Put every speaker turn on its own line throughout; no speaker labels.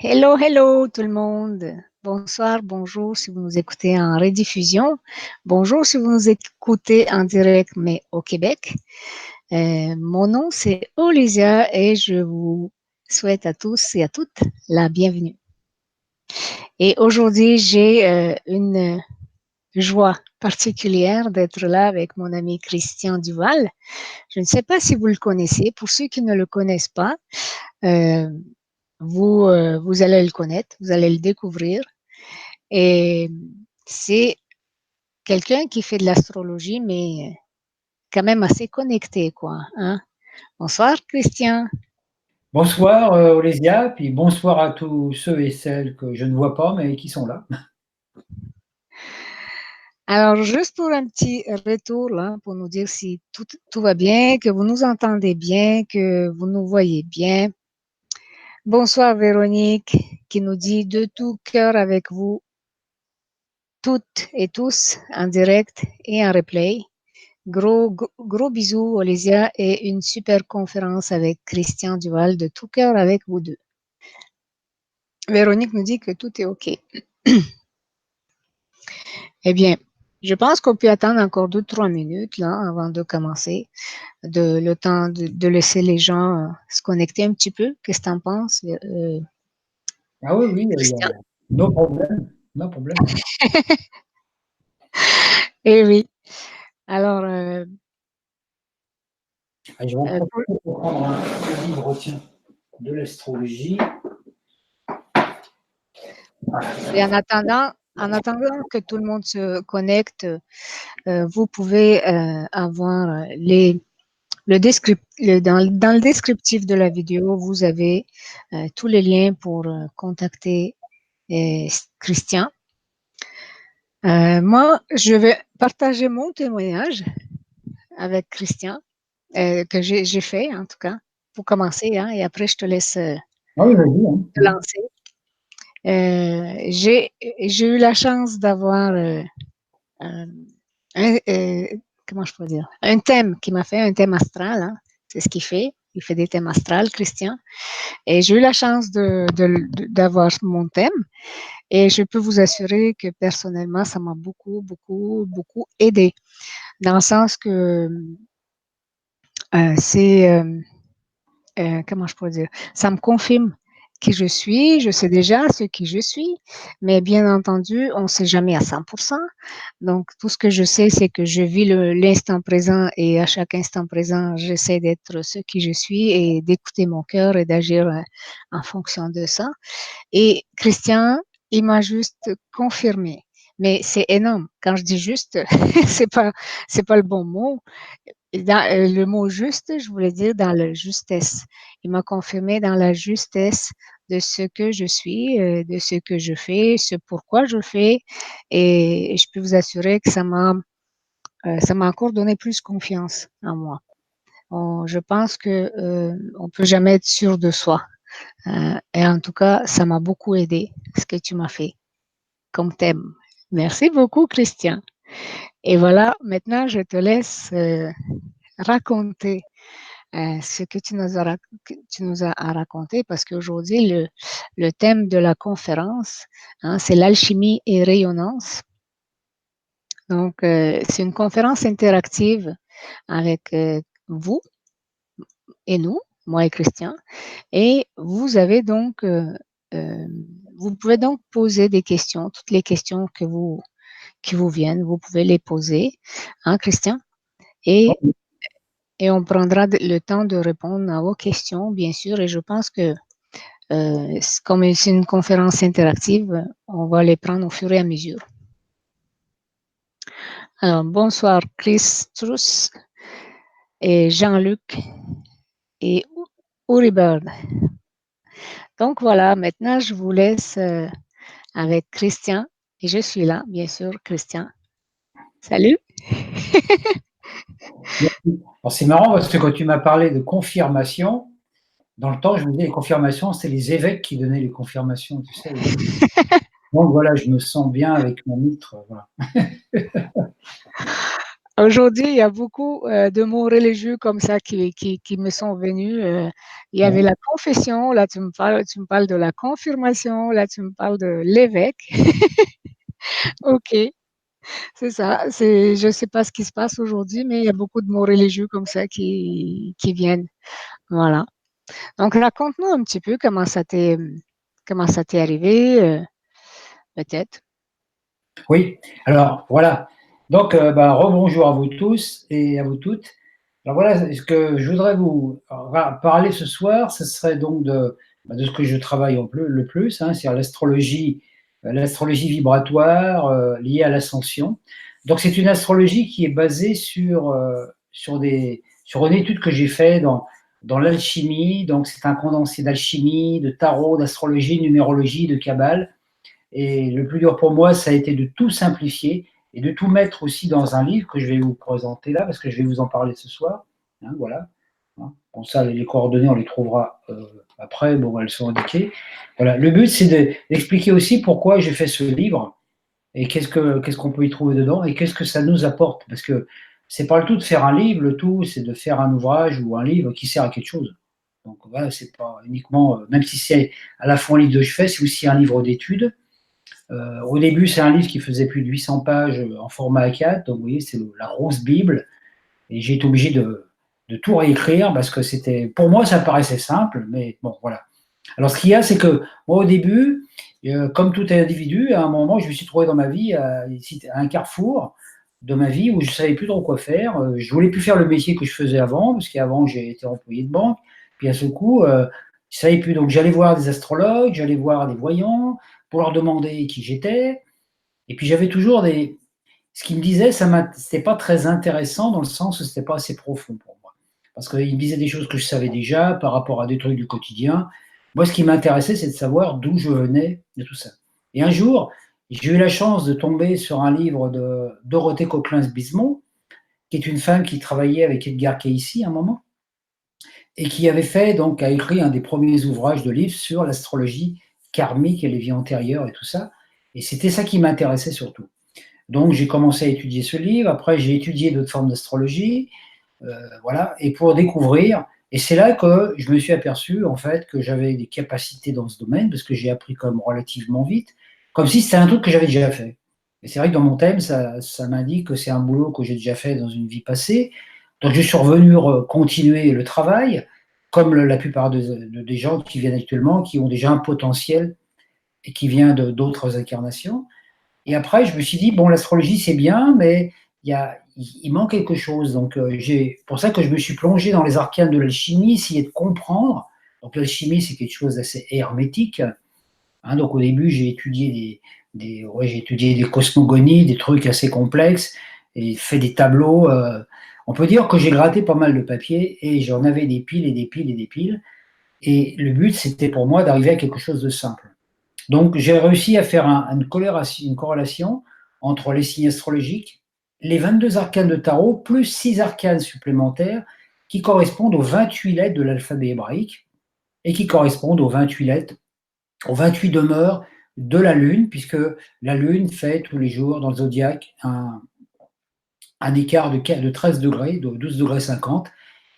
Hello, hello tout le monde. Bonsoir, bonjour si vous nous écoutez en rediffusion. Bonjour si vous nous écoutez en direct, mais au Québec. Mon nom, c'est Olivia et je vous souhaite à tous et à toutes la bienvenue. Et aujourd'hui, j'ai une joie particulière d'être là avec mon ami Christian Duval. Je ne sais pas si vous le connaissez. Pour ceux qui ne le connaissent pas, euh, vous allez le connaître, vous allez le découvrir. Et c'est quelqu'un qui fait de l'astrologie, mais quand même assez connecté, quoi. Hein? Bonsoir, Christian.
Bonsoir Olésia, puis bonsoir à tous ceux et celles que je ne vois pas mais qui sont là.
Alors, juste pour un petit retour, là, pour nous dire si tout va bien, que vous nous entendez bien, que vous nous voyez bien. Bonsoir, Véronique, qui nous dit de tout cœur avec vous, toutes et tous, en direct et en replay. Gros bisous, Olivia, et une super conférence avec Christian Duval de tout cœur avec vous deux. Véronique nous dit que tout est OK. Eh bien, je pense qu'on peut attendre encore 2-3 minutes là, avant de commencer, le temps de laisser les gens se connecter un petit peu. Qu'est-ce que tu en penses,
Ah oui, oui, il y a
Christian?
no problème, no problème.
Eh oui. Alors,
Je vais en profiter pour prendre un livre, tiens, de l'astrologie.
et en attendant que tout le monde se connecte, vous pouvez avoir dans le descriptif de la vidéo, vous avez tous les liens pour contacter Christian. Moi, je vais partager mon témoignage avec Christian, que j'ai fait en tout cas, pour commencer, hein, et après je te laisse
Ah oui, vas-y.
te lancer. J'ai eu la chance d'avoir un, un, comment je peux dire, un thème qui m'a fait, un thème astral, hein, c'est ce qu'il fait. Il fait des thèmes astrales, Christian. Et j'ai eu la chance d'avoir mon thème. Et je peux vous assurer que personnellement, ça m'a beaucoup, beaucoup, beaucoup aidé. Dans le sens que c'est, comment je peux dire, ça me confirme qui je suis, je sais déjà ce qui je suis, mais bien entendu, on ne sait jamais à 100%. Donc, tout ce que je sais, c'est que je vis l'instant présent et à chaque instant présent, j'essaie d'être ce qui je suis et d'écouter mon cœur et d'agir en fonction de ça. Et Christian, il m'a juste confirmé. Mais c'est énorme. Quand je dis juste, c'est pas le bon mot. Le mot juste, je voulais dire dans la justesse. Il m'a confirmé dans la justesse de ce que je suis, de ce que je fais, ce pourquoi je fais. Et je peux vous assurer que ça m'a encore donné plus confiance en moi. Je pense que on peut jamais être sûr de soi. Et en tout cas, ça m'a beaucoup aidé, ce que tu m'as fait comme thème. Merci beaucoup, Christian. Et voilà, maintenant, je te laisse raconter ce que tu nous as à raconter parce qu'aujourd'hui, le thème de la conférence, hein, c'est l'alchimie et rayonnance. Donc, c'est une conférence interactive avec vous et nous, moi et Christian. Et vous avez donc, vous pouvez donc poser des questions, toutes les questions qui vous viennent, vous pouvez les poser, hein, Christian? Et, et on prendra le temps de répondre à vos questions, bien sûr. Et je pense que comme c'est une conférence interactive, on va les prendre au fur et à mesure. Alors, bonsoir Chris Truss et Jean-Luc et Uri Bird. Donc voilà, maintenant je vous laisse avec Christian et je suis là, bien sûr, Christian. Salut.
Alors c'est marrant parce que quand tu m'as parlé de confirmation, dans le temps, je me disais les confirmations, c'est les évêques qui donnaient les confirmations, tu sais. Donc voilà, je me sens bien avec mon mitre. Voilà.
Aujourd'hui, il y a beaucoup de mots religieux comme ça qui me sont venus. Il y avait
Bon,
la confession, là tu me parles de la confirmation, là tu me parles de l'évêque. Ok, c'est ça. Je ne sais pas ce qui se passe aujourd'hui, mais il y a beaucoup de mots religieux comme ça qui viennent. Voilà. Donc raconte-nous un petit peu comment ça t'est arrivé, peut-être.
oui, alors voilà. Donc, rebonjour à vous tous et à vous toutes. Alors voilà, ce que je voudrais vous parler ce soir, ce serait donc de ce que je travaille le plus, hein, c'est-à-dire l'astrologie vibratoire liée à l'ascension. Donc c'est une astrologie qui est basée sur une étude que j'ai faite dans l'alchimie. Donc c'est un condensé d'alchimie, de tarot, d'astrologie, numérologie, de cabale. Et le plus dur pour moi, ça a été de tout simplifier et de tout mettre aussi dans un livre que je vais vous présenter là, parce que je vais vous en parler ce soir. Hein, voilà. Hein. Bon, ça, les coordonnées, on les trouvera après. Bon, elles sont indiquées. Voilà. Le but, c'est d'expliquer aussi pourquoi j'ai fait ce livre et qu'est-ce qu'on peut y trouver dedans et qu'est-ce que ça nous apporte. Parce que c'est pas le tout de faire un livre, le tout, c'est de faire un ouvrage ou un livre qui sert à quelque chose. Donc voilà, c'est pas uniquement, même si c'est à la fois un livre de chevet, c'est aussi un livre d'études. Au début, c'est un livre qui faisait plus de 800 pages en format A4, donc vous voyez, c'est la grosse Bible, et j'ai été obligé de tout réécrire parce que c'était, pour moi, ça paraissait simple, mais bon, voilà. Alors, ce qu'il y a, c'est que moi, au début, comme tout individu, à un moment, je me suis trouvé dans ma vie à un carrefour de ma vie où je ne savais plus trop quoi faire. Je voulais plus faire le métier que je faisais avant, parce qu'avant, j'ai été employé de banque. Puis à ce coup, je ne savais plus. Donc, j'allais voir des astrologues, j'allais voir des voyants pour leur demander qui j'étais. Et puis, j'avais toujours des. Ce qu'ils me disaient, c'était pas très intéressant dans le sens où c'était pas assez profond pour moi. Parce qu'ils me disaient des choses que je savais déjà par rapport à des trucs du quotidien. Moi, ce qui m'intéressait, c'est de savoir d'où je venais de tout ça. Et un jour, j'ai eu la chance de tomber sur un livre de Dorothée Coquelin-Bismont, qui est une femme qui travaillait avec Edgar Cayce à un moment, et qui avait fait, donc, a écrit un des premiers ouvrages de livres sur l'astrologie karmique et les vies antérieures et tout ça. Et c'était ça qui m'intéressait surtout. Donc, j'ai commencé à étudier ce livre. Après, j'ai étudié d'autres formes d'astrologie. Voilà. Et pour découvrir, et c'est là que je me suis aperçu, en fait, que j'avais des capacités dans ce domaine, parce que j'ai appris comme relativement vite, comme si c'était un truc que j'avais déjà fait. Et c'est vrai que dans mon thème, ça m'indique que c'est un boulot que j'ai déjà fait dans une vie passée. Donc, je suis revenu continuer le travail, comme la plupart des gens qui viennent actuellement, qui ont déjà un potentiel et qui vient d'autres incarnations. Et après, je me suis dit, bon, l'astrologie, c'est bien, mais il manque quelque chose. Donc, pour ça que je me suis plongé dans les arcanes de l'alchimie, essayer de comprendre. Donc, l'alchimie, c'est quelque chose d'assez hermétique. Hein. Donc, au début, j'ai étudié des cosmogonies, des trucs assez complexes, et fait des tableaux. On peut dire que j'ai gratté pas mal de papier, et j'en avais des piles et des piles et des piles. Et le but, c'était pour moi d'arriver à quelque chose de simple. Donc, j'ai réussi à faire une corrélation entre les signes astrologiques, les 22 arcanes de tarot, plus 6 arcanes supplémentaires qui correspondent aux 28 lettres de l'alphabet hébraïque et qui correspondent aux 28 lettres, aux 28 demeures de la Lune, puisque la Lune fait tous les jours dans le zodiaque un écart de 13 degrés, de 12 degrés 50,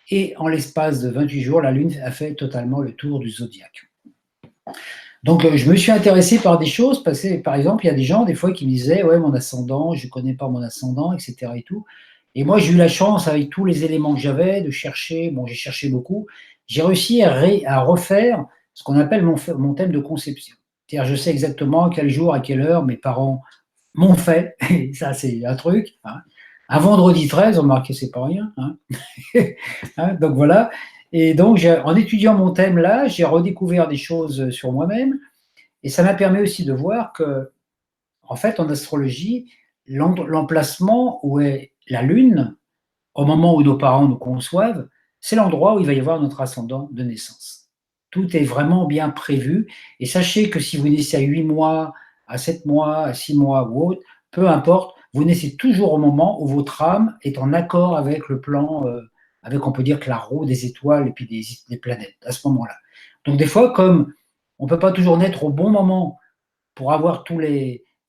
et en l'espace de 28 jours, la Lune a fait totalement le tour du zodiaque. Donc, je me suis intéressé par des choses, parce que, par exemple, il y a des gens, des fois, qui me disaient, ouais, mon ascendant, je ne connais pas mon ascendant, etc. et tout. Et moi, j'ai eu la chance, avec tous les éléments que j'avais, de chercher, bon, j'ai cherché beaucoup, j'ai réussi à refaire ce qu'on appelle mon thème de conception. C'est-à-dire, je sais exactement à quel jour, à quelle heure mes parents m'ont fait, et ça, c'est un truc, hein. Un vendredi 13, remarquez, c'est pas rien, hein. Hein, donc voilà. Et donc, en étudiant mon thème là, j'ai redécouvert des choses sur moi-même. Et ça m'a permis aussi de voir que, en fait, en astrologie, l'emplacement où est la Lune, au moment où nos parents nous conçoivent, c'est l'endroit où il va y avoir notre ascendant de naissance. Tout est vraiment bien prévu. Et sachez que si vous naissez à 8 mois, à 7 mois, à 6 mois ou autre, peu importe, vous naissez toujours au moment où votre âme est en accord avec le plan, avec, on peut dire, que la roue des étoiles et puis des planètes, à ce moment-là. Donc des fois, comme on ne peut pas toujours naître au bon moment pour avoir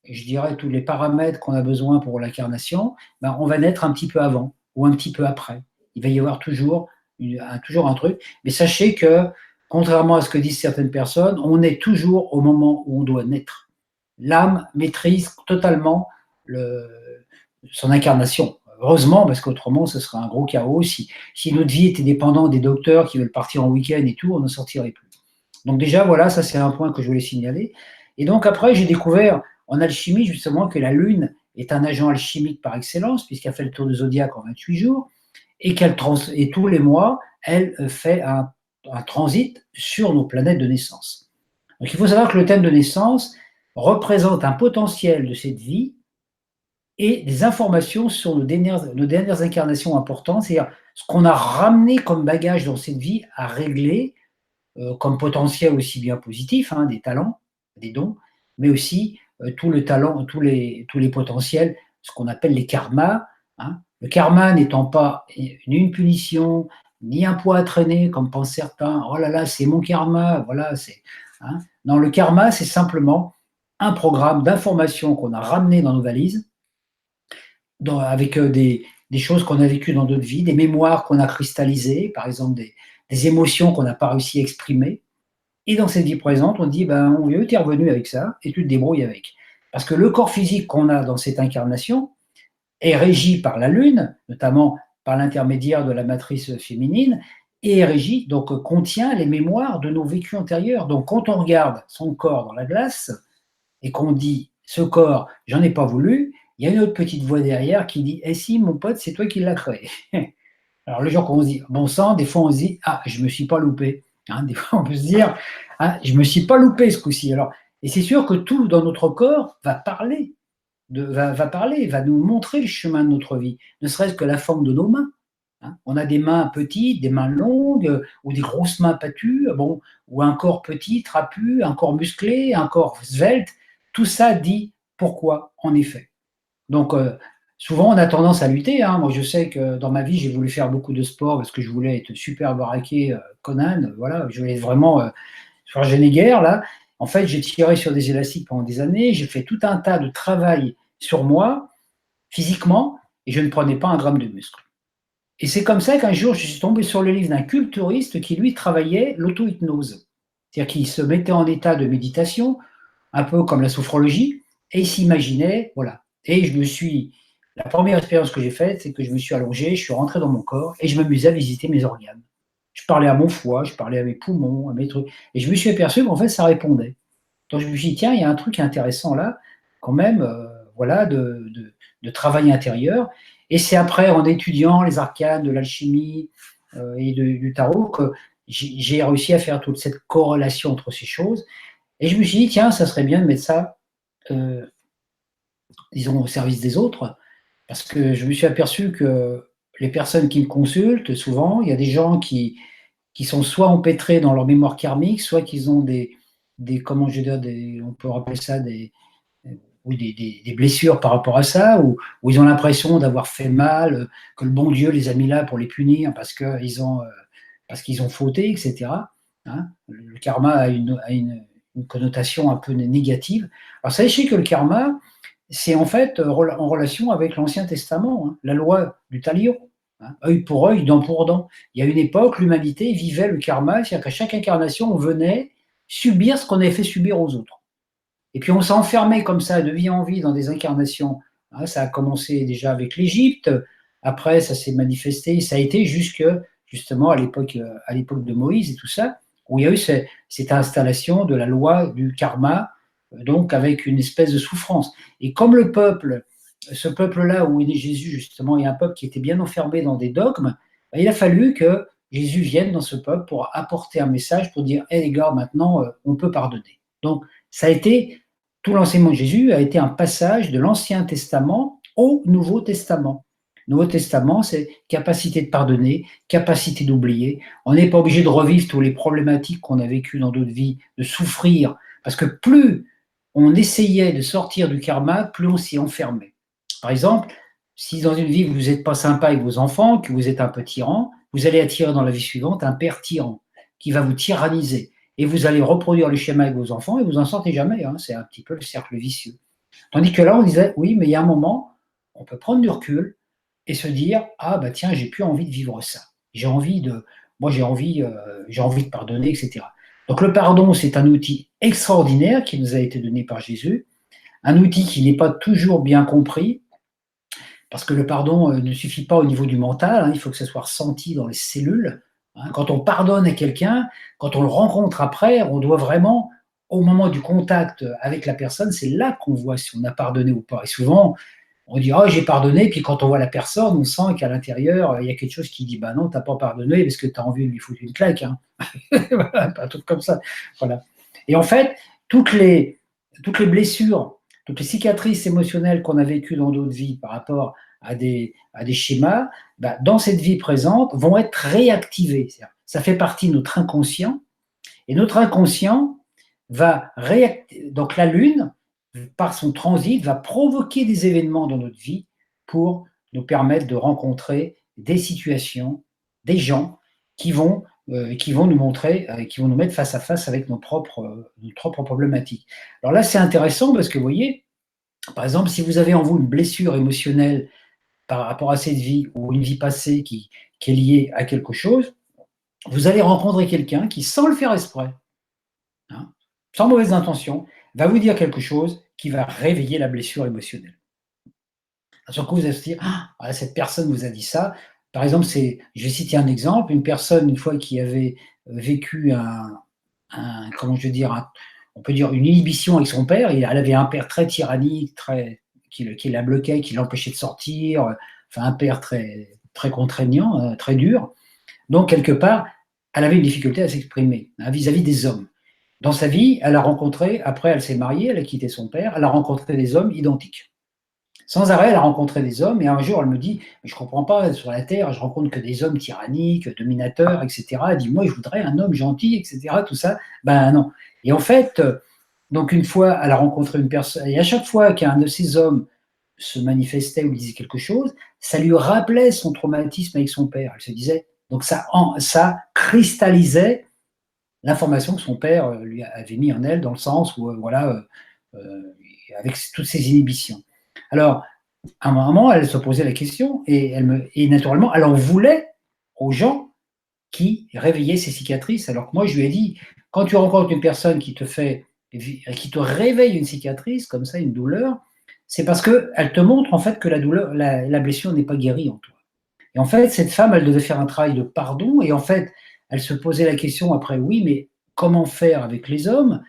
je dirais, tous les paramètres qu'on a besoin pour l'incarnation, ben, on va naître un petit peu avant ou un petit peu après. Il va y avoir toujours un truc. Mais sachez que, contrairement à ce que disent certaines personnes, on est toujours au moment où on doit naître. L'âme maîtrise totalement son incarnation. Heureusement, parce qu'autrement, ce serait un gros chaos. Si notre vie était dépendante des docteurs qui veulent partir en week-end et tout, on n'en sortirait plus. Donc déjà, voilà, ça c'est un point que je voulais signaler. Et donc après, j'ai découvert en alchimie justement que la Lune est un agent alchimique par excellence, puisqu'elle fait le tour du zodiaque en 28 jours, et tous les mois, elle fait un transit sur nos planètes de naissance. Donc il faut savoir que le thème de naissance représente un potentiel de cette vie et des informations sur nos dernières incarnations importantes, c'est-à-dire ce qu'on a ramené comme bagage dans cette vie à régler, comme potentiel aussi bien positif, hein, des talents, des dons, mais aussi tout le talent, tous les potentiels, ce qu'on appelle les karmas. Hein. Le karma n'étant pas ni une punition, ni un poids à traîner, comme pensent certains. Oh là là, c'est mon karma. Voilà, c'est. Hein. Non, le karma, c'est simplement un programme d'information qu'on a ramené dans nos valises, avec des choses qu'on a vécues dans d'autres vies, des mémoires qu'on a cristallisées, par exemple des émotions qu'on n'a pas réussi à exprimer. Et dans cette vie présente, on dit, ben, on tu es revenu avec ça et tu te débrouilles avec. Parce que le corps physique qu'on a dans cette incarnation est régi par la Lune, notamment par l'intermédiaire de la matrice féminine, et est régi, donc contient les mémoires de nos vécus antérieurs. Donc quand on regarde son corps dans la glace et qu'on dit, ce corps, j'en ai pas voulu, il y a une autre petite voix derrière qui dit, eh si, mon pote, c'est toi qui l'as créé. Alors, le jour qu'on se dit, bon sang, des fois on se dit, ah, je me suis pas loupé. Hein, des fois on peut se dire, ah, je me suis pas loupé ce coup-ci. Alors, et c'est sûr que tout dans notre corps va parler, va nous montrer le chemin de notre vie, ne serait-ce que la forme de nos mains. Hein. On a des mains petites, des mains longues, ou des grosses mains patues, bon, ou un corps petit, trapu, un corps musclé, un corps svelte. Tout ça dit pourquoi, en effet. Donc, souvent, on a tendance à lutter. Hein. Moi, je sais que dans ma vie, j'ai voulu faire beaucoup de sport parce que je voulais être super baraqué, Conan. Voilà, je voulais vraiment Schwarzenegger, là. En fait, j'ai tiré sur des élastiques pendant des années. J'ai fait tout un tas de travail sur moi, physiquement, et je ne prenais pas un gramme de muscle. Et c'est comme ça qu'un jour, je suis tombé sur le livre d'un culturiste qui, lui, travaillait l'auto-hypnose. C'est-à-dire qu'il se mettait en état de méditation, un peu comme la sophrologie, et il s'imaginait, voilà. Et la première expérience que j'ai faite, c'est que je me suis allongé, je suis rentré dans mon corps et je m'amusais à visiter mes organes. Je parlais à mon foie, je parlais à mes poumons, à mes trucs. Et je me suis aperçu qu'en fait, ça répondait. Donc je me suis dit, tiens, il y a un truc intéressant là, quand même, voilà, de travail intérieur. Et c'est après, en étudiant les arcanes de l'alchimie et du tarot, que j'ai réussi à faire toute cette corrélation entre ces choses. Et je me suis dit, tiens, ça serait bien de mettre ça, disons, au service des autres, parce que je me suis aperçu que les personnes qui me consultent, souvent, il y a des gens qui sont soit empêtrés dans leur mémoire karmique, soit qu'ils ont comment je veux dire, on peut rappeler ça des blessures par rapport à ça, ou ils ont l'impression d'avoir fait mal, que le bon Dieu les a mis là pour les punir parce qu'ils ont fauté, etc. Hein. Le karma a une connotation un peu négative. Alors sachez que le karma, c'est en fait en relation avec l'Ancien Testament, hein, la loi du talion, hein, œil pour œil, dent pour dent. Il y a une époque, l'humanité vivait le karma, c'est-à-dire qu'à chaque incarnation, on venait subir ce qu'on avait fait subir aux autres. Et puis on s'est enfermé comme ça de vie en vie dans des incarnations. Hein, ça a commencé déjà avec l'Égypte, après ça s'est manifesté, ça a été justement à l'époque de Moïse et tout ça, où il y a eu cette installation de la loi du karma, donc avec une espèce de souffrance. Et comme ce peuple-là où est né Jésus, justement, est un peuple qui était bien enfermé dans des dogmes, il a fallu que Jésus vienne dans ce peuple pour apporter un message, pour dire, hé les gars, maintenant, on peut pardonner. Donc, ça a été, tout l'enseignement de Jésus a été un passage de l'Ancien Testament au Nouveau Testament. Nouveau Testament, c'est capacité de pardonner, capacité d'oublier. On n'est pas obligé de revivre toutes les problématiques qu'on a vécues dans d'autres vies, de souffrir, parce que plus on essayait de sortir du karma, plus on s'y enfermait. Par exemple, si dans une vie vous n'êtes pas sympa avec vos enfants, que vous êtes un peu tyran, vous allez attirer dans la vie suivante un père tyran qui va vous tyranniser. Et vous allez reproduire le schéma avec vos enfants et vous n'en sortez jamais. Hein. C'est un petit peu le cercle vicieux. Tandis que là, on disait, oui, mais il y a un moment, on peut prendre du recul et se dire, ah bah tiens, j'ai plus envie de vivre ça. J'ai envie de, moi j'ai envie de pardonner, etc. Donc le pardon, c'est un outil extraordinaire qui nous a été donné par Jésus, un outil qui n'est pas toujours bien compris, parce que le pardon ne suffit pas au niveau du mental, hein, il faut que ça soit ressenti dans les cellules. Hein. Quand on pardonne à quelqu'un, quand on le rencontre après, on doit vraiment, au moment du contact avec la personne, c'est là qu'on voit si on a pardonné ou pas. Et souvent, on dit oh, j'ai pardonné, puis quand on voit la personne, on sent qu'à l'intérieur, il y a quelque chose qui dit bah non, t'as pas pardonné parce que tu as envie de lui foutre une claque. Hein. Voilà, un truc comme ça. Voilà. Et en fait, toutes les blessures, toutes les cicatrices émotionnelles qu'on a vécues dans d'autres vies par rapport à des schémas, bah, dans cette vie présente, vont être réactivées. Ça fait partie de notre inconscient, et notre inconscient va réactiver. Donc la Lune, par son transit, va provoquer des événements dans notre vie pour nous permettre de rencontrer des situations, des gens qui vont nous montrer, qui vont nous mettre face à face avec nos propres problématiques. Alors là, c'est intéressant parce que vous voyez, par exemple, si vous avez en vous une blessure émotionnelle par rapport à cette vie ou une vie passée qui est liée à quelque chose, vous allez rencontrer quelqu'un qui, sans le faire exprès, hein, sans mauvaise intention, va vous dire quelque chose qui va réveiller la blessure émotionnelle. Sur coup, vous allez se dire, ah, cette personne vous a dit ça. Par exemple, je vais citer un exemple, une personne, une fois qui avait vécu comment je veux dire, on peut dire une inhibition avec son père, elle avait un père très tyrannique, qui la bloquait, qui l'empêchait de sortir, enfin un père très, très contraignant, très dur. Donc, quelque part, elle avait une difficulté à s'exprimer vis-à-vis des hommes. Dans sa vie, elle a rencontré, après elle s'est mariée, elle a quitté son père, elle a rencontré des hommes identiques. Sans arrêt, elle a rencontré des hommes, et un jour, elle me dit, mais je ne comprends pas, sur la Terre, je rencontre que des hommes tyranniques, dominateurs, etc. Elle dit, moi, je voudrais un homme gentil, etc., tout ça. Ben non. Et en fait, donc une fois, elle a rencontré une personne, et à chaque fois qu'un de ces hommes se manifestait ou disait quelque chose, ça lui rappelait son traumatisme avec son père. Elle se disait, donc ça cristallisait l'information que son père lui avait mis en elle, dans le sens où, voilà, avec toutes ces inhibitions. Alors, à un moment, elle se posait la question et naturellement, elle en voulait aux gens qui réveillaient ces cicatrices. Alors que moi, je lui ai dit, quand tu rencontres une personne qui te réveille une cicatrice, comme ça, une douleur, c'est parce qu'elle te montre en fait que la blessure n'est pas guérie en toi. Et en fait, cette femme, elle devait faire un travail de pardon et en fait, elle se posait la question après, oui, mais comment faire avec les hommes?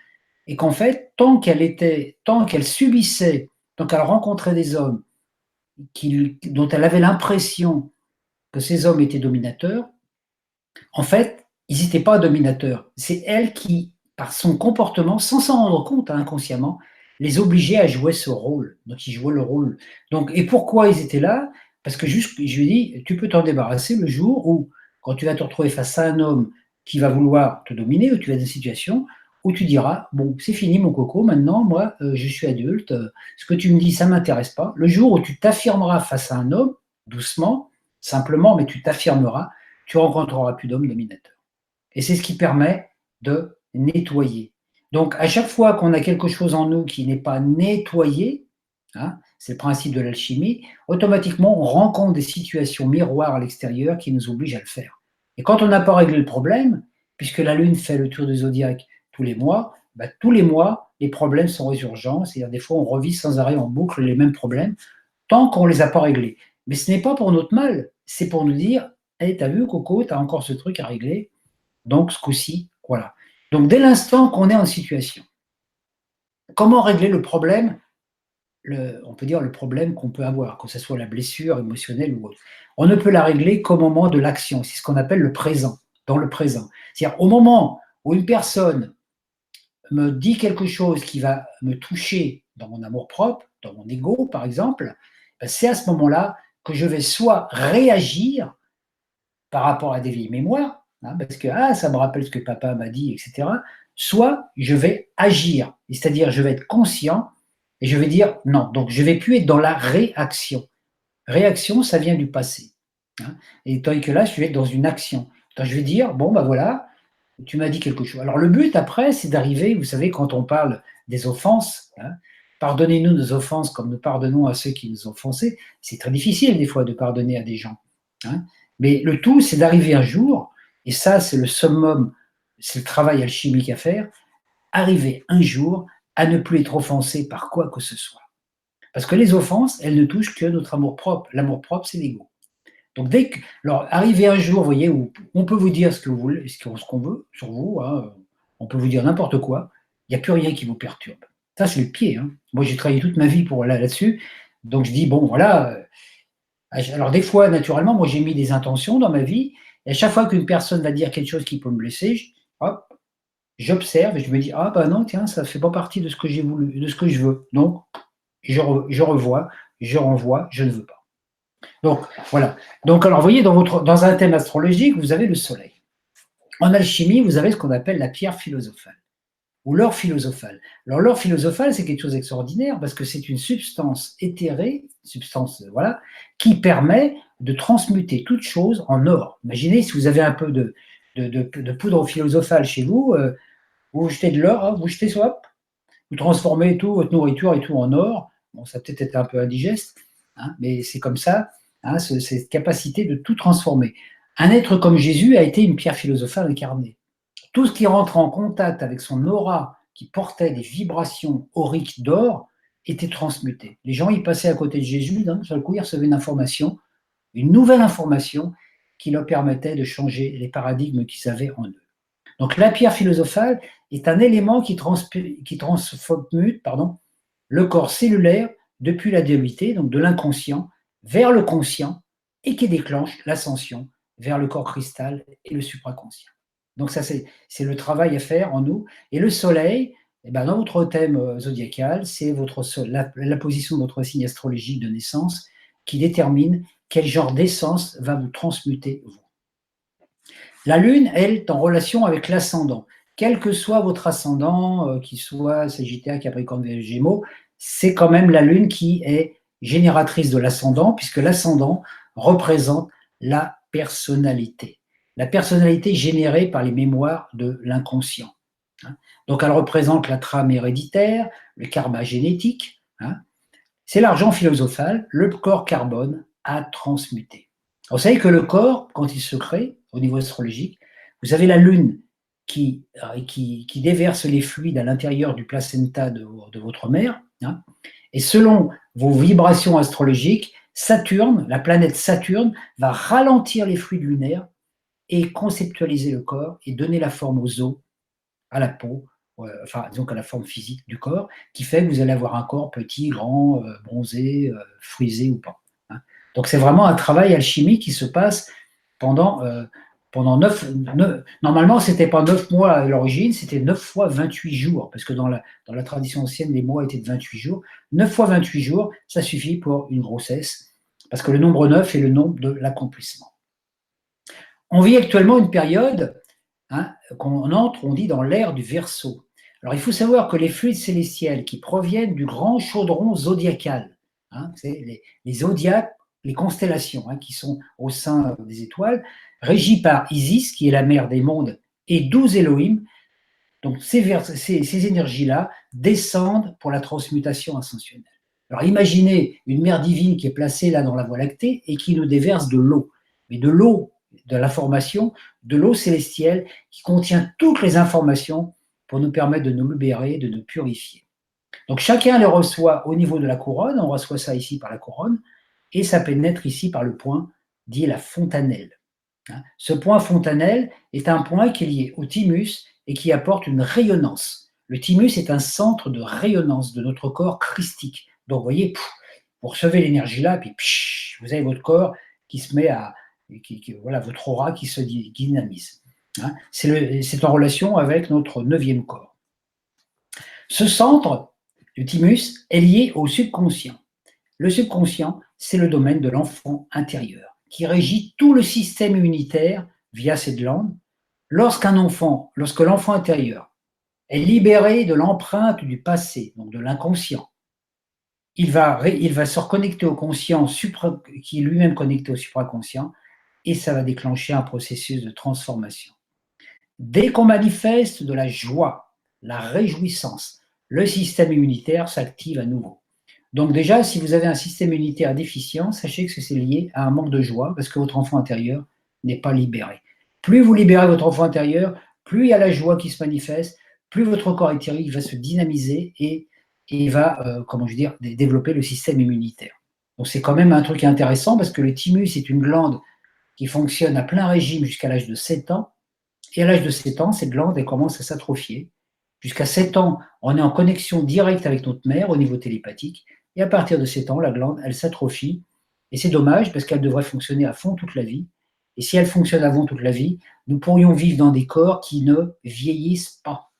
Et qu'en fait, tant qu'elle subissait, tant qu'elle rencontrait des hommes dont elle avait l'impression que ces hommes étaient dominateurs, en fait, ils n'étaient pas dominateurs. C'est elle qui, par son comportement, sans s'en rendre compte inconsciemment, les obligeait à jouer ce rôle. Donc, ils jouaient le rôle. Donc, et pourquoi ils étaient là? Parce que juste, je lui ai dit, tu peux t'en débarrasser le jour où, quand tu vas te retrouver face à un homme qui va vouloir te dominer, ou tu vas dans une situation où tu diras, bon, c'est fini mon coco, maintenant, moi, je suis adulte, ce que tu me dis, ça ne m'intéresse pas. Le jour où tu t'affirmeras face à un homme, doucement, simplement, mais tu t'affirmeras, tu rencontreras plus d'hommes dominateurs. Et c'est ce qui permet de nettoyer. Donc, à chaque fois qu'on a quelque chose en nous qui n'est pas nettoyé, hein, c'est le principe de l'alchimie, automatiquement, on rencontre des situations miroirs à l'extérieur qui nous obligent à le faire. Et quand on n'a pas réglé le problème, puisque la Lune fait le tour du zodiaque tous les mois, bah, tous les mois, les problèmes sont résurgents, c'est-à-dire des fois, on revit sans arrêt en boucle les mêmes problèmes, tant qu'on ne les a pas réglés. Mais ce n'est pas pour notre mal, c'est pour nous dire, hey, t'as vu, Coco, t'as encore ce truc à régler, donc ce coup-ci, voilà. Donc dès l'instant qu'on est en situation, comment régler le problème, on peut dire le problème qu'on peut avoir, que ce soit la blessure émotionnelle ou autre. On ne peut la régler qu'au moment de l'action, c'est ce qu'on appelle le présent, dans le présent. C'est-à-dire au moment où une personne me dit quelque chose qui va me toucher dans mon amour-propre, dans mon ego par exemple, c'est à ce moment-là que je vais soit réagir par rapport à des vieilles mémoires, hein, parce que ça me rappelle ce que papa m'a dit, etc. Soit je vais agir, c'est-à-dire je vais être conscient et je vais dire non. Donc je ne vais plus être dans la réaction. Réaction, ça vient du passé. Hein, et tandis que là, je vais être dans une action. Donc je vais dire, bon, ben voilà, tu m'as dit quelque chose. Alors le but après, c'est d'arriver, vous savez, quand on parle des offenses, hein, pardonnez-nous nos offenses comme nous pardonnons à ceux qui nous ont offensés. C'est très difficile des fois de pardonner à des gens. Hein. Mais le tout, c'est d'arriver un jour, et ça c'est le summum, c'est le travail alchimique à faire, arriver un jour à ne plus être offensé par quoi que ce soit. Parce que les offenses, elles ne touchent que notre amour-propre. L'amour-propre, c'est l'ego. Donc, alors, arriver un jour, vous voyez, où on peut vous dire ce que vous voulez, ce qu'on veut sur vous, hein, on peut vous dire n'importe quoi, il n'y a plus rien qui vous perturbe. Ça, c'est le pied. Hein. Moi, j'ai travaillé toute ma vie pour là-dessus. Donc, je dis, bon, voilà. Alors, des fois, naturellement, moi, j'ai mis des intentions dans ma vie. Et à chaque fois qu'une personne va dire quelque chose qui peut me blesser, hop, j'observe et je me dis, ah, bah non, tiens, ça ne fait pas partie de ce que j'ai voulu, de ce que je veux. Donc, je revois, je renvoie, je ne veux pas. Donc, voilà. Donc, alors, vous voyez, dans un thème astrologique, vous avez le soleil. En alchimie, vous avez ce qu'on appelle la pierre philosophale, ou l'or philosophal. Alors, l'or philosophal, c'est quelque chose d'extraordinaire, parce que c'est une substance éthérée, voilà, qui permet de transmuter toute chose en or. Imaginez si vous avez un peu de poudre philosophale chez vous, vous jetez de l'or, hein, vous jetez ça, hop, vous transformez tout, votre nourriture et tout en or. Bon, ça peut être un peu indigeste, hein, mais c'est comme ça, hein, cette capacité de tout transformer. Un être comme Jésus a été une pierre philosophale incarnée. Tout ce qui rentre en contact avec son aura, qui portait des vibrations auriques d'or, était transmuté. Les gens, ils passaient à côté de Jésus, d'un seul coup, ils recevaient une information, une nouvelle information qui leur permettait de changer les paradigmes qu'ils avaient en eux. Donc la pierre philosophale est un élément qui transmute le corps cellulaire depuis la dualité, donc de l'inconscient, vers le conscient, et qui déclenche l'ascension vers le corps cristal et le supraconscient. Donc ça, c'est le travail à faire en nous. Et le soleil, eh ben, dans votre thème zodiacal, c'est la position de votre signe astrologique de naissance qui détermine quel genre d'essence va vous transmuter vous. La Lune, elle, est en relation avec l'ascendant. Quel que soit votre ascendant, qu'il soit Sagittaire, Capricorne, Vierge, Gémeaux, c'est quand même la Lune qui est génératrice de l'ascendant, puisque l'ascendant représente la personnalité. La personnalité générée par les mémoires de l'inconscient. Donc elle représente la trame héréditaire, le karma génétique. C'est l'argent philosophal, le corps carbone à transmuter. Vous savez que le corps, quand il se crée, au niveau astrologique, vous avez la Lune qui déverse les fluides à l'intérieur du placenta de votre mère, hein, et selon vos vibrations astrologiques, Saturne, la planète Saturne, va ralentir les fluides lunaires et conceptualiser le corps et donner la forme aux os, à la peau, enfin disons à la forme physique du corps, qui fait que vous allez avoir un corps petit, grand, bronzé, frisé ou pas. Hein. Donc c'est vraiment un travail alchimique qui se passe pendant 9, normalement c'était pas 9 mois à l'origine, c'était 9 fois 28 jours, parce que dans la tradition ancienne, les mois étaient de 28 jours. 9 fois 28 jours, ça suffit pour une grossesse, parce que le nombre 9 est le nombre de l'accomplissement. On vit actuellement une période qu'on entre, on dit, dans l'ère du Verseau. Alors il faut savoir que les fluides célestiels qui proviennent du grand chaudron zodiacal, c'est les zodiaques, les constellations qui sont au sein des étoiles, régies par Isis, qui est la mère des mondes, et 12 Elohim. Donc ces énergies-là descendent pour la transmutation ascensionnelle. Alors imaginez une mère divine qui est placée là dans la Voie lactée et qui nous déverse de l'eau. Mais de l'eau, de l'information, de l'eau célestielle qui contient toutes les informations pour nous permettre de nous libérer, de nous purifier. Donc chacun les reçoit au niveau de la couronne, on reçoit ça ici par la couronne, et ça pénètre ici par le point dit la fontanelle. Ce point fontanelle est un point qui est lié au thymus et qui apporte une rayonnance. Le thymus est un centre de rayonnance de notre corps christique. Donc vous voyez, vous recevez l'énergie là, puis vous avez votre corps qui se met à... voilà, votre aura qui se dynamise. C'est en relation avec notre 9e corps. Ce centre, le thymus, est lié au subconscient. Le subconscient, c'est le domaine de l'enfant intérieur, qui régit tout le système immunitaire via cette glande. Lorsque l'enfant intérieur est libéré de l'empreinte du passé, donc de l'inconscient, il va se reconnecter au conscient qui est lui-même connecté au supraconscient, et ça va déclencher un processus de transformation. Dès qu'on manifeste de la joie, la réjouissance, le système immunitaire s'active à nouveau. Donc déjà, si vous avez un système immunitaire déficient, sachez que c'est lié à un manque de joie parce que votre enfant intérieur n'est pas libéré. Plus vous libérez votre enfant intérieur, plus il y a la joie qui se manifeste, plus votre corps éthérique va se dynamiser et va, comment je veux dire, développer le système immunitaire. Donc c'est quand même un truc intéressant parce que le thymus est une glande qui fonctionne à plein régime jusqu'à l'âge de 7 ans. Et à l'âge de 7 ans, cette glande, elle commence à s'atrophier. Jusqu'à 7 ans, on est en connexion directe avec notre mère au niveau télépathique. Et à partir de 7 ans, la glande, elle s'atrophie. Et c'est dommage parce qu'elle devrait fonctionner à fond toute la vie. Et si elle fonctionne à fond toute la vie, nous pourrions vivre dans des corps qui ne vieillissent pas.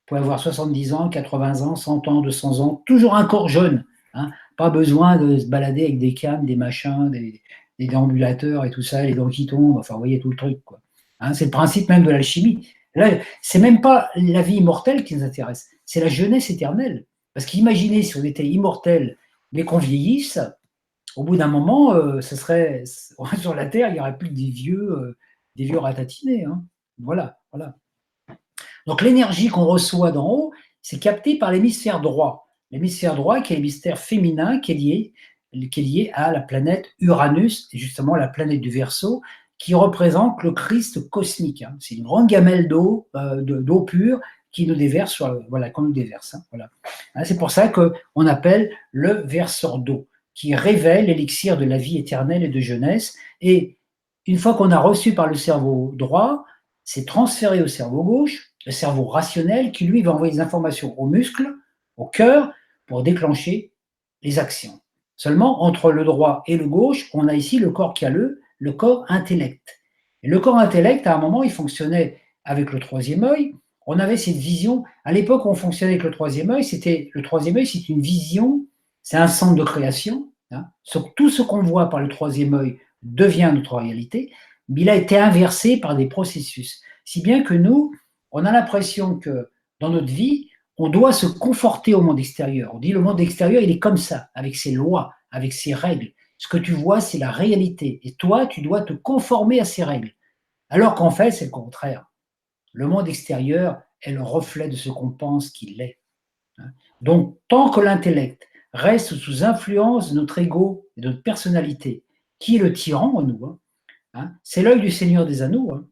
Vous pouvez avoir 70 ans, 80 ans, 100 ans, 200 ans, toujours un corps jeune. Hein. Pas besoin de se balader avec des cannes, des machins, des déambulateurs et tout ça, les dents qui tombent, enfin, vous voyez tout le truc, quoi. Hein, c'est le principe même de l'alchimie. Là, c'est même pas la vie immortelle qui nous intéresse, c'est la jeunesse éternelle. Parce qu'imaginez si on était immortel, mais qu'on vieillisse, au bout d'un moment, ça serait sur la Terre, il n'y aurait plus que des vieux ratatinés. Hein. Voilà, voilà. Donc l'énergie qu'on reçoit d'en haut, c'est capté par l'hémisphère droit. L'hémisphère droit, qui est l'hémisphère féminin, qui est lié à la planète Uranus, et justement la planète du Verseau, qui représente le Christ cosmique. Hein. C'est une grande gamelle d'eau pure qui nous déverse, voilà, qu'on nous déverse. Hein, voilà. Hein, c'est pour ça qu'on appelle le verseur d'eau, qui révèle l'élixir de la vie éternelle et de jeunesse. Et une fois qu'on a reçu par le cerveau droit, c'est transféré au cerveau gauche, le cerveau rationnel, qui lui va envoyer des informations aux muscles, au cœur, pour déclencher les actions. Seulement, entre le droit et le gauche, on a ici le corps calleux, le corps intellect. Et le corps intellect, à un moment, il fonctionnait avec le troisième œil. On avait cette vision. À l'époque où on fonctionnait avec le troisième œil, le troisième œil, c'est une vision, c'est un centre de création. Hein. Tout ce qu'on voit par le troisième œil devient notre réalité, mais il a été inversé par des processus. Si bien que nous, on a l'impression que dans notre vie, on doit se conforter au monde extérieur. On dit le monde extérieur, il est comme ça, avec ses lois, avec ses règles. Ce que tu vois, c'est la réalité. Et toi, tu dois te conformer à ces règles. Alors qu'en fait, c'est le contraire. Le monde extérieur est le reflet de ce qu'on pense qu'il est. Donc, tant que l'intellect reste sous influence de notre ego et de notre personnalité, qui est le tyran en nous, c'est l'œil du Seigneur des Anneaux. Hein.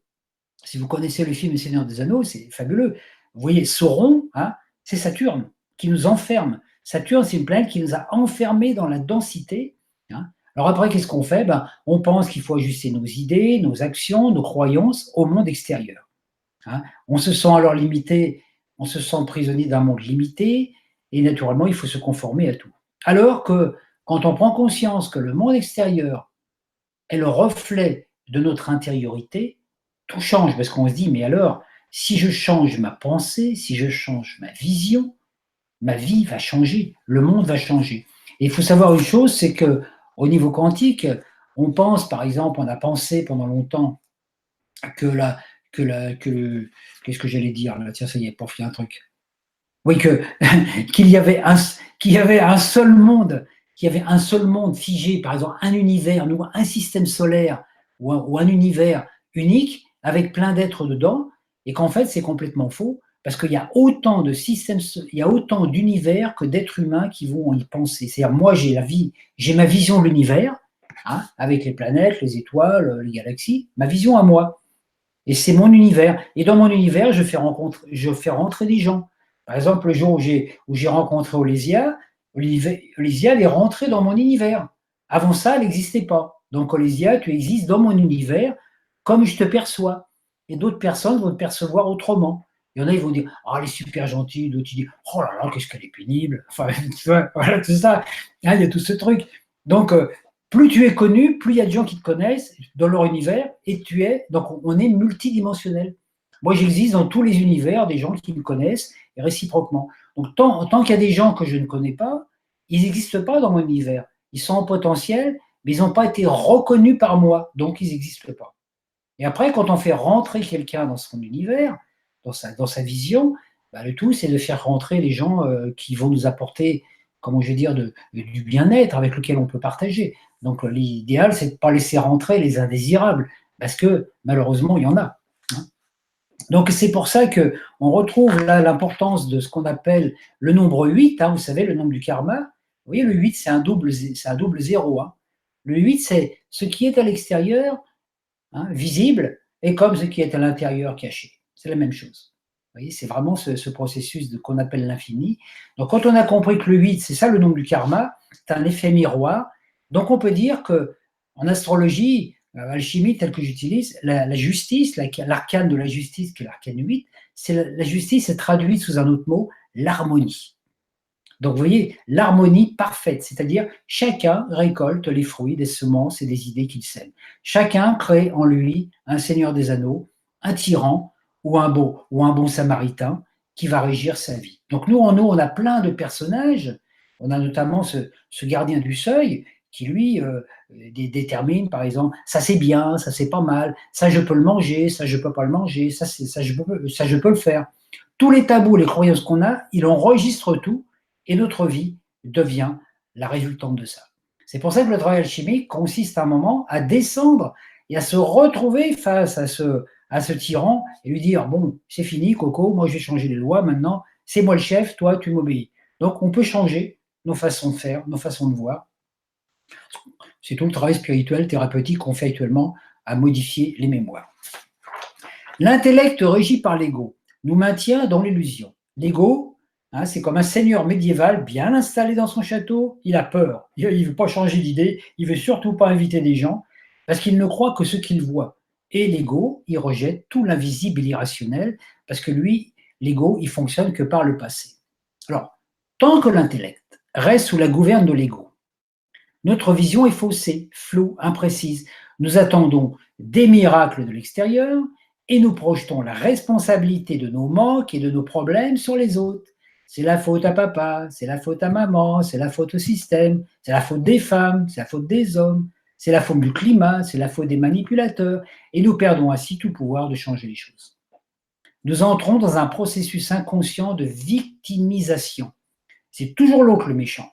Si vous connaissez le film Le Seigneur des Anneaux, c'est fabuleux. Vous voyez, Sauron, c'est Saturne qui nous enferme. Saturne, c'est une planète qui nous a enfermés dans la densité. Hein. Alors après, qu'est-ce qu'on fait? On pense qu'il faut ajuster nos idées, nos actions, nos croyances au monde extérieur. Hein. On se sent alors limité, on se sent prisonnier d'un monde limité, et naturellement, il faut se conformer à tout. Alors que quand on prend conscience que le monde extérieur est le reflet de notre intériorité, tout change, parce qu'on se dit, mais alors, si je change ma pensée, si je change ma vision, ma vie va changer, le monde va changer. Et il faut savoir une chose, c'est que au niveau quantique, on pense, par exemple, on a pensé pendant longtemps qu'est-ce que j'allais dire là? Tiens, ça y est, pour finir un truc. Oui, qu'il y avait un seul monde, qu'il y avait un seul monde figé, par exemple, un univers, un système solaire ou un univers unique avec plein d'êtres dedans, et qu'en fait, c'est complètement faux. Parce qu'il y a autant de systèmes, il y a autant d'univers que d'êtres humains qui vont y penser. C'est-à-dire, moi, j'ai ma vision de l'univers, avec les planètes, les étoiles, les galaxies, ma vision à moi. Et c'est mon univers. Et dans mon univers, je fais rentrer des gens. Par exemple, le jour où j'ai rencontré Olésia, Olésia, elle est rentrée dans mon univers. Avant ça, elle n'existait pas. Donc, Olésia, tu existes dans mon univers comme je te perçois. Et d'autres personnes vont te percevoir autrement. Il y en a, ils vont dire, oh, elle est super gentille. D'autres, ils disent, oh là là, qu'est-ce qu'elle est pénible. Enfin, tu vois, voilà, tout ça. Il y a tout ce truc. Donc, plus tu es connu, plus il y a de gens qui te connaissent dans leur univers, et donc on est multidimensionnel. Moi, j'existe dans tous les univers, des gens qui me connaissent, et réciproquement. Donc, tant qu'il y a des gens que je ne connais pas, ils n'existent pas dans mon univers. Ils sont en potentiel, mais ils n'ont pas été reconnus par moi, donc ils n'existent pas. Et après, quand on fait rentrer quelqu'un dans son univers, dans sa vision, le tout, c'est de faire rentrer les gens qui vont nous apporter, comment je vais dire, du bien-être avec lequel on peut partager. Donc, l'idéal, c'est de ne pas laisser rentrer les indésirables, parce que malheureusement, il y en a. Hein. Donc c'est pour ça qu'on retrouve là l'importance de ce qu'on appelle le nombre 8, hein, vous savez, le nombre du karma. Vous voyez, le 8, c'est un double zéro. Hein. Le 8, c'est ce qui est à l'extérieur, hein, visible, et comme ce qui est à l'intérieur, caché. C'est la même chose. Vous voyez, c'est vraiment ce processus qu'on appelle l'infini. Donc quand on a compris que le 8, c'est ça le nombre du karma, c'est un effet miroir. Donc on peut dire qu'en astrologie, alchimie telle que j'utilise, la justice, l'arcane de la justice, qui est l'arcane 8, la justice est traduite sous un autre mot, l'harmonie. Donc vous voyez, l'harmonie parfaite, c'est-à-dire chacun récolte les fruits des semences et des idées qu'il sème. Chacun crée en lui un seigneur des anneaux, un tyran ou un bon samaritain qui va régir sa vie. Donc nous, on a plein de personnages. On a notamment ce gardien du seuil qui, lui, détermine, par exemple, ça c'est bien, ça c'est pas mal, ça je peux le manger, ça je peux pas le manger, ça je peux le faire. Tous les tabous, les croyances qu'on a, il enregistre tout et notre vie devient la résultante de ça. C'est pour ça que le travail alchimique consiste à un moment à descendre et à se retrouver face à ce tyran et lui dire, bon, c'est fini, Coco, moi je vais changer les lois, maintenant, c'est moi le chef, toi tu m'obéis. Donc on peut changer nos façons de faire, nos façons de voir. C'est tout le travail spirituel, thérapeutique qu'on fait actuellement à modifier les mémoires. L'intellect régi par l'ego nous maintient dans l'illusion. L'ego, hein, c'est comme un seigneur médiéval bien installé dans son château, il a peur, il ne veut pas changer d'idée, il ne veut surtout pas inviter des gens, parce qu'il ne croit que ce qu'il voit. Et l'ego, il rejette tout l'invisible et l'irrationnel, parce que lui, l'ego, il fonctionne que par le passé. Alors, tant que l'intellect reste sous la gouverne de l'ego, notre vision est faussée, floue, imprécise. Nous attendons des miracles de l'extérieur et nous projetons la responsabilité de nos manques et de nos problèmes sur les autres. C'est la faute à papa, c'est la faute à maman, c'est la faute au système, c'est la faute des femmes, c'est la faute des hommes, c'est la faute du climat, c'est la faute des manipulateurs, et nous perdons ainsi tout pouvoir de changer les choses. Nous entrons dans un processus inconscient de victimisation. C'est toujours l'autre le méchant.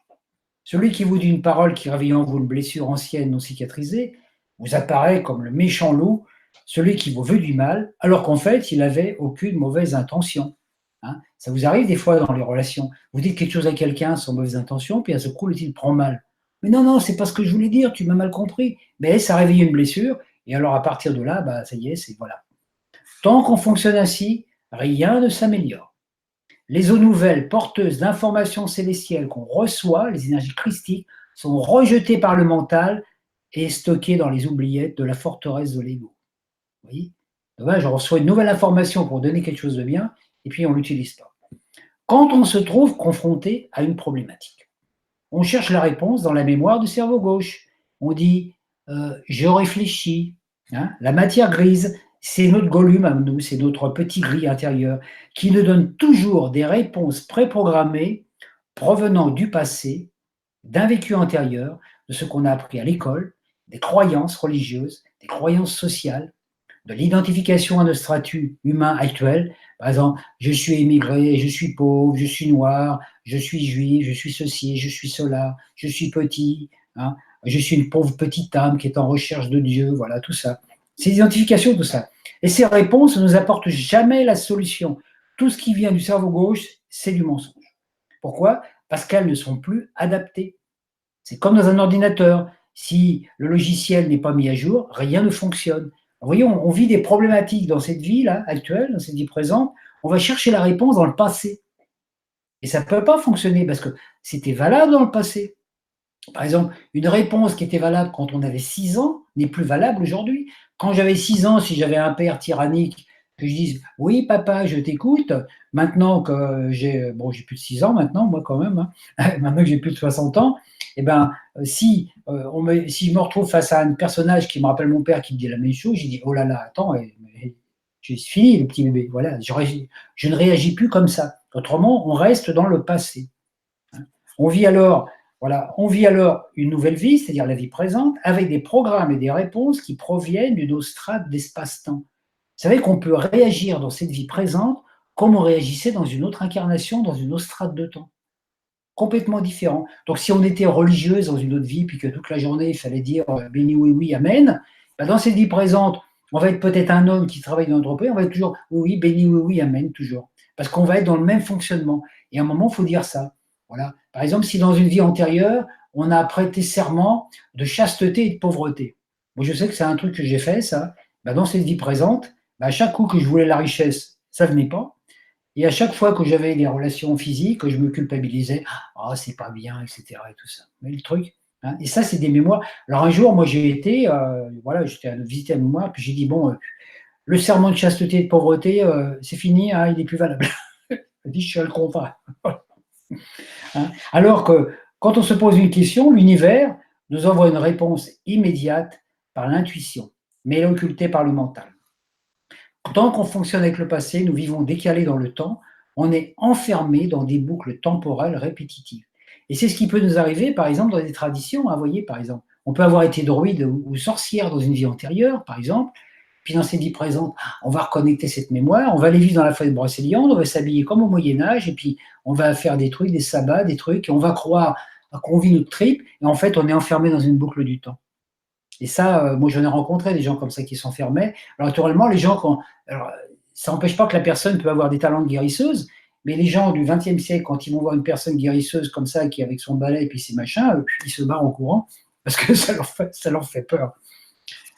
Celui qui vous dit une parole qui réveille en vous une blessure ancienne non cicatrisée vous apparaît comme le méchant loup, celui qui vous veut du mal, alors qu'en fait, il n'avait aucune mauvaise intention. Hein, ça vous arrive des fois dans les relations. Vous dites quelque chose à quelqu'un sans mauvaise intention, puis à ce coup, il prend mal. Mais non, non, c'est pas ce que je voulais dire, tu m'as mal compris. Mais ça a réveillé une blessure, et alors à partir de là, bah, ça y est, c'est voilà. Tant qu'on fonctionne ainsi, rien ne s'améliore. Les eaux nouvelles porteuses d'informations célestielles qu'on reçoit, les énergies christiques, sont rejetées par le mental et stockées dans les oubliettes de la forteresse de l'ego. Vous voyez ? Je reçois une nouvelle information pour donner quelque chose de bien, et puis on ne l'utilise pas. Quand on se trouve confronté à une problématique, on cherche la réponse dans la mémoire du cerveau gauche. On dit je réfléchis. Hein, la matière grise, c'est notre Gollum à nous, c'est notre petit gris intérieur qui nous donne toujours des réponses préprogrammées provenant du passé, d'un vécu antérieur, de ce qu'on a appris à l'école, des croyances religieuses, des croyances sociales, de l'identification à nos statuts humains actuels. Par exemple, je suis émigré, je suis pauvre, je suis noir, je suis juif, je suis ceci, je suis cela, je suis petit, hein, je suis une pauvre petite âme qui est en recherche de Dieu, voilà, tout ça. C'est l'identification, tout ça. Et ces réponses ne nous apportent jamais la solution. Tout ce qui vient du cerveau gauche, c'est du mensonge. Pourquoi ? Parce qu'elles ne sont plus adaptées. C'est comme dans un ordinateur. Si le logiciel n'est pas mis à jour, rien ne fonctionne. Vous voyez, on vit des problématiques dans cette vie-là, actuelle, dans cette vie présente. On va chercher la réponse dans le passé. Et ça ne peut pas fonctionner parce que c'était valable dans le passé. Par exemple, une réponse qui était valable quand on avait 6 ans n'est plus valable aujourd'hui. Quand j'avais 6 ans, si j'avais un père tyrannique, que je dise « Oui, papa, je t'écoute », maintenant que j'ai plus de 6 ans maintenant, moi quand même, hein, maintenant que j'ai plus de 60 ans, eh ben, si je me retrouve face à un personnage qui me rappelle mon père qui me dit la même chose, j'ai dit « Oh là là, attends, c'est fini le petit bébé, voilà, je ne réagis plus comme ça ». Autrement, on reste dans le passé. On vit alors une nouvelle vie, c'est-à-dire la vie présente, avec des programmes et des réponses qui proviennent d'une autre strate d'espace-temps. Vous savez qu'on peut réagir dans cette vie présente comme on réagissait dans une autre incarnation, dans une autre strate de temps. Complètement différent. Donc si on était religieuse dans une autre vie, puis que toute la journée, il fallait dire béni oui, oui, amen, ben dans cette vie présente, On va être peut-être un homme qui travaille dans l'entreprise, on va être toujours oui, oui, béni, oui, oui, amen, toujours. Parce qu'on va être dans le même fonctionnement. Et à un moment, il faut dire ça. Voilà. Par exemple, si dans une vie antérieure, on a prêté serment de chasteté et de pauvreté. Moi, je sais que c'est un truc que j'ai fait, ça. Ben, dans cette vie présente, ben, à chaque coup que je voulais la richesse, ça venait pas. Et à chaque fois que j'avais des relations physiques, que je me culpabilisais, ah, c'est pas bien, etc. et tout ça. Mais le truc, hein, et ça, c'est des mémoires. Alors un jour, moi, j'ai été, voilà, j'étais à visiter un mémoire, puis j'ai dit, bon, le serment de chasteté et de pauvreté, c'est fini, hein, il n'est plus valable. Je dis, je suis à le contrat. Hein. Alors que quand on se pose une question, l'univers nous envoie une réponse immédiate par l'intuition, mais elle est occultée par le mental. Tant qu'on fonctionne avec le passé, nous vivons décalés dans le temps, on est enfermé dans des boucles temporelles répétitives. Et c'est ce qui peut nous arriver, par exemple, dans des traditions. Vous voyez, par exemple, on peut avoir été druide ou sorcière dans une vie antérieure, par exemple, puis dans cette vie présente, on va reconnecter cette mémoire, on va aller vivre dans la forêt de Brocéliande, on va s'habiller comme au Moyen-Âge, et puis on va faire des trucs, des sabbats, des trucs, et on va croire qu'on vit notre trip, et en fait, on est enfermé dans une boucle du temps. Et ça, moi, j'en ai rencontré des gens comme ça qui s'enfermaient. Alors, naturellement, les gens, alors, ça n'empêche pas que la personne peut avoir des talents de guérisseuse, mais les gens du XXe siècle, quand ils vont voir une personne guérisseuse comme ça, qui avec son balai et puis ses machins, ils se barrent en courant parce que ça leur fait peur.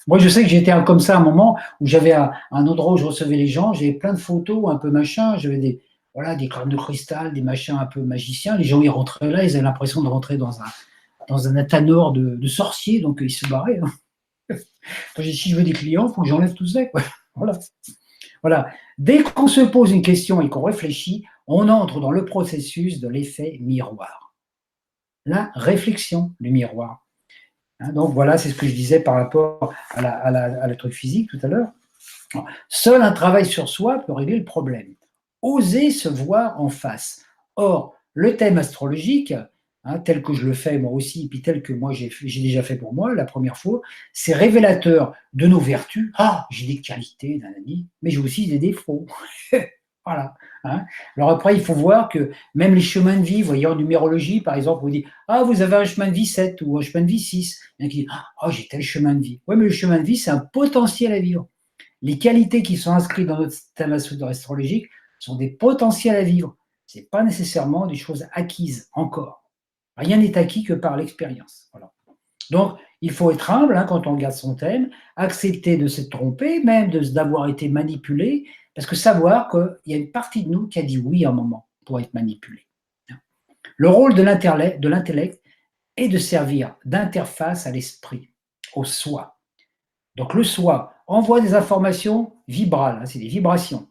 Moi, je sais que j'étais comme ça à un moment où j'avais un endroit où je recevais les gens, j'avais plein de photos, un peu machin, j'avais des crânes de cristal, des machins un peu magiciens. Les gens, ils rentraient là, ils avaient l'impression de rentrer dans un athanor de sorciers, donc ils se barraient. Hein. Si je veux des clients, il faut que j'enlève tout ça. Quoi. Voilà. Voilà. Dès qu'on se pose une question et qu'on réfléchit, on entre dans le processus de l'effet miroir. La réflexion du miroir. Hein, donc voilà, c'est ce que je disais par rapport à la truc physique tout à l'heure. Seul un travail sur soi peut régler le problème. Oser se voir en face. Or, le thème astrologique, hein, tel que je le fais moi aussi, puis tel que moi j'ai déjà fait pour moi la première fois, c'est révélateur de nos vertus. Ah, j'ai des qualités, nanani, mais j'ai aussi des défauts. Voilà. Hein. Alors après, il faut voir que même les chemins de vie, vous voyez en numérologie, par exemple, on dit ah, vous avez un chemin de vie 7 ou un chemin de vie 6. Il y en a qui disent ah, j'ai tel chemin de vie. Oui, mais le chemin de vie, c'est un potentiel à vivre. Les qualités qui sont inscrites dans notre thème astrologique sont des potentiels à vivre. Ce n'est pas nécessairement des choses acquises encore. Rien n'est acquis que par l'expérience. Voilà. Donc, il faut être humble hein, quand on regarde son thème, accepter de s'être trompé, même d'avoir été manipulé, parce que savoir qu'il y a une partie de nous qui a dit oui à un moment pour être manipulé. Le rôle de l'intellect est de servir d'interface à l'esprit, au soi. Donc le soi envoie des informations vibrales, hein, c'est des vibrations,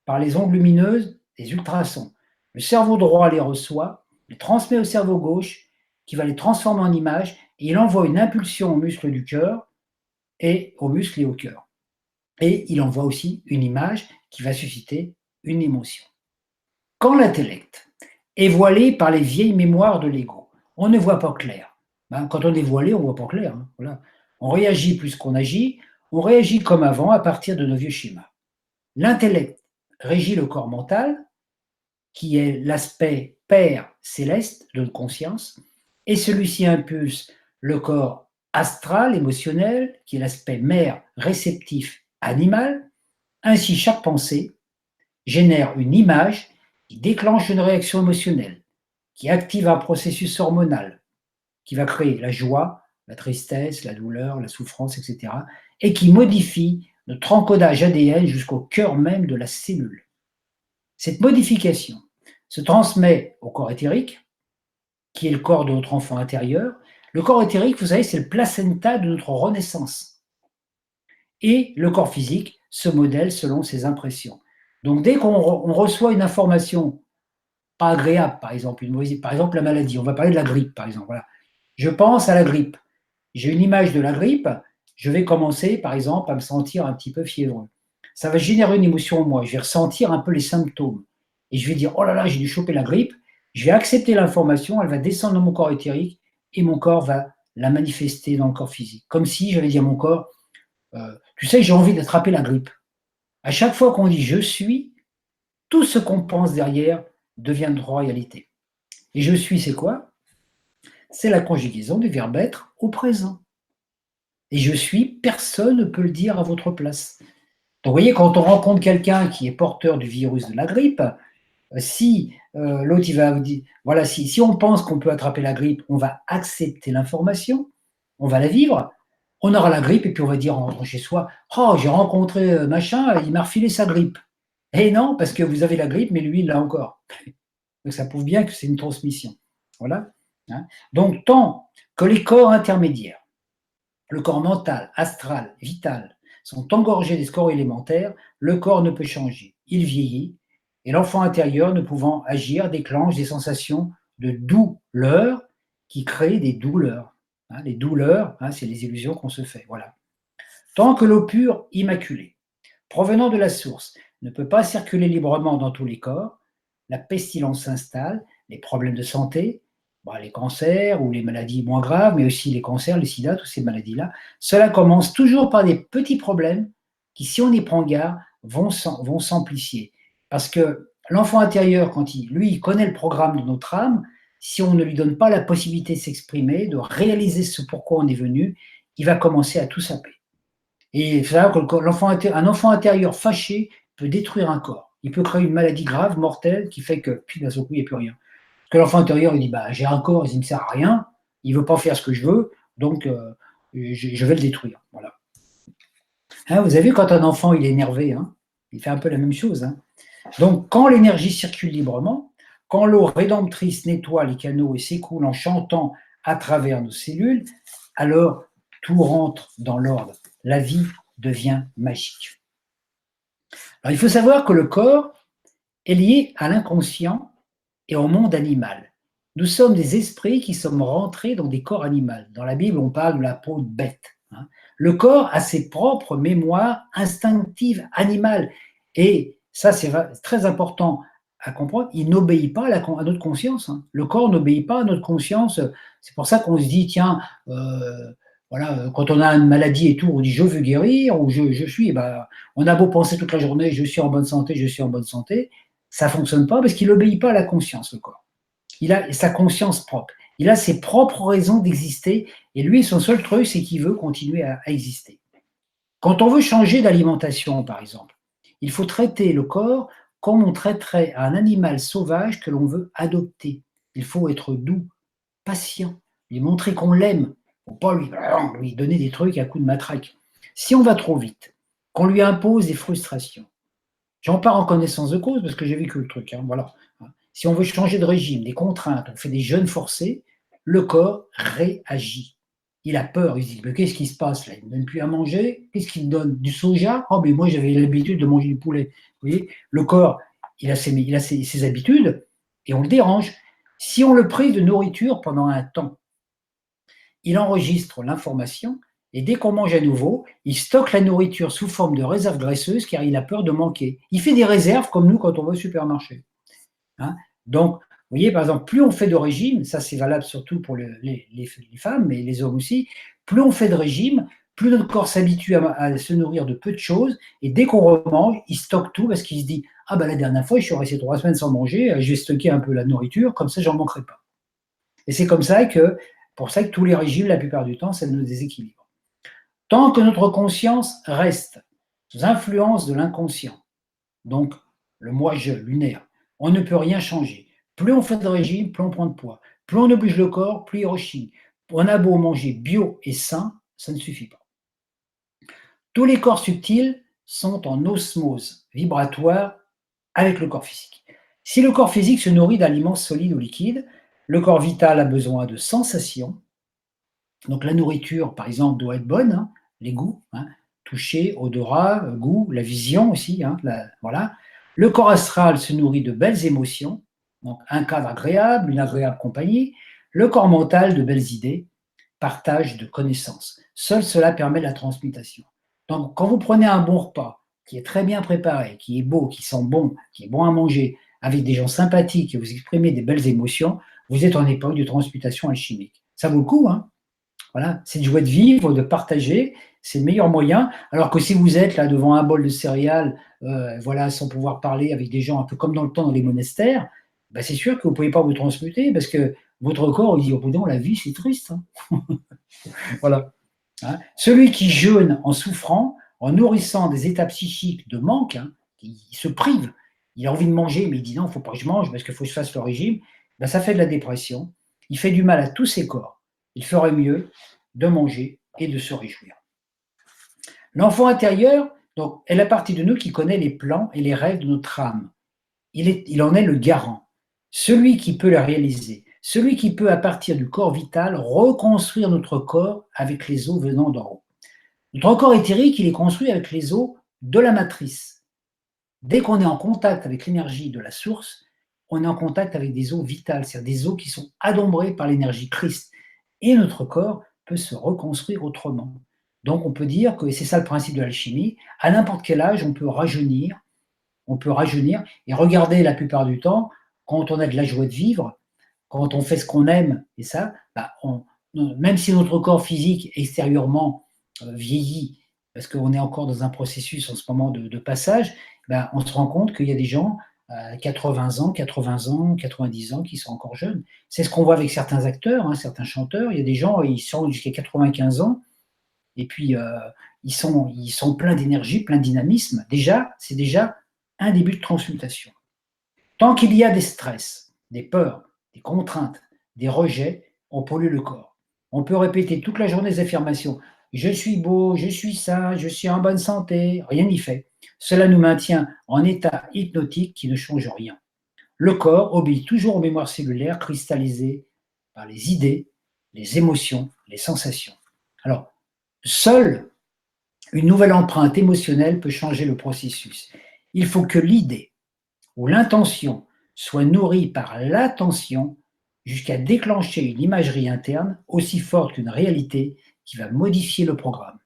par les ondes lumineuses, des ultrasons. Le cerveau droit les reçoit, les transmet au cerveau gauche, qui va les transformer en images, et il envoie une impulsion aux muscles du cœur et aux muscles et au cœur. Et il envoie aussi une image qui va susciter une émotion. Quand l'intellect est voilé par les vieilles mémoires de l'ego, on ne voit pas clair. Ben, quand on est voilé, on ne voit pas clair. Hein, voilà. On réagit plus qu'on agit, on réagit comme avant à partir de nos vieux schémas. L'intellect régit le corps mental, qui est l'aspect père céleste de notre conscience, et celui-ci impulse le corps astral, émotionnel, qui est l'aspect mère réceptif animal. Ainsi, chaque pensée génère une image qui déclenche une réaction émotionnelle, qui active un processus hormonal, qui va créer la joie, la tristesse, la douleur, la souffrance, etc., et qui modifie notre encodage ADN jusqu'au cœur même de la cellule. Cette modification se transmet au corps éthérique, qui est le corps de notre enfant intérieur. Le corps éthérique, vous savez, c'est le placenta de notre renaissance. Et le corps physique se modèle selon ses impressions. Donc dès qu'on reçoit une information pas agréable, par exemple, la maladie, on va parler de la grippe, par exemple. Voilà. Je pense à la grippe. J'ai une image de la grippe, je vais commencer, par exemple, à me sentir un petit peu fiévreux. Ça va générer une émotion en moi. Je vais ressentir un peu les symptômes. Et je vais dire, oh là là, j'ai dû choper la grippe. Je vais accepter l'information, elle va descendre dans mon corps éthérique et mon corps va la manifester dans le corps physique. Comme si j'avais dit à mon corps, tu sais, j'ai envie d'attraper la grippe. À chaque fois qu'on dit je suis, tout ce qu'on pense derrière devient une réalité. Et je suis, c'est quoi? C'est la conjugaison du verbe être au présent. Et je suis, personne ne peut le dire à votre place. Donc, vous voyez, quand on rencontre quelqu'un qui est porteur du virus de la grippe, si l'autre, il va vous dire, voilà, si on pense qu'on peut attraper la grippe, on va accepter l'information, on va la vivre, on aura la grippe et puis on va dire en rentrant chez soi, oh, j'ai rencontré machin, il m'a refilé sa grippe. Et non, parce que vous avez la grippe, mais lui, il l'a encore. Donc ça prouve bien que c'est une transmission. Voilà. Hein. Donc, tant que les corps intermédiaires, le corps mental, astral, vital, sont engorgés des scores élémentaires, le corps ne peut changer. Il vieillit, et l'enfant intérieur, ne pouvant agir, déclenche des sensations de douleur qui créent des douleurs. Hein, les douleurs, hein, c'est les illusions qu'on se fait. Voilà. Tant que l'eau pure, immaculée, provenant de la source, ne peut pas circuler librement dans tous les corps, la pestilence s'installe, les problèmes de santé, les cancers ou les maladies moins graves, mais aussi les cancers, les sida, toutes ces maladies-là, cela commence toujours par des petits problèmes qui, si on y prend garde, vont s'amplifier. Parce que l'enfant intérieur, quand il connaît le programme de notre âme, si on ne lui donne pas la possibilité de s'exprimer, de réaliser ce pourquoi on est venu, il va commencer à tout saper. Et il faut savoir qu'un enfant intérieur fâché peut détruire un corps. Il peut créer une maladie grave, mortelle, qui fait que, puis d'un seul coup, il n'y a plus rien. Parce que l'enfant intérieur, il dit, j'ai un corps, il ne me sert à rien, il ne veut pas faire ce que je veux, donc je vais le détruire. Voilà. Hein, vous avez vu, quand un enfant il est énervé, hein, il fait un peu la même chose. Hein. Donc, quand l'énergie circule librement, quand l'eau rédemptrice nettoie les canaux et s'écoule en chantant à travers nos cellules, alors tout rentre dans l'ordre. La vie devient magique. Alors, il faut savoir que le corps est lié à l'inconscient et au monde animal. Nous sommes des esprits qui sommes rentrés dans des corps animaux. Dans la Bible, on parle de la peau de bête. Hein. Le corps a ses propres mémoires instinctives animales. Et ça, c'est très important à comprendre. Il n'obéit pas à notre conscience. Hein. Le corps n'obéit pas à notre conscience. C'est pour ça qu'on se dit, tiens, voilà, quand on a une maladie et tout, on dit je veux guérir ou je suis. On a beau penser toute la journée, je suis en bonne santé, je suis en bonne santé. Ça ne fonctionne pas parce qu'il n'obéit pas à la conscience, le corps. Il a sa conscience propre. Il a ses propres raisons d'exister. Et lui, son seul truc, c'est qu'il veut continuer à exister. Quand on veut changer d'alimentation, par exemple, il faut traiter le corps comme on traiterait un animal sauvage que l'on veut adopter. Il faut être doux, patient, lui montrer qu'on l'aime. Il ne faut pas lui donner des trucs à coups de matraque. Si on va trop vite, qu'on lui impose des frustrations, j'en parle en connaissance de cause parce que j'ai vécu le truc. Hein, voilà. Si on veut changer de régime, des contraintes, on fait des jeûnes forcés, le corps réagit. Il a peur, il se dit, mais qu'est-ce qui se passe là? Il ne me donne plus à manger, qu'est-ce qu'il me donne? Du soja? Oh, mais moi j'avais l'habitude de manger du poulet. Vous voyez, le corps, il a ses habitudes et on le dérange. Si on le prive de nourriture pendant un temps, il enregistre l'information et dès qu'on mange à nouveau, il stocke la nourriture sous forme de réserve graisseuse car il a peur de manquer. Il fait des réserves comme nous quand on va au supermarché. Hein. Donc, vous voyez, par exemple, plus on fait de régime, ça c'est valable surtout pour les femmes, mais les hommes aussi, plus on fait de régime, plus notre corps s'habitue à se nourrir de peu de choses, et dès qu'on remange, il stocke tout parce qu'il se dit, ah ben la dernière fois, je suis resté 3 semaines sans manger, je vais stocker un peu la nourriture, comme ça, j'en manquerai pas. Et c'est comme ça pour ça que tous les régimes, la plupart du temps, ça nous déséquilibre. Tant que notre conscience reste sous influence de l'inconscient, donc le moi-je lunaire, on ne peut rien changer. Plus on fait de régime, plus on prend de poids. Plus on oblige le corps, plus il rechigne. On a beau manger bio et sain, ça ne suffit pas. Tous les corps subtils sont en osmose vibratoire avec le corps physique. Si le corps physique se nourrit d'aliments solides ou liquides, le corps vital a besoin de sensations. Donc la nourriture, par exemple, doit être bonne, hein, les goûts, hein, toucher, odorat, goût, la vision aussi, hein, voilà. Le corps astral se nourrit de belles émotions, donc un cadre agréable, une agréable compagnie. Le corps mental de belles idées, partage de connaissances. Seul cela permet la transmutation. Donc quand vous prenez un bon repas, qui est très bien préparé, qui est beau, qui sent bon, qui est bon à manger, avec des gens sympathiques et vous exprimez des belles émotions, vous êtes en époque de transmutation alchimique. Ça vaut le coup, hein? Voilà, c'est de joie de vivre, de partager, c'est le meilleur moyen. Alors que si vous êtes là devant un bol de céréales, voilà, sans pouvoir parler avec des gens un peu comme dans le temps dans les monastères, c'est sûr que vous ne pouvez pas vous transmuter parce que votre corps, il dit, oh, non, la vie, c'est triste. Hein. Voilà. Hein. Celui qui jeûne en souffrant, en nourrissant des états psychiques de manque, hein, il se prive, il a envie de manger, mais il dit non, il ne faut pas que je mange parce qu'il faut que je fasse le régime, ben, ça fait de la dépression, il fait du mal à tous ses corps. Il ferait mieux de manger et de se réjouir. L'enfant intérieur donc, est la partie de nous qui connaît les plans et les rêves de notre âme. Il en est le garant, celui qui peut les réaliser, celui qui peut, à partir du corps vital, reconstruire notre corps avec les eaux venant d'en haut. Notre corps éthérique, il est construit avec les eaux de la matrice. Dès qu'on est en contact avec l'énergie de la source, on est en contact avec des eaux vitales, c'est-à-dire des eaux qui sont adombrées par l'énergie Christ. Et notre corps peut se reconstruire autrement. Donc on peut dire que, et c'est ça le principe de l'alchimie, à n'importe quel âge, on peut rajeunir et regarder la plupart du temps, quand on a de la joie de vivre, quand on fait ce qu'on aime, et ça, bah même si notre corps physique extérieurement vieillit, parce qu'on est encore dans un processus en ce moment de passage, ben, on se rend compte qu'il y a des gens à 80 ans, 90 ans qui sont encore jeunes. C'est ce qu'on voit avec certains acteurs, hein, certains chanteurs. Il y a des gens, ils sont jusqu'à 95 ans, et puis ils sont pleins d'énergie, pleins de dynamisme. Déjà, c'est déjà un début de transmutation. Tant qu'il y a des stress, des peurs, des contraintes, des rejets, on pollue le corps. On peut répéter toute la journée des affirmations. Je suis beau, je suis sain, je suis en bonne santé. Rien n'y fait. Cela nous maintient en état hypnotique qui ne change rien. Le corps obéit toujours aux mémoires cellulaires cristallisées par les idées, les émotions, les sensations. Alors, seule une nouvelle empreinte émotionnelle peut changer le processus. Il faut que l'idée ou l'intention soit nourrie par l'attention jusqu'à déclencher une imagerie interne aussi forte qu'une réalité qui va modifier le programme.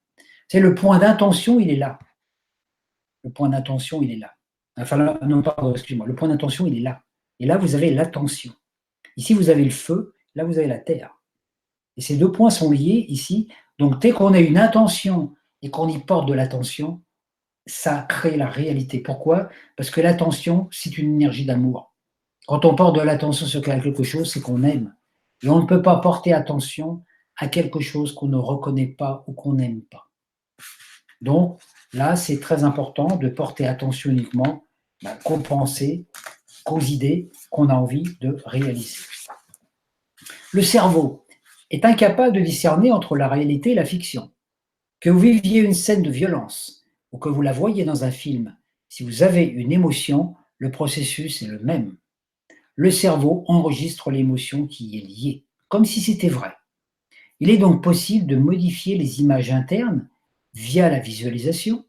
C'est le point d'intention, il est là. Le point d'intention, il est là. Enfin, là, non, pardon, excusez-moi. Le point d'intention, il est là. Et là, vous avez l'attention. Ici, vous avez le feu. Là, vous avez la terre. Et ces deux points sont liés ici. Donc, dès qu'on a une intention et qu'on y porte de l'attention, ça crée la réalité. Pourquoi? Parce que l'attention, c'est une énergie d'amour. Quand on porte de l'attention sur quelque chose, c'est qu'on aime. Et on ne peut pas porter attention à quelque chose qu'on ne reconnaît pas ou qu'on n'aime pas. Donc, là, c'est très important de porter attention uniquement qu'aux pensées, qu'aux idées qu'on a envie de réaliser. Le cerveau est incapable de discerner entre la réalité et la fiction. Que vous viviez une scène de violence ou que vous la voyez dans un film, si vous avez une émotion, le processus est le même. Le cerveau enregistre l'émotion qui y est liée, comme si c'était vrai. Il est donc possible de modifier les images internes via la visualisation,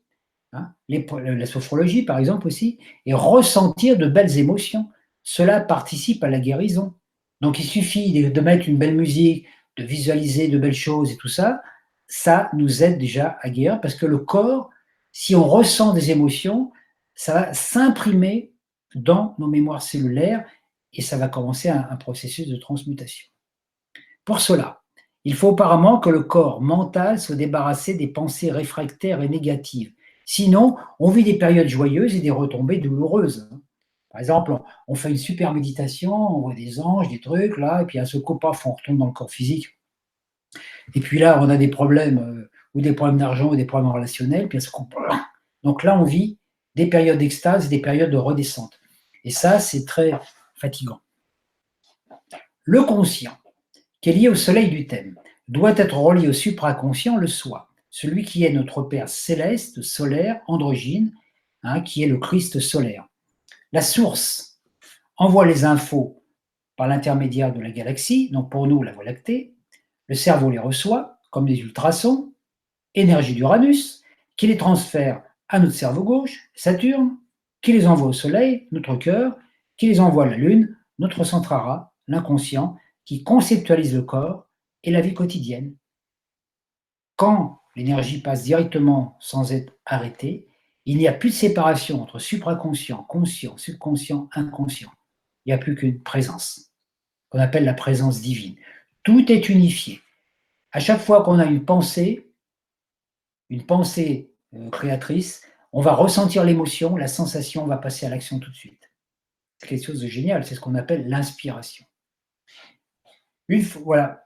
hein, la sophrologie par exemple aussi, et ressentir de belles émotions. Cela participe à la guérison. Donc il suffit de mettre une belle musique, de visualiser de belles choses et tout ça, ça nous aide déjà à guérir parce que le corps, si on ressent des émotions, ça va s'imprimer dans nos mémoires cellulaires et ça va commencer un processus de transmutation. Pour cela, il faut apparemment que le corps mental soit débarrassé des pensées réfractaires et négatives. Sinon, on vit des périodes joyeuses et des retombées douloureuses. Par exemple, on fait une super méditation, on voit des anges, des trucs, là, et puis à ce coup, paf, on retourne dans le corps physique. Et puis là, on a des problèmes, ou des problèmes d'argent, ou des problèmes relationnels, puis à ce coup, donc là, on vit des périodes d'extase et des périodes de redescente. Et ça, c'est très fatigant. Le conscient, qui est lié au soleil du thème, doit être relié au supraconscient, le soi, celui qui est notre Père céleste, solaire, androgyne, hein, qui est le Christ solaire. La source envoie les infos par l'intermédiaire de la galaxie, donc pour nous la Voie lactée. Le cerveau les reçoit comme des ultrasons, énergie d'Uranus, qui les transfère à notre cerveau gauche, Saturne, qui les envoie au Soleil, notre cœur, qui les envoie à la Lune, notre Santrara, l'inconscient, qui conceptualise le corps et la vie quotidienne. Quand l'énergie passe directement sans être arrêtée, il n'y a plus de séparation entre supraconscient, conscient, subconscient, inconscient. Il n'y a plus qu'une présence, qu'on appelle la présence divine. Tout est unifié. À chaque fois qu'on a une pensée créatrice, on va ressentir l'émotion, la sensation, on va passer à l'action tout de suite. C'est quelque chose de génial, c'est ce qu'on appelle l'inspiration. Voilà.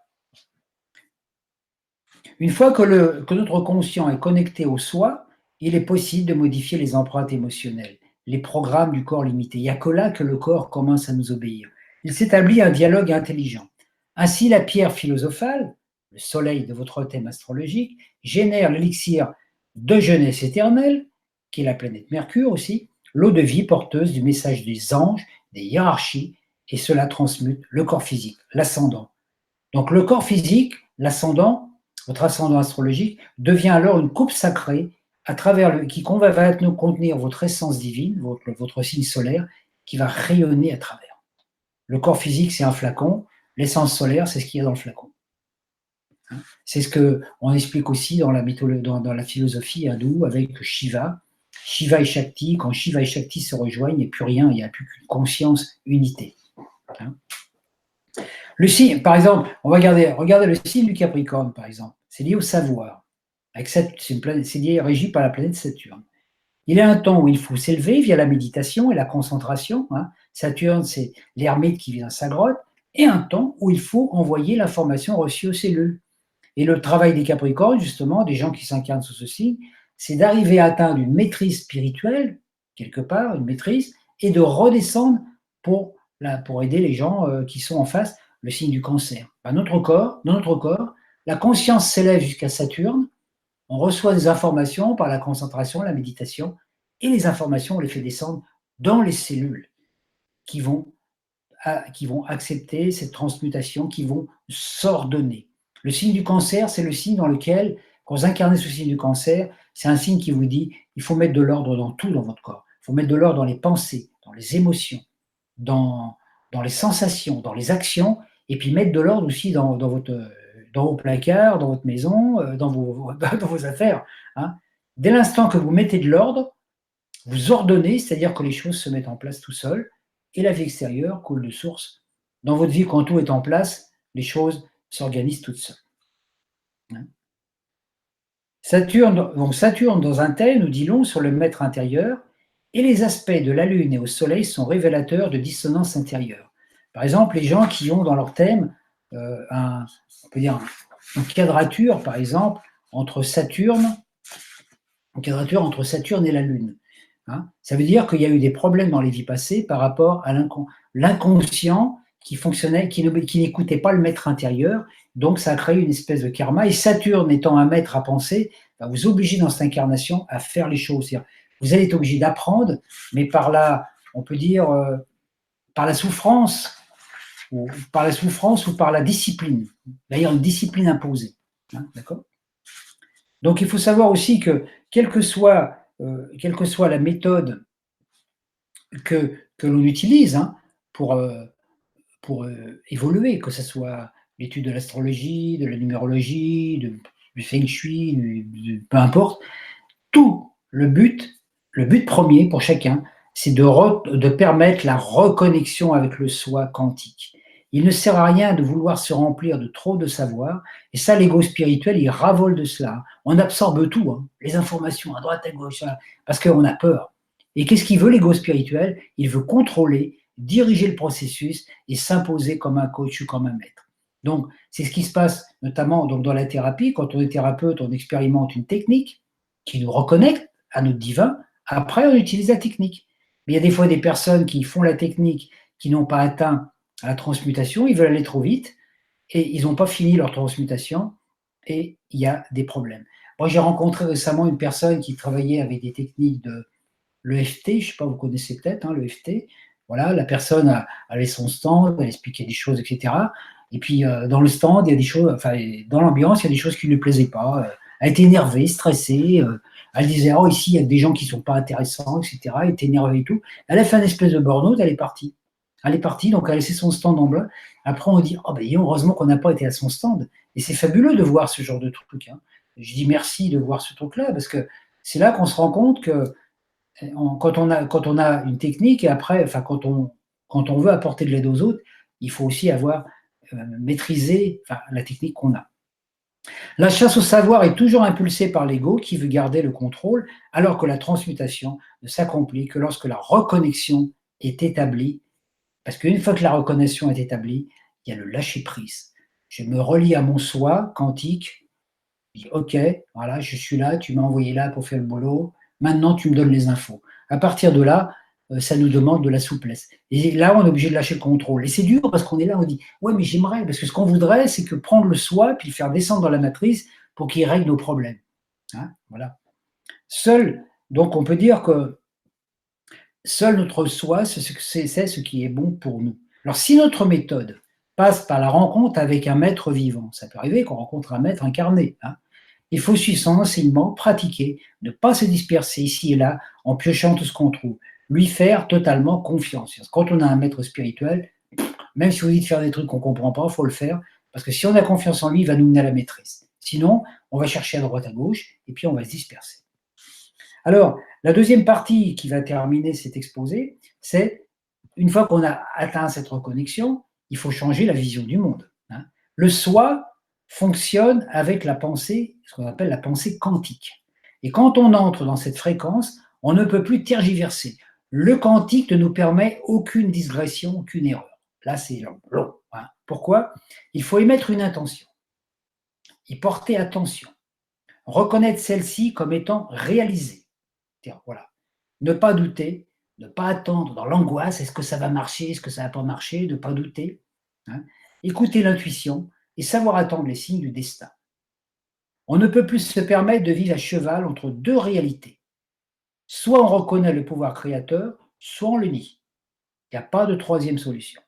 Une fois que notre conscient est connecté au soi, il est possible de modifier les empreintes émotionnelles, les programmes du corps limité. Il n'y a que là que le corps commence à nous obéir. Il s'établit un dialogue intelligent. Ainsi, la pierre philosophale, le soleil de votre thème astrologique, génère l'élixir de jeunesse éternelle, qui est la planète Mercure aussi, l'eau de vie porteuse du message des anges, des hiérarchies, et cela transmute le corps physique, l'ascendant. Donc le corps physique, l'ascendant, votre ascendant astrologique, devient alors une coupe sacrée à travers qui va nous contenir votre essence divine, votre signe solaire, qui va rayonner à travers. Le corps physique, c'est un flacon, l'essence solaire, c'est ce qu'il y a dans le flacon. C'est ce qu'on explique aussi dans la philosophie hindoue avec Shiva. Shiva et Shakti, quand Shiva et Shakti se rejoignent, il n'y a plus rien, il n'y a plus qu'une conscience, unité. Le signe, par exemple, on va regarder le signe du Capricorne, par exemple. C'est lié au savoir. C'est lié, régi par la planète Saturne. Il y a un temps où il faut s'élever via la méditation et la concentration. Saturne, c'est l'ermite qui vit dans sa grotte. Et un temps où il faut envoyer l'information reçue aux cellules. Et le travail des Capricornes, justement, des gens qui s'incarnent sous ce signe, c'est d'arriver à atteindre une maîtrise spirituelle, quelque part, une maîtrise, et de redescendre pour aider les gens qui sont en face, le signe du Cancer. Dans notre corps, la conscience s'élève jusqu'à Saturne, on reçoit des informations par la concentration, la méditation, et les informations, on les fait descendre dans les cellules qui vont accepter cette transmutation, qui vont s'ordonner. Le signe du Cancer, c'est le signe dans lequel, quand vous incarnez ce signe du Cancer, c'est un signe qui vous dit il faut mettre de l'ordre dans tout dans votre corps. Il faut mettre de l'ordre dans les pensées, dans les émotions, dans les sensations, dans les actions, et puis mettre de l'ordre aussi dans vos placards, dans votre maison, dans vos affaires. Dès l'instant que vous mettez de l'ordre, vous ordonnez, c'est-à-dire que les choses se mettent en place tout seules, et la vie extérieure coule de source. Dans votre vie, quand tout est en place, les choses s'organisent toutes seules. Saturne, dans un tel, nous dit long sur le maître intérieur, et les aspects de la Lune et au Soleil sont révélateurs de dissonance intérieure. Par exemple, les gens qui ont dans leur thème on peut dire une quadrature, par exemple, entre Saturne et la Lune. Ça veut dire qu'il y a eu des problèmes dans les vies passées par rapport à l'inconscient qui fonctionnait, qui n'écoutait pas le maître intérieur. Donc, ça a créé une espèce de karma. Et Saturne étant un maître à penser, va vous obliger dans cette incarnation à faire les choses. Vous allez être obligé d'apprendre, mais on peut dire, par la souffrance, ou par la discipline. D'ailleurs, une discipline imposée. D'accord ? Donc, il faut savoir aussi que, quelle que soit la méthode que l'on utilise pour évoluer, que ce soit l'étude de l'astrologie, de la numérologie, du feng shui, peu importe, tout le but premier pour chacun, c'est de permettre la reconnexion avec le soi quantique. Il ne sert à rien de vouloir se remplir de trop de savoir, et ça, l'ego spirituel, il ravole de cela. On absorbe tout, les informations à droite, à gauche, parce qu'on a peur. Et qu'est-ce qu'il veut, l'ego spirituel ? Il veut contrôler, diriger le processus et s'imposer comme un coach ou comme un maître. Donc, c'est ce qui se passe notamment dans la thérapie. Quand on est thérapeute, on expérimente une technique qui nous reconnecte à notre divin. Après, on utilise la technique. Mais il y a des fois des personnes qui font la technique, qui n'ont pas atteint à la transmutation, ils veulent aller trop vite et ils n'ont pas fini leur transmutation et il y a des problèmes. Moi, j'ai rencontré récemment une personne qui travaillait avec des techniques de l'EFT, je ne sais pas, vous connaissez peut-être l'EFT. Voilà, la personne avait son stand, elle expliquait des choses, etc. Et puis, dans le stand, il y a des choses, enfin, dans l'ambiance, il y a des choses qui ne lui plaisaient pas. Elle était énervée, stressée. Elle disait, oh, ici, il y a des gens qui ne sont pas intéressants, etc. Elle était énervée et tout. Elle a fait un espèce de burn-out, elle est partie. Donc elle a laissé son stand en blanc. Après, on dit, oh, ben, heureusement qu'on n'a pas été à son stand. Et c'est fabuleux de voir ce genre de truc. Je dis merci de voir ce truc-là, parce que c'est là qu'on se rend compte que quand on a une technique, et après, enfin, quand on veut apporter de l'aide aux autres, il faut aussi avoir maîtrisé la technique qu'on a. La chasse au savoir est toujours impulsée par l'ego qui veut garder le contrôle, alors que la transmutation ne s'accomplit que lorsque la reconnexion est établie. Parce qu'une fois que la reconnexion est établie, il y a le lâcher-prise. Je me relie à mon soi quantique Je dis, ok, voilà, je suis là, tu m'as envoyé là pour faire le boulot, maintenant tu me donnes les infos. À partir de là, ça nous demande de la souplesse. Et là, on est obligé de lâcher le contrôle. Et c'est dur parce qu'on est là, on dit, ouais, mais j'aimerais, parce que ce qu'on voudrait, c'est que prendre le soi, puis le faire descendre dans la matrice pour qu'il règle nos problèmes. Hein, voilà. Donc on peut dire que seul notre soi, c'est ce qui est bon pour nous. Alors si notre méthode passe par la rencontre avec un maître vivant, ça peut arriver qu'on rencontre un maître incarné, hein, il faut suivre son enseignement, pratiquer, ne pas se disperser ici et là en piochant tout ce qu'on trouve, lui faire totalement confiance. Quand on a un maître spirituel, même si vous dites faire des trucs qu'on ne comprend pas, il faut le faire, parce que si on a confiance en lui, il va nous mener à la maîtrise. Sinon, on va chercher à droite, à gauche, et puis on va se disperser. Alors, la deuxième partie qui va terminer cet exposé, c'est, une fois qu'on a atteint cette reconnexion, il faut changer la vision du monde. Hein. Le soi fonctionne avec la pensée, ce qu'on appelle la pensée quantique. Et quand on entre dans cette fréquence, on ne peut plus tergiverser. Le quantique ne nous permet aucune digression, aucune erreur. Là, c'est long. Hein. Pourquoi ? Il faut émettre une intention, y porter attention, reconnaître celle-ci comme étant réalisée. Voilà. Ne pas douter, ne pas attendre dans l'angoisse, est-ce que ça va marcher, est-ce que ça ne va pas marcher, ne pas douter. Hein. Écouter l'intuition et savoir attendre les signes du destin. On ne peut plus se permettre de vivre à cheval entre deux réalités. Soit on reconnaît le pouvoir créateur, soit on le nie. Il n'y a pas de troisième solution.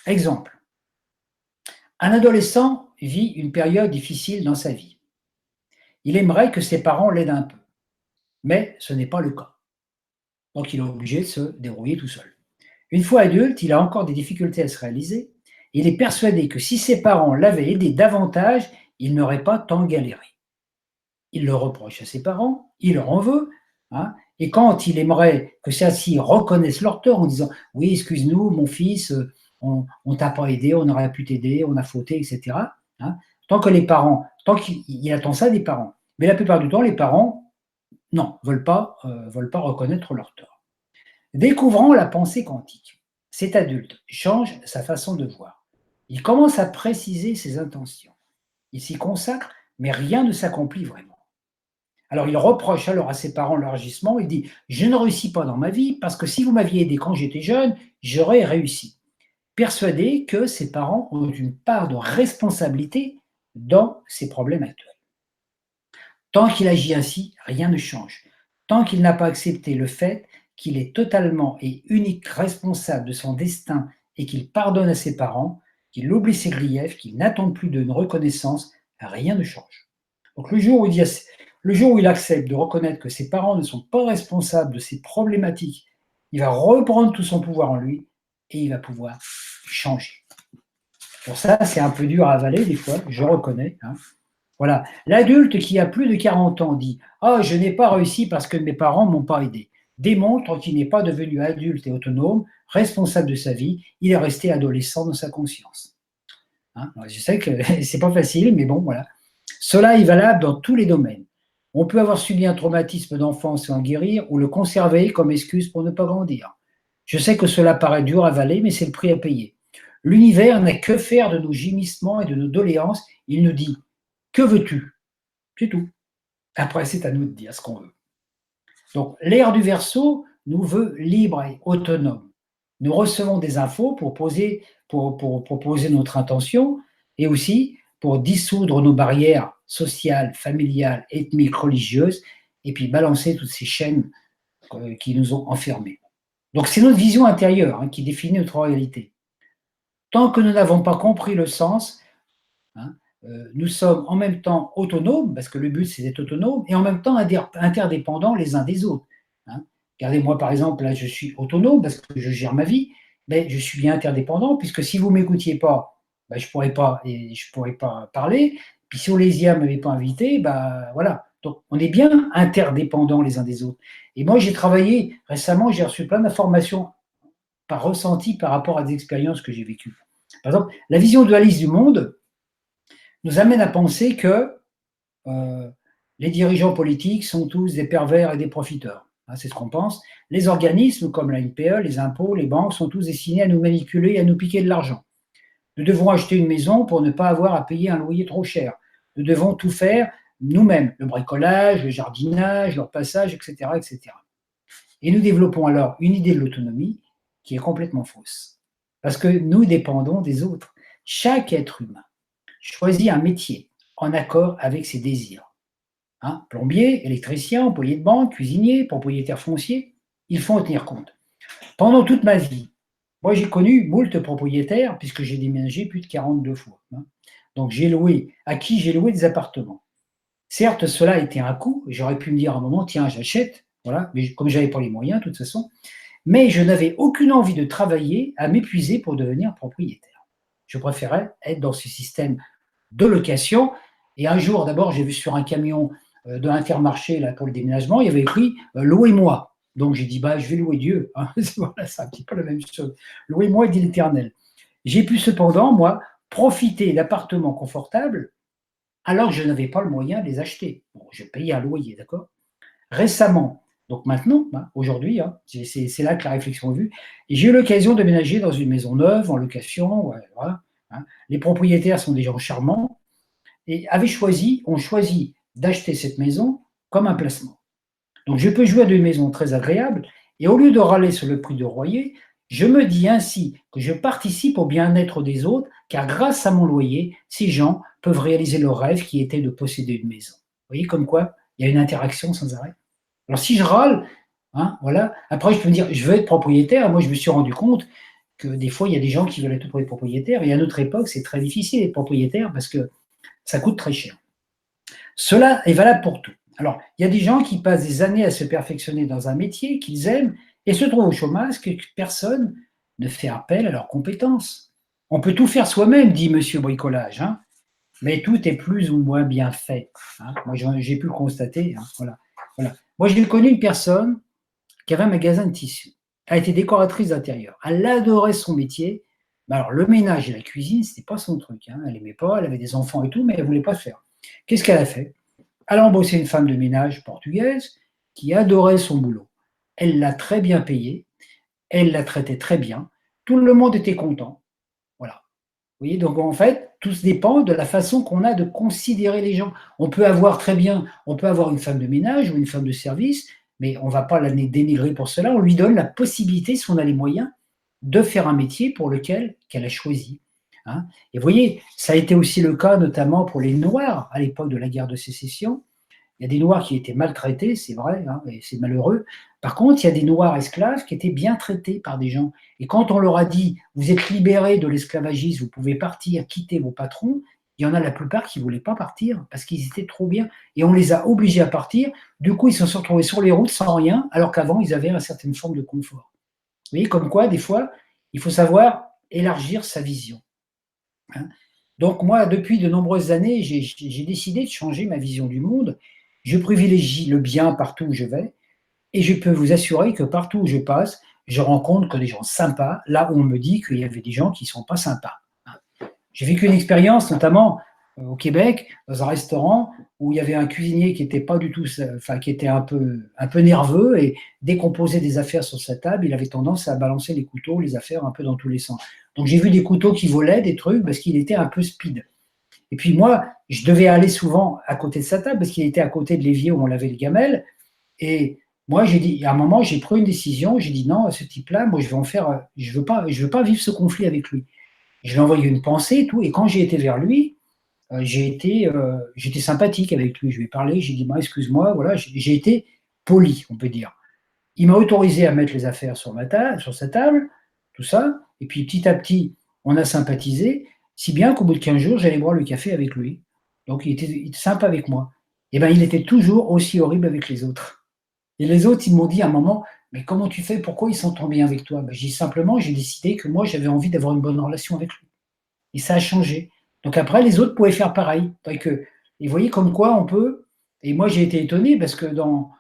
Exemple. Un adolescent vit une période difficile dans sa vie. Il aimerait que ses parents l'aident un peu, mais ce n'est pas le cas. Donc, il est obligé de se débrouiller tout seul. Une fois adulte, il a encore des difficultés à se réaliser. Il est persuadé que si ses parents l'avaient aidé davantage, il n'aurait pas tant galéré. Il le reproche à ses parents, il leur en veut, hein, et quand il aimerait que ceux-ci reconnaissent leur tort en disant « Oui, excuse-nous, mon fils, on ne t'a pas aidé, on aurait pu t'aider, on a fauté, etc. Hein, » tant qu'il attend ça des parents. Mais la plupart du temps, les parents, non, veulent pas reconnaître leur tort. Découvrant la pensée quantique, cet adulte change sa façon de voir. Il commence à préciser ses intentions. Il s'y consacre, mais rien ne s'accomplit vraiment. Alors il reproche alors à ses parents leur agissement. Il dit « Je ne réussis pas dans ma vie parce que si vous m'aviez aidé quand j'étais jeune, j'aurais réussi. » Persuadé que ses parents ont une part de responsabilité dans ses problèmes actuels. Tant qu'il agit ainsi, rien ne change. Tant qu'il n'a pas accepté le fait qu'il est totalement et unique responsable de son destin et qu'il pardonne à ses parents, qu'il oublie ses griefs, qu'il n'attend plus d'une reconnaissance, rien ne change. Donc le jour où il accepte de reconnaître que ses parents ne sont pas responsables de ses problématiques, il va reprendre tout son pouvoir en lui et il va pouvoir changer. Pour ça, c'est un peu dur à avaler des fois, je reconnais. Hein. Voilà. L'adulte qui a plus de 40 ans dit « Ah, je n'ai pas réussi parce que mes parents ne m'ont pas aidé », démontre qu'il n'est pas devenu adulte et autonome, responsable de sa vie, il est resté adolescent dans sa conscience. Hein, je sais que c'est pas facile, mais bon, voilà. Cela est valable dans tous les domaines. On peut avoir subi un traumatisme d'enfance et en guérir, ou le conserver comme excuse pour ne pas grandir. Je sais que cela paraît dur à avaler, mais c'est le prix à payer. L'univers n'a que faire de nos gémissements et de nos doléances. Il nous dit « Que veux-tu » C'est tout. Après, c'est à nous de dire ce qu'on veut. Donc, l'ère du Verseau nous veut libres et autonomes. Nous recevons des infos pour poser notre intention et aussi pour dissoudre nos barrières sociales, familiales, ethniques, religieuses et puis balancer toutes ces chaînes qui nous ont enfermés. Donc, c'est notre vision intérieure qui définit notre réalité. Tant que nous n'avons pas compris le sens, nous sommes en même temps autonomes, parce que le but c'est d'être autonome, et en même temps interdépendants les uns des autres. Hein. Regardez, moi par exemple, là je suis autonome parce que je gère ma vie, mais je suis bien interdépendant, puisque si vous ne m'écoutiez pas, je ne pourrais pas parler, puis si Olésia ne m'avait pas invité, voilà. Donc on est bien interdépendants les uns des autres. Et moi j'ai travaillé récemment, j'ai reçu plein d'informations par ressenti par rapport à des expériences que j'ai vécues. Par exemple, la vision dualiste du monde nous amène à penser que les dirigeants politiques sont tous des pervers et des profiteurs. Hein, c'est ce qu'on pense. Les organismes comme la NPE, les impôts, les banques sont tous destinés à nous manipuler et à nous piquer de l'argent. Nous devons acheter une maison pour ne pas avoir à payer un loyer trop cher. nous devons tout faire nous-mêmes, le bricolage, le jardinage, leur passage, etc., etc. Et nous développons alors une idée de l'autonomie qui est complètement fausse. Parce que nous dépendons des autres. Chaque être humain choisit un métier en accord avec ses désirs. Hein, plombier, électricien, employé de banque, cuisinier, propriétaire foncier, il faut en tenir compte. Pendant toute ma vie, moi j'ai connu moult propriétaires puisque j'ai déménagé plus de 42 fois. Hein. Donc j'ai loué, à qui j'ai loué des appartements. Certes, cela a été un coût, j'aurais pu me dire à un moment, tiens, j'achète, voilà, mais comme je n'avais pas les moyens, de toute façon, mais je n'avais aucune envie de travailler à m'épuiser pour devenir propriétaire. Je préférais être dans ce système de location. Et un jour, d'abord, j'ai vu sur un camion de l'Intermarché là, pour le déménagement, il y avait écrit louez-moi. Donc j'ai dit, bah, je vais louer Dieu. Hein. Voilà, c'est un petit peu la même chose. Louez-moi, dit l'Éternel. J'ai pu cependant, moi, profiter d'appartements confortables alors que je n'avais pas le moyen de les acheter. Bon, je payais un loyer, d'accord. Récemment, donc maintenant, hein, aujourd'hui, hein, c'est là que la réflexion est vue, et j'ai eu l'occasion de ménager dans une maison neuve, en location, ouais, voilà, hein. Les propriétaires sont des gens charmants, et ont choisi d'acheter cette maison comme un placement. Donc je peux jouer à une maison très agréable, et au lieu de râler sur le prix de loyer, je me dis ainsi que je participe au bien-être des autres, car grâce à mon loyer, ces gens peuvent réaliser leur rêve qui était de posséder une maison. Vous voyez comme quoi il y a une interaction sans arrêt. Alors si je râle, hein, voilà, après je peux me dire, je veux être propriétaire. Moi je me suis rendu compte que des fois il y a des gens qui veulent être propriétaires, et à notre époque c'est très difficile d'être propriétaire parce que ça coûte très cher. Cela est valable pour tout. Alors, il y a des gens qui passent des années à se perfectionner dans un métier qu'ils aiment et se trouvent au chômage que personne ne fait appel à leurs compétences. On peut tout faire soi-même, dit Monsieur Bricolage, hein, mais tout est plus ou moins bien fait. Hein. Moi, j'ai pu le constater. Hein, voilà, voilà. Moi, j'ai connu une personne qui avait un magasin de tissus. Elle était décoratrice d'intérieur. Elle adorait son métier. Mais alors, le ménage et la cuisine, ce n'était pas son truc. Hein. Elle n'aimait pas, elle avait des enfants et tout, mais elle ne voulait pas le faire. Qu'est-ce qu'elle a fait? Elle a embauché une femme de ménage portugaise qui adorait son boulot. Elle l'a très bien payée, elle la traitait très bien, tout le monde était content. Voilà. Vous voyez, donc en fait, tout dépend de la façon qu'on a de considérer les gens. On peut avoir une femme de ménage ou une femme de service, mais on ne va pas la dénigrer pour cela. On lui donne la possibilité, si on a les moyens, de faire un métier pour lequel qu'elle a choisi. Hein. Et vous voyez, ça a été aussi le cas notamment pour les Noirs à l'époque de la guerre de sécession. Il y a des Noirs qui étaient maltraités, c'est vrai, hein, et c'est malheureux. Par contre, il y a des Noirs esclaves qui étaient bien traités par des gens. Et quand on leur a dit, vous êtes libérés de l'esclavagisme, vous pouvez partir, quitter vos patrons, il y en a la plupart qui ne voulaient pas partir parce qu'ils étaient trop bien. Et on les a obligés à partir. Du coup, ils se sont retrouvés sur les routes sans rien, alors qu'avant, ils avaient une certaine forme de confort. Vous voyez, comme quoi, des fois, il faut savoir élargir sa vision. Hein. Donc moi, depuis de nombreuses années, j'ai décidé de changer ma vision du monde. Je privilégie le bien partout où je vais, et je peux vous assurer que partout où je passe, je rencontre que des gens sympas, là où on me dit qu'il y avait des gens qui ne sont pas sympas. J'ai vécu une expérience, notamment au Québec, dans un restaurant où il y avait un cuisinier qui était pas du tout, enfin qui était un peu nerveux, et dès qu'on posait des affaires sur sa table, il avait tendance à balancer les couteaux, les affaires un peu dans tous les sens. Donc j'ai vu des couteaux qui volaient, des trucs, parce qu'il était un peu speed. Et puis moi, je devais aller souvent à côté de sa table parce qu'il était à côté de l'évier où on lavait les gamelles. Et moi, j'ai dit, à un moment, j'ai pris une décision. J'ai dit non, à ce type-là, moi, je vais en faire. Je veux pas vivre ce conflit avec lui. Je lui ai envoyé une pensée et tout. Et quand j'ai été vers lui, j'étais sympathique avec lui. Je lui ai parlé. J'ai dit, moi, excuse-moi, voilà, j'ai été poli, on peut dire. Il m'a autorisé à mettre les affaires sur sa table, tout ça. Et puis petit à petit, on a sympathisé, si bien qu'au bout de 15 jours, j'allais boire le café avec lui. Donc il était sympa avec moi. Et bien, il était toujours aussi horrible avec les autres. Et les autres, ils m'ont dit à un moment, mais comment tu fais? Pourquoi ils s'entendent bien avec toi? Ben, j'ai simplement, j'ai décidé que moi, j'avais envie d'avoir une bonne relation avec lui. Et ça a changé. Donc après, les autres pouvaient faire pareil. Et vous voyez comme quoi on peut. Et moi, j'ai été étonné parce que dans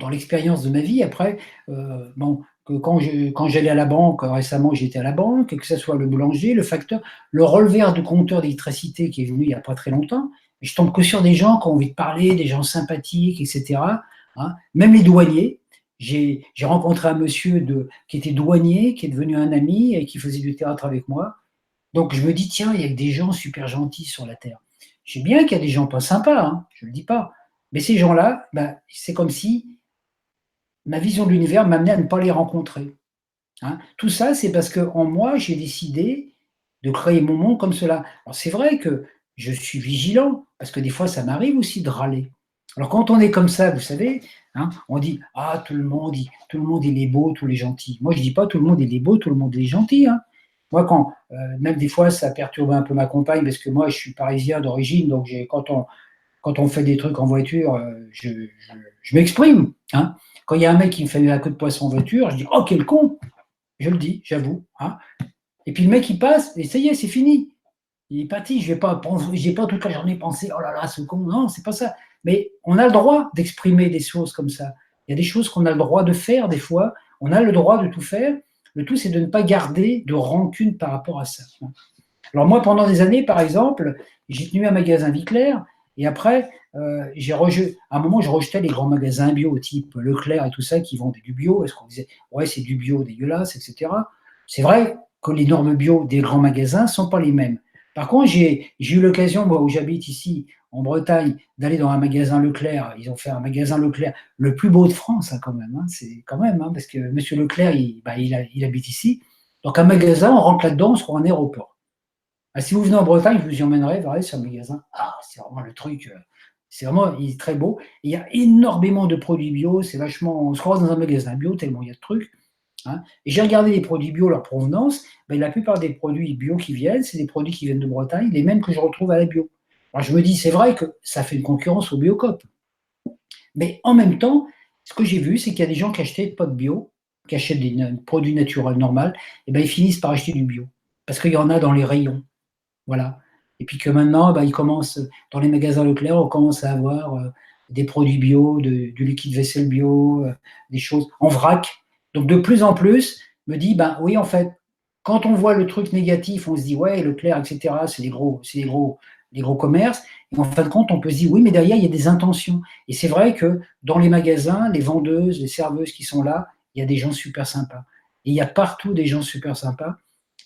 l'expérience de ma vie, après, bon, que quand j'allais à la banque, récemment j'étais à la banque, que ce soit le boulanger, le facteur, le releveur du compteur d'électricité qui est venu il n'y a pas très longtemps, je tombe que sur des gens qui ont envie de parler, des gens sympathiques, etc. Hein. Même les douaniers. J'ai rencontré un monsieur qui était douanier, qui est devenu un ami et qui faisait du théâtre avec moi. Donc je me dis, tiens, il y a des gens super gentils sur la Terre. Je sais bien qu'il y a des gens pas sympas, hein, je ne le dis pas. Mais ces gens-là, ben, c'est comme si ma vision de l'univers m'amenait à ne pas les rencontrer. Hein. Tout ça, c'est parce qu'en moi, j'ai décidé de créer mon monde comme cela. Alors c'est vrai que je suis vigilant, parce que des fois, ça m'arrive aussi de râler. Alors quand on est comme ça, vous savez, hein, on dit ah tout le monde il est beau, tous les gentils. Moi je dis pas tout le monde il est beau, tout le monde il est gentil. Hein. Moi quand même des fois ça perturbe un peu ma compagne parce que moi je suis parisien d'origine, donc quand on fait des trucs en voiture, je m'exprime. Hein. Quand il y a un mec qui me fait un coup de poisson en voiture, je dis oh quel con, je le dis, j'avoue. Hein. Et puis le mec, il passe, et ça y est, c'est fini. Il est parti. J'ai pas toute la journée pensé, oh là là, ce con. Non, c'est pas ça. Mais on a le droit d'exprimer des choses comme ça. Il y a des choses qu'on a le droit de faire des fois. On a le droit de tout faire. Le tout, c'est de ne pas garder de rancune par rapport à ça. Alors moi, pendant des années, par exemple, j'ai tenu un magasin Viclair, et après, à un moment, je rejetais les grands magasins bio, type Leclerc et tout ça, qui vendaient du bio, parce qu'on disait, ouais, c'est du bio dégueulasse, etc. C'est vrai que les normes bio des grands magasins ne sont pas les mêmes. Par contre, j'ai eu l'occasion, moi, où j'habite ici, en Bretagne, d'aller dans un magasin Leclerc. Ils ont fait un magasin Leclerc le plus beau de France, hein, quand même. Hein, c'est quand même, hein, parce que M. Leclerc, il habite ici. Donc, un magasin, on rentre là-dedans, on se croit un aéroport. Ah, si vous venez en Bretagne, je vous y emmènerai vers sur un magasin. Ah, c'est vraiment le truc. C'est vraiment, il est très beau. Et il y a énormément de produits bio. C'est vachement. On se croise dans un magasin bio tellement il y a de trucs. Hein. Et j'ai regardé les produits bio, leur provenance. Ben, la plupart des produits bio qui viennent, c'est des produits qui viennent de Bretagne, les mêmes que je retrouve à la bio. Alors je me dis, c'est vrai que ça fait une concurrence au Biocop. Mais en même temps, ce que j'ai vu, c'est qu'il y a des gens qui achetaient pas de bio, qui achètent des produits naturels normaux, et ben ils finissent par acheter du bio. Parce qu'il y en a dans les rayons. Voilà. Et puis que maintenant, bah, ils commencent, dans les magasins Leclerc, on commence à avoir des produits bio, du liquide vaisselle bio, des choses en vrac. Donc de plus en plus, me dit, ben oui, en fait, quand on voit le truc négatif, on se dit, ouais, Leclerc, etc., les gros commerces. Et en fin de compte, on peut se dire, oui, mais derrière, il y a des intentions. Et c'est vrai que dans les magasins, les vendeuses, les serveuses qui sont là, il y a des gens super sympas. Et il y a partout des gens super sympas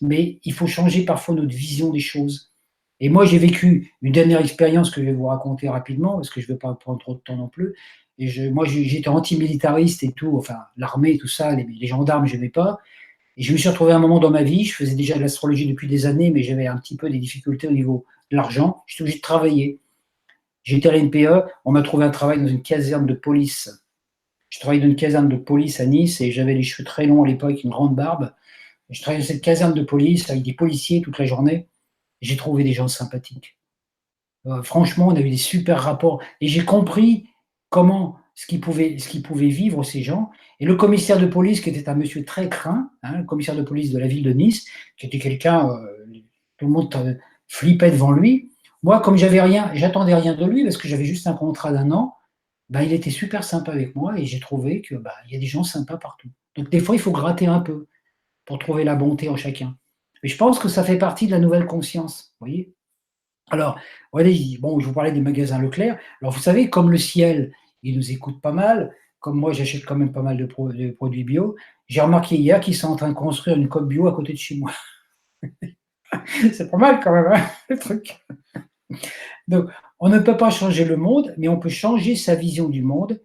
mais il faut changer parfois notre vision des choses. Et moi, j'ai vécu une dernière expérience que je vais vous raconter rapidement, parce que je ne vais pas prendre trop de temps non plus. Moi, j'étais antimilitariste et tout, enfin, l'armée, tout ça, les gendarmes, je n'aimais pas. Et je me suis retrouvé à un moment dans ma vie, je faisais déjà de l'astrologie depuis des années, mais j'avais un petit peu des difficultés au niveau de l'argent. J'étais obligé de travailler. J'étais à l'NPE, on m'a trouvé un travail dans une caserne de police. Je travaillais dans une caserne de police à Nice et j'avais les cheveux très longs à l'époque, une grande barbe. Je travaillais dans cette caserne de police avec des policiers toute la journée. J'ai trouvé des gens sympathiques. Franchement, on a eu des super rapports et j'ai compris comment ce qu'ils pouvaient vivre ces gens. Et le commissaire de police, qui était un monsieur très craint, hein, le commissaire de police de la ville de Nice, qui était quelqu'un, tout le monde flippait devant lui. Moi, comme j'avais rien, j'attendais rien de lui parce que j'avais juste un contrat d'un an. Ben, il était super sympa avec moi et j'ai trouvé que il y a des gens sympas partout. Donc des fois, il faut gratter un peu pour trouver la bonté en chacun. Mais je pense que ça fait partie de la nouvelle conscience, vous voyez. Alors, bon, je vous parlais des magasins Leclerc. Alors, vous savez, comme le ciel, il nous écoute pas mal, comme moi, j'achète quand même pas mal de produits bio, j'ai remarqué hier qu'ils sont en train de construire une coop bio à côté de chez moi. C'est pas mal quand même, hein, le truc. Donc, on ne peut pas changer le monde, mais on peut changer sa vision du monde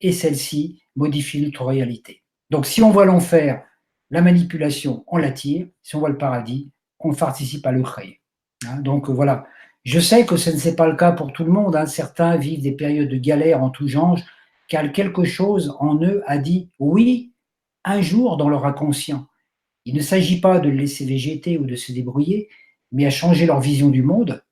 et celle-ci modifie notre réalité. Donc, si on voit l'enfer, la manipulation, on l'attire. Si on voit le paradis, on participe à le créer. Hein, donc, voilà. Je sais que ce n'est pas le cas pour tout le monde. Hein. Certains vivent des périodes de galère en tout genre, car quelque chose en eux a dit oui un jour dans leur inconscient. Il ne s'agit pas de le laisser végéter ou de se débrouiller, mais à changer leur vision du monde,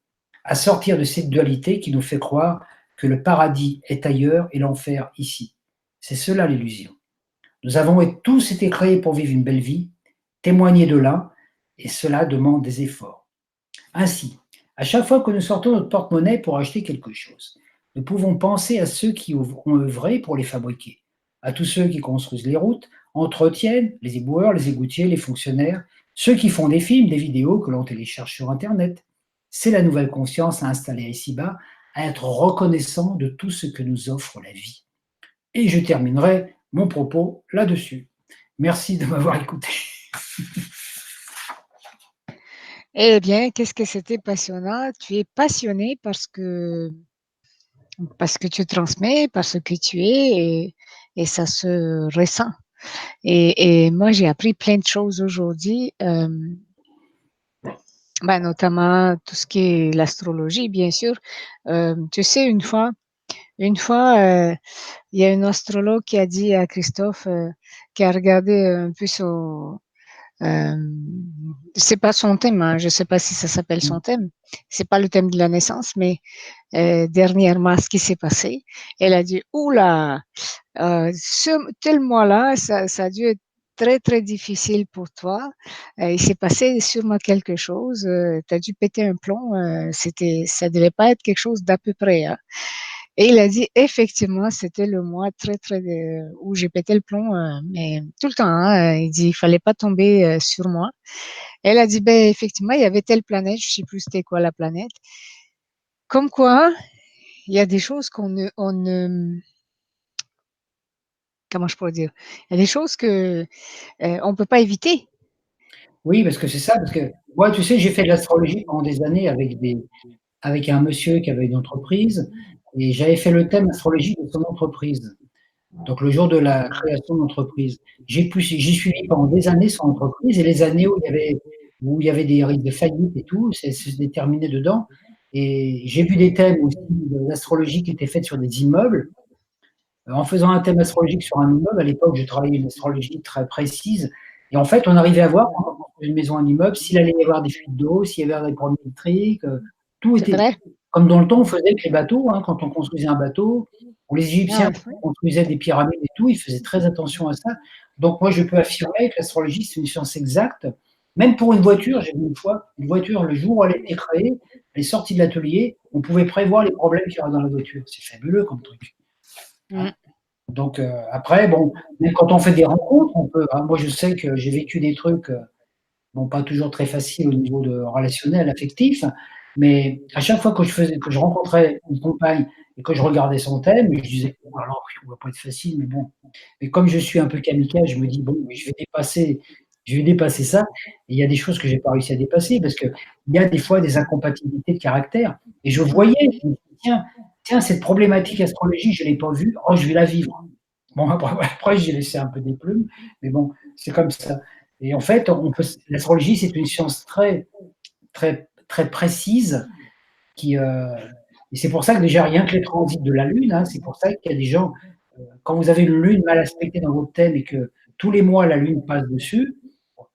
à sortir de cette dualité qui nous fait croire que le paradis est ailleurs et l'enfer ici. C'est cela l'illusion. Nous avons tous été créés pour vivre une belle vie, témoigner de l'un, et cela demande des efforts. Ainsi, à chaque fois que nous sortons notre porte-monnaie pour acheter quelque chose, nous pouvons penser à ceux qui ont œuvré pour les fabriquer, à tous ceux qui construisent les routes, entretiennent les éboueurs, les égoutiers, les fonctionnaires, ceux qui font des films, des vidéos que l'on télécharge sur Internet. C'est la nouvelle conscience à installer ici-bas, à être reconnaissant de tout ce que nous offre la vie. Et je terminerai mon propos là-dessus. Merci de m'avoir écouté.
Eh bien, qu'est-ce que c'était passionnant? Tu es passionné parce que tu transmets, parce que tu es, et ça se ressent. Et moi, j'ai appris plein de choses aujourd'hui, ben, notamment tout ce qui est l'astrologie, bien sûr. Tu sais, une fois, il y a un astrologue qui a dit à Christophe, qui a regardé un peu son, euh, c'est pas son thème, hein, je sais pas si ça s'appelle son thème, c'est pas le thème de la naissance, mais dernièrement, ce qui s'est passé, elle a dit, oula, tel mois-là, ça a dû être très, très difficile pour toi. Il s'est passé sûrement quelque chose. Tu as dû péter un plomb. Ça devait pas être quelque chose d'à peu près, hein. Et il a dit, effectivement, c'était le mois très, très, où j'ai pété le plomb, mais tout le temps, hein. Il dit, il fallait pas tomber sur moi. Elle a dit, ben, effectivement, il y avait telle planète, je sais plus c'était quoi la planète. Comme quoi, il y a des choses comment je pourrais dire? Il y a des choses que on peut pas éviter.
Oui, parce que c'est ça, parce que moi, tu sais, j'ai fait de l'astrologie pendant des années avec un monsieur qui avait une entreprise et j'avais fait le thème astrologie de son entreprise. Donc le jour de la création de l'entreprise. J'ai suivi pendant des années son entreprise et les années où il y avait des risques de faillite et tout, c'est déterminé dedans. Et j'ai vu des thèmes aussi d'astrologie qui étaient faits sur des immeubles. En faisant un thème astrologique sur un immeuble, à l'époque, je travaillais une astrologie très précise. Et en fait, on arrivait à voir, quand on construisait une maison, un immeuble, s'il allait y avoir des fuites d'eau, s'il y avait des problèmes électriques, tout
C'est
était
vrai?
comme dans le temps, on faisait avec les bateaux, hein, quand on construisait un bateau, ou les
Ah,
Égyptiens
oui.
construisaient des pyramides et tout, ils faisaient très attention à ça. Donc moi, je peux affirmer que l'astrologie, c'est une science exacte. Même pour une voiture, j'ai vu une fois, une voiture, le jour où elle a été créée, elle est sortie de l'atelier, on pouvait prévoir les problèmes qu'il y aurait dans la voiture. C'est fabuleux comme truc. Hein.
Mm.
Donc après, bon, même quand on fait des rencontres, on peut. Hein, moi, je sais que j'ai vécu des trucs, bon, pas toujours très faciles au niveau de relationnel, affectif, mais à chaque fois que je rencontrais une compagne et que je regardais son thème, je disais, oh là là, ça va pas être facile, mais bon. Mais comme je suis un peu kamikaze, je me dis, bon, je vais dépasser ça. Et il y a des choses que j'ai pas réussi à dépasser parce que il y a des fois des incompatibilités de caractère. Et je voyais, je me dis, tiens, cette problématique astrologique, je l'ai pas vue, oh, je vais la vivre. Bon, après j'ai laissé un peu des plumes, mais bon, c'est comme ça. Et en fait, l'astrologie, c'est une science très, très, très précise qui, et c'est pour ça que déjà, rien que les transits de la Lune, hein, c'est pour ça qu'il y a des gens, quand vous avez une Lune mal aspectée dans votre thème et que tous les mois la Lune passe dessus,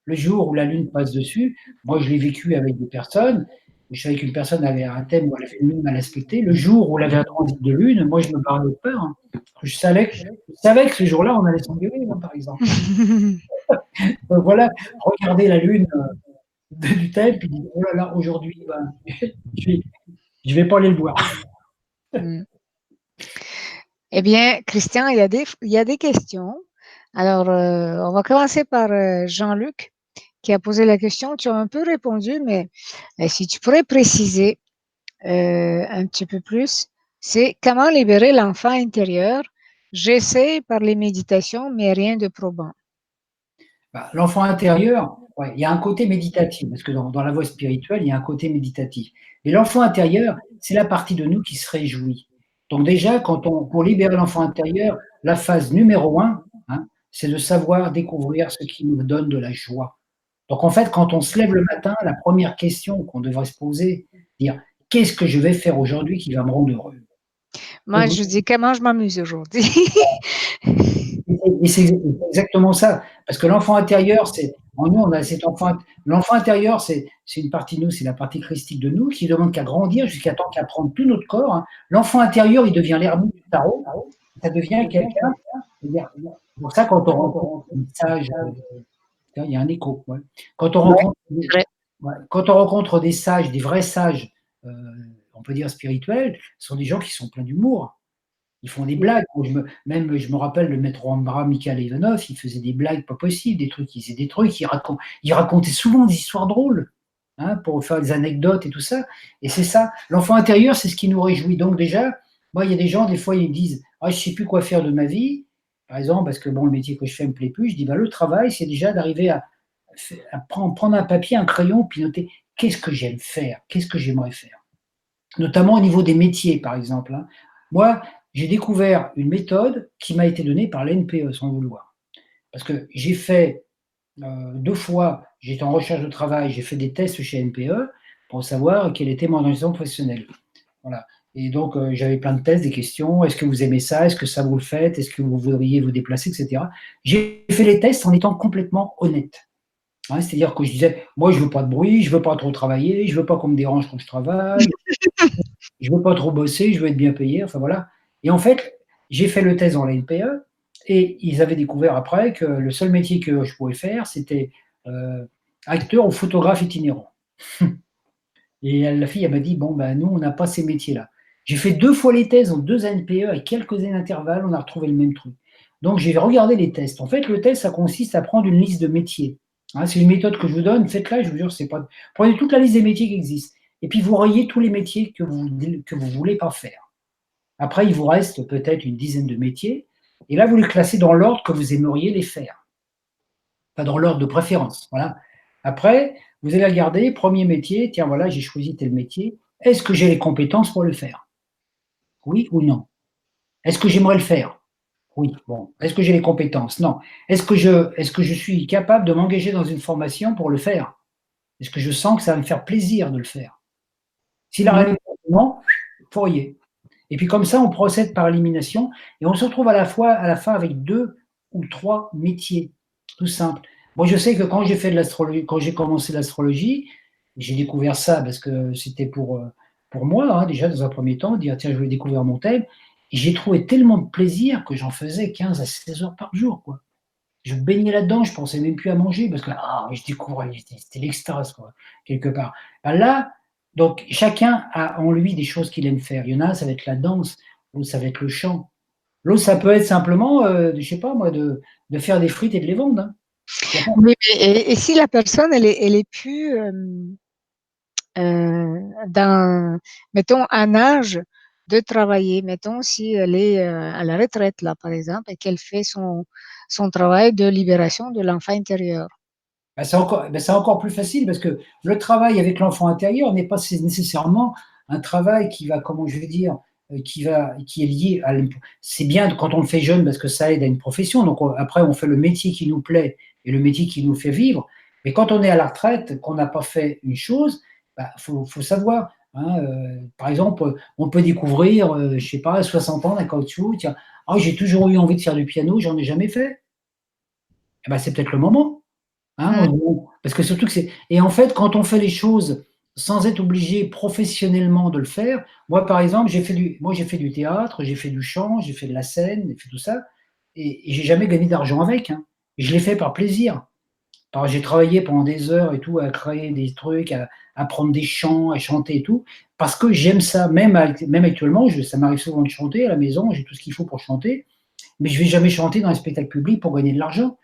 le jour où la Lune passe dessus, moi je l'ai vécu avec des personnes, je savais qu'une personne avait un thème où elle avait une Lune mal aspectée, le jour où elle avait un transit de Lune, moi je me barrais de peur, hein. Je savais que ce jour-là, on allait s'engueuler, hein, par exemple. Donc voilà, regarder la Lune du thème, puis dire, oh là là, aujourd'hui, ben, je vais, je vais pas aller le voir.
Mm. Eh bien, Christian, il y a des questions. Alors, on va commencer par Jean-Luc qui a posé la question. Tu as un peu répondu, mais si tu pourrais préciser un petit peu plus, c'est comment libérer l'enfant intérieur. J'essaie par les méditations, mais rien de probant.
Bah, l'enfant intérieur, ouais, il y a un côté méditatif, parce que dans la voie spirituelle, il y a un côté méditatif. Mais l'enfant intérieur, c'est la partie de nous qui se réjouit. Donc déjà, pour libérer l'enfant intérieur, la phase numéro un, hein, c'est de savoir découvrir ce qui nous donne de la joie. Donc en fait, quand on se lève le matin, la première question qu'on devrait se poser, dire qu'est-ce que je vais faire aujourd'hui qui va me rendre heureux?
Moi, je dis comment je m'amuse aujourd'hui.
Et c'est exactement ça. Parce que l'enfant intérieur, en nous, on a cet enfant. L'enfant intérieur, c'est une partie de nous, c'est la partie christique de nous qui demande qu'à grandir jusqu'à temps qu'à prendre tout notre corps, hein. L'enfant intérieur, il devient l'ermite du tarot. Ça devient quelqu'un. C'est pour ça, quand on rencontre des sages, il y a un écho. Ouais. Quand on
Ouais,
rencontre,
c'est vrai.
ouais, quand on rencontre des sages, des vrais sages, euh, on peut dire spirituels, ce sont des gens qui sont pleins d'humour. Ils font des blagues. Je me rappelle le maître Ambra, Mikhail Ivanov, il faisait des blagues pas possibles, des trucs, il faisait des trucs, il racontait souvent des histoires drôles, hein, pour faire des anecdotes et tout ça. Et c'est ça. L'enfant intérieur, c'est ce qui nous réjouit. Donc déjà, moi, il y a des gens, des fois, ils me disent, ah, je sais plus quoi faire de ma vie. Par exemple, parce que bon, le métier que je fais me plaît plus. Je dis, bah, le travail, c'est déjà d'arriver à prendre un papier, un crayon, puis noter qu'est-ce que j'aime faire? Qu'est-ce que j'aimerais faire? Notamment au niveau des métiers, par exemple, hein. Moi, j'ai découvert une méthode qui m'a été donnée par l'NPE, sans le vouloir. Parce que j'ai fait 2 fois, j'étais en recherche de travail, j'ai fait des tests chez NPE pour savoir quelle était mon orientation professionnelle. Voilà. Et donc, j'avais plein de tests, des questions. Est-ce que vous aimez ça? Est-ce que ça vous le faites? Est-ce que vous voudriez vous déplacer, etc. J'ai fait les tests en étant complètement honnête. Hein, c'est-à-dire que je disais, moi, je veux pas de bruit, je veux pas trop travailler, je veux pas qu'on me dérange quand je travaille, je veux pas trop bosser, je veux être bien payé. Enfin voilà. Et en fait, j'ai fait le test dans la NPE et ils avaient découvert après que le seul métier que je pouvais faire, c'était acteur ou photographe itinérant. Et la fille, elle m'a dit, bon, ben, nous, on n'a pas ces métiers-là. J'ai fait 2 fois les tests dans 2 NPE avec quelques années d'intervalle, on a retrouvé le même truc. Donc, j'ai regardé les tests. En fait, le test, ça consiste à prendre une liste de métiers. Hein, c'est une méthode que je vous donne, faites-la, je vous jure, c'est pas. Prenez toute la liste des métiers qui existent. Et puis, vous rayez tous les métiers que vous ne voulez pas faire. Après, il vous reste peut-être une dizaine de métiers. Et là, vous les classez dans l'ordre que vous aimeriez les faire. Pas dans l'ordre de préférence. Voilà. Après, vous allez regarder, premier métier, tiens, voilà, j'ai choisi tel métier. Est-ce que j'ai les compétences pour le faire? Oui ou non? Est-ce que j'aimerais le faire? Oui. Bon. Est-ce que j'ai les compétences? Non. Est-ce que je suis capable de m'engager dans une formation pour le faire? Est-ce que je sens que ça va me faire plaisir de le faire? Si la
Mmh.
réponse est non, fourier. Et puis comme ça, on procède par élimination et on se retrouve à la fin avec 2 ou 3 métiers, tout simple. Moi, je sais que quand j'ai fait de l'astrologie, quand j'ai commencé l'astrologie, j'ai découvert ça parce que c'était pour moi, hein, déjà dans un premier temps, dire tiens, je vais découvrir mon thème. Et j'ai trouvé tellement de plaisir que j'en faisais 15 à 16 heures par jour, quoi. Je baignais là-dedans, je pensais même plus à manger parce que je découvrais, c'était l'extase, quoi, quelque part. Ben là, donc chacun a en lui des choses qu'il aime faire. Il y en a, ça va être la danse, l'autre, ça va être le chant. L'autre, ça peut être simplement, je sais pas moi, de faire des frites et de les vendre, hein. Il y a pas
Oui, et si la personne, elle est plus dans, mettons, un âge de travailler, mettons, si elle est à la retraite, là, par exemple, et qu'elle fait son travail de libération de l'enfant intérieur.
c'est encore plus facile parce que le travail avec l'enfant intérieur n'est pas nécessairement un travail qui va, comment je vais dire, qui est lié à c'est bien quand on le fait jeune parce que ça aide à une profession. Donc après, on fait le métier qui nous plaît et le métier qui nous fait vivre. Mais quand on est à la retraite, qu'on n'a pas fait une chose, faut savoir. Hein, par exemple, on peut découvrir, je sais pas, à 60 ans d'un caoutchouc, tiens, j'ai toujours eu envie de faire du piano, j'en ai jamais fait. Eh ben, c'est peut-être le moment. Hein,
Mm.
parce que surtout que c'est. Et en fait, quand on fait les choses sans être obligé professionnellement de le faire, moi par exemple, j'ai fait du théâtre, j'ai fait du chant, j'ai fait de la scène, j'ai fait tout ça, et j'ai jamais gagné d'argent avec, hein. Je l'ai fait par plaisir. J'ai travaillé pendant des heures et tout à créer des trucs, à apprendre des chants, à chanter et tout, parce que j'aime ça. Même actuellement, ça m'arrive souvent de chanter à la maison, j'ai tout ce qu'il faut pour chanter, mais je vais jamais chanter dans un spectacle public pour gagner de l'argent.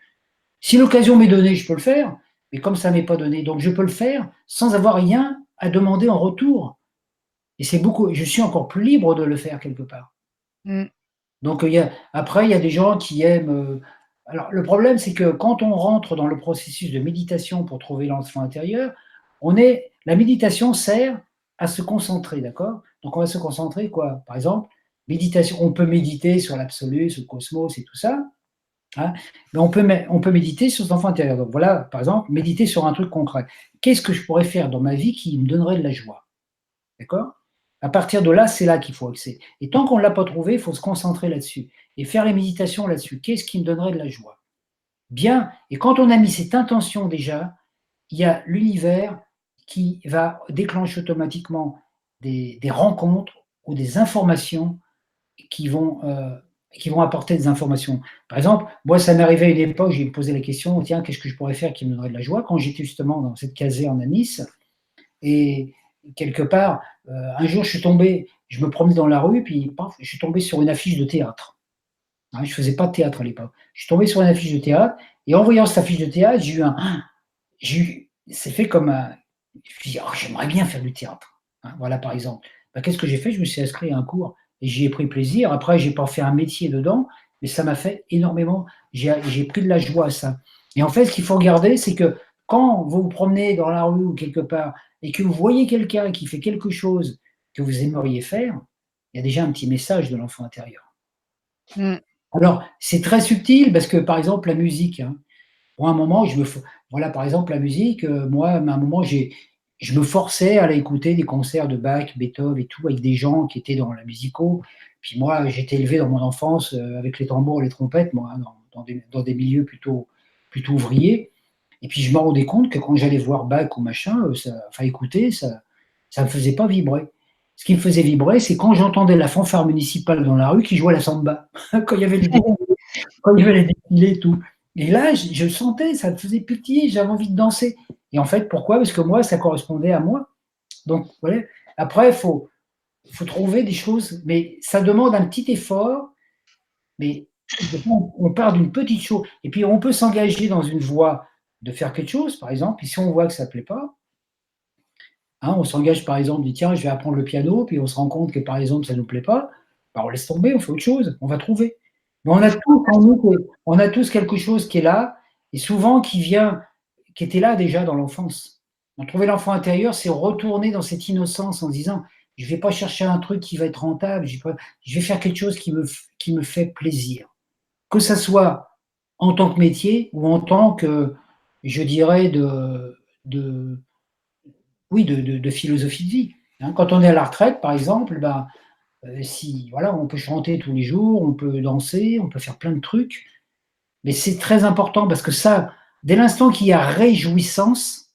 Si l'occasion m'est donnée, je peux le faire, mais comme ça ne m'est pas donné, donc je peux le faire sans avoir rien à demander en retour. Et je suis encore plus libre de le faire quelque part.
Mm.
Donc après, il y a des gens qui aiment. Alors le problème, c'est que quand on rentre dans le processus de méditation pour trouver l'enfant intérieur, la méditation sert à se concentrer, d'accord? Donc on va se concentrer quoi? Par exemple, méditation, on peut méditer sur l'absolu, sur le cosmos et tout ça. Hein, mais on peut méditer sur cet enfant intérieur. Donc voilà, par exemple, méditer sur un truc concret. Qu'est-ce que je pourrais faire dans ma vie qui me donnerait de la joie? D'accord? À partir de là, c'est là qu'il faut accéder. Et tant qu'on ne l'a pas trouvé, il faut se concentrer là-dessus et faire les méditations là-dessus. Qu'est-ce qui me donnerait de la joie? Bien, et quand on a mis cette intention déjà, il y a l'univers qui va déclencher automatiquement des rencontres ou des informations qui vont, euh, qui vont apporter des informations. Par exemple, moi, ça m'est arrivé à une époque, j'ai posé la question, tiens, qu'est-ce que je pourrais faire qui me donnerait de la joie quand j'étais justement dans cette caserne à Nice. Et quelque part, un jour, je me promenais dans la rue, puis paf, je suis tombé sur une affiche de théâtre. Hein, je ne faisais pas de théâtre à l'époque. Je suis tombé sur une affiche de théâtre, et en voyant cette affiche de théâtre, c'est fait comme un. Je me suis dit, j'aimerais bien faire du théâtre. Hein, voilà, par exemple. Qu'est-ce que j'ai fait? Je me suis inscrit à un cours et j'y ai pris plaisir. Après, je n'ai pas fait un métier dedans, mais ça m'a fait énormément. J'ai pris de la joie à ça. Et en fait, ce qu'il faut regarder, c'est que quand vous vous promenez dans la rue ou quelque part et que vous voyez quelqu'un qui fait quelque chose que vous aimeriez faire, il y a déjà un petit message de l'enfant intérieur.
Mmh.
Alors, c'est très subtil parce que, par exemple, la musique, hein, pour un moment, voilà, par exemple, la musique, moi, à un moment, je me forçais à aller écouter des concerts de Bach, Beethoven et tout, avec des gens qui étaient dans la musico. Puis moi, j'étais élevé dans mon enfance avec les tambours et les trompettes, moi, hein, dans des milieux plutôt ouvriers. Et puis je me rendais compte que quand j'allais voir Bach ou machin, enfin écouter, ça me faisait pas vibrer. Ce qui me faisait vibrer, c'est quand j'entendais la fanfare municipale dans la rue qui jouait la samba, quand il y avait les quand il y avait les défilés et tout. Et là, je sentais, ça me faisait pitié, j'avais envie de danser. Et en fait, pourquoi? Parce que moi, ça correspondait à moi. Donc, voilà. Après, faut trouver des choses, mais ça demande un petit effort, mais on part d'une petite chose. Et puis, on peut s'engager dans une voie de faire quelque chose, par exemple, et si on voit que ça ne plaît pas, hein, on s'engage, par exemple, dit tiens, je vais apprendre le piano, puis on se rend compte que, par exemple, ça ne nous plaît pas, bah, on laisse tomber, on fait autre chose, on va trouver. Mais on a tous en nous, on a tous quelque chose qui est là, et souvent qui était là déjà dans l'enfance. Trouver l'enfant intérieur, c'est retourner dans cette innocence en se disant, je ne vais pas chercher un truc qui va être rentable, je vais faire quelque chose qui me fait plaisir. Que ça soit en tant que métier ou en tant que, je dirais, de, oui, de philosophie de vie. Hein. Quand on est à la retraite, par exemple, ben, si voilà, on peut chanter tous les jours, on peut danser, on peut faire plein de trucs, mais c'est très important parce que ça, dès l'instant qu'il y a réjouissance,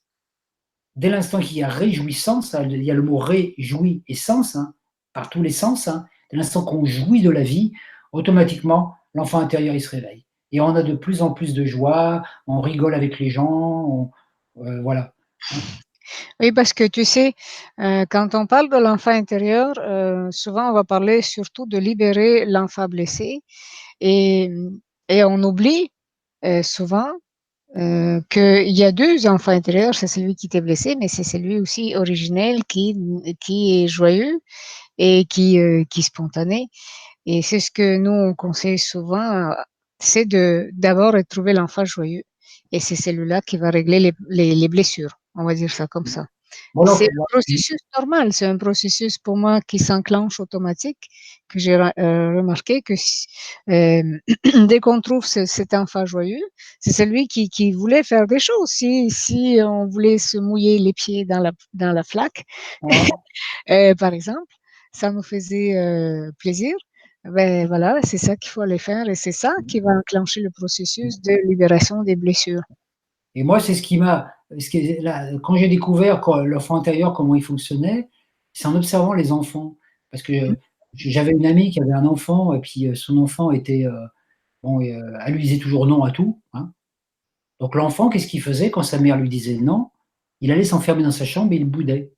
dès l'instant qu'il y a réjouissance, il y a le mot réjouir et sens, hein, par tous les sens, hein, dès l'instant qu'on jouit de la vie, automatiquement, l'enfant intérieur, il se réveille. Et on a de plus en plus de joie, on rigole avec les gens, voilà.
Oui, parce que tu sais, quand on parle de l'enfant intérieur, souvent on va parler surtout de libérer l'enfant blessé et et on oublie, souvent, qu'il y a 2 enfants intérieurs. C'est celui qui t'est blessé, mais c'est celui aussi originel qui est joyeux et qui est spontané. Et c'est ce que nous, on conseille souvent, c'est d'abord de trouver l'enfant joyeux. Et c'est celui-là qui va régler les blessures. On va dire ça comme ça.
Bon,
C'est
donc,
un processus normal, c'est un processus pour moi qui s'enclenche automatique, que j'ai remarqué que dès qu'on trouve cet enfant joyeux, c'est celui qui voulait faire des choses. Si on voulait se mouiller les pieds dans la flaque,
ouais.
par exemple, ça nous faisait plaisir. Ben voilà, c'est ça qu'il faut aller faire et c'est ça qui va enclencher le processus de libération des blessures.
Et moi, c'est quand j'ai découvert l'enfant intérieur, comment il fonctionnait, c'est en observant les enfants. Parce
Mmh.
que j'avais une amie qui avait un enfant, et puis son enfant était, bon, elle lui disait toujours non à tout. Hein. Donc l'enfant, qu'est-ce qu'il faisait quand sa mère lui disait non? Il allait s'enfermer dans sa chambre et il boudait.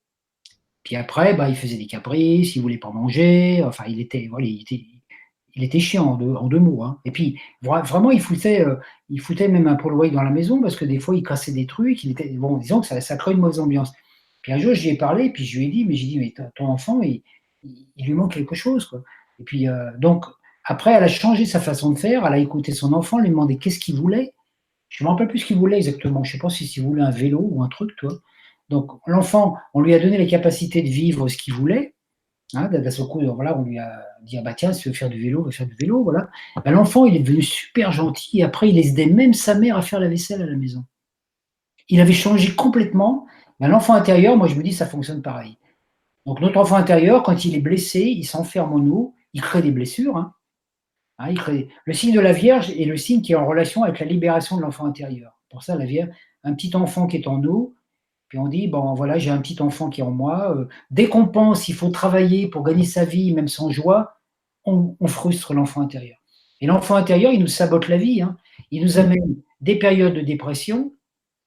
Puis après, bah, il faisait des caprices, il voulait pas manger, enfin, voilà, il était chiant en 2 mots, hein. Et puis vraiment, il foutait même un peu le dans la maison parce que des fois, il cassait des trucs, il était bon, disons que ça crée une mauvaise ambiance. Puis un jour, j'y ai parlé, puis je lui ai dit: «Mais» j'ai dit: «Mais ton enfant, il lui manque quelque chose, quoi». Et puis, donc après, elle a changé sa façon de faire, elle a écouté son enfant, lui demander qu'est-ce qu'il voulait. Je me rappelle plus ce qu'il voulait exactement. Je sais pas s'il voulait un vélo ou un truc, tu vois? Donc l'enfant, on lui a donné les capacités de vivre ce qu'il voulait. Hein, d'un seul coup, voilà, on lui a dit: «Ah bah tiens, si tu veux faire du vélo, va faire du vélo», voilà. Bah, l'enfant, il est devenu super gentil et après il aidait même sa mère à faire la vaisselle à la maison. Il avait changé complètement. Bah, l'enfant intérieur, moi je me dis ça fonctionne pareil. Donc notre enfant intérieur, quand il est blessé, il s'enferme en nous, il crée des blessures, hein. Hein, le signe de la Vierge est le signe qui est en relation avec la libération de l'enfant intérieur. Pour ça, la Vierge, un petit enfant qui est en nous, puis on dit, bon voilà, j'ai un petit enfant qui est en moi. Dès qu'on pense qu'il faut travailler pour gagner sa vie, même sans joie, on frustre l'enfant intérieur. Et l'enfant intérieur, il nous sabote la vie. Hein. Il nous amène des périodes de dépression,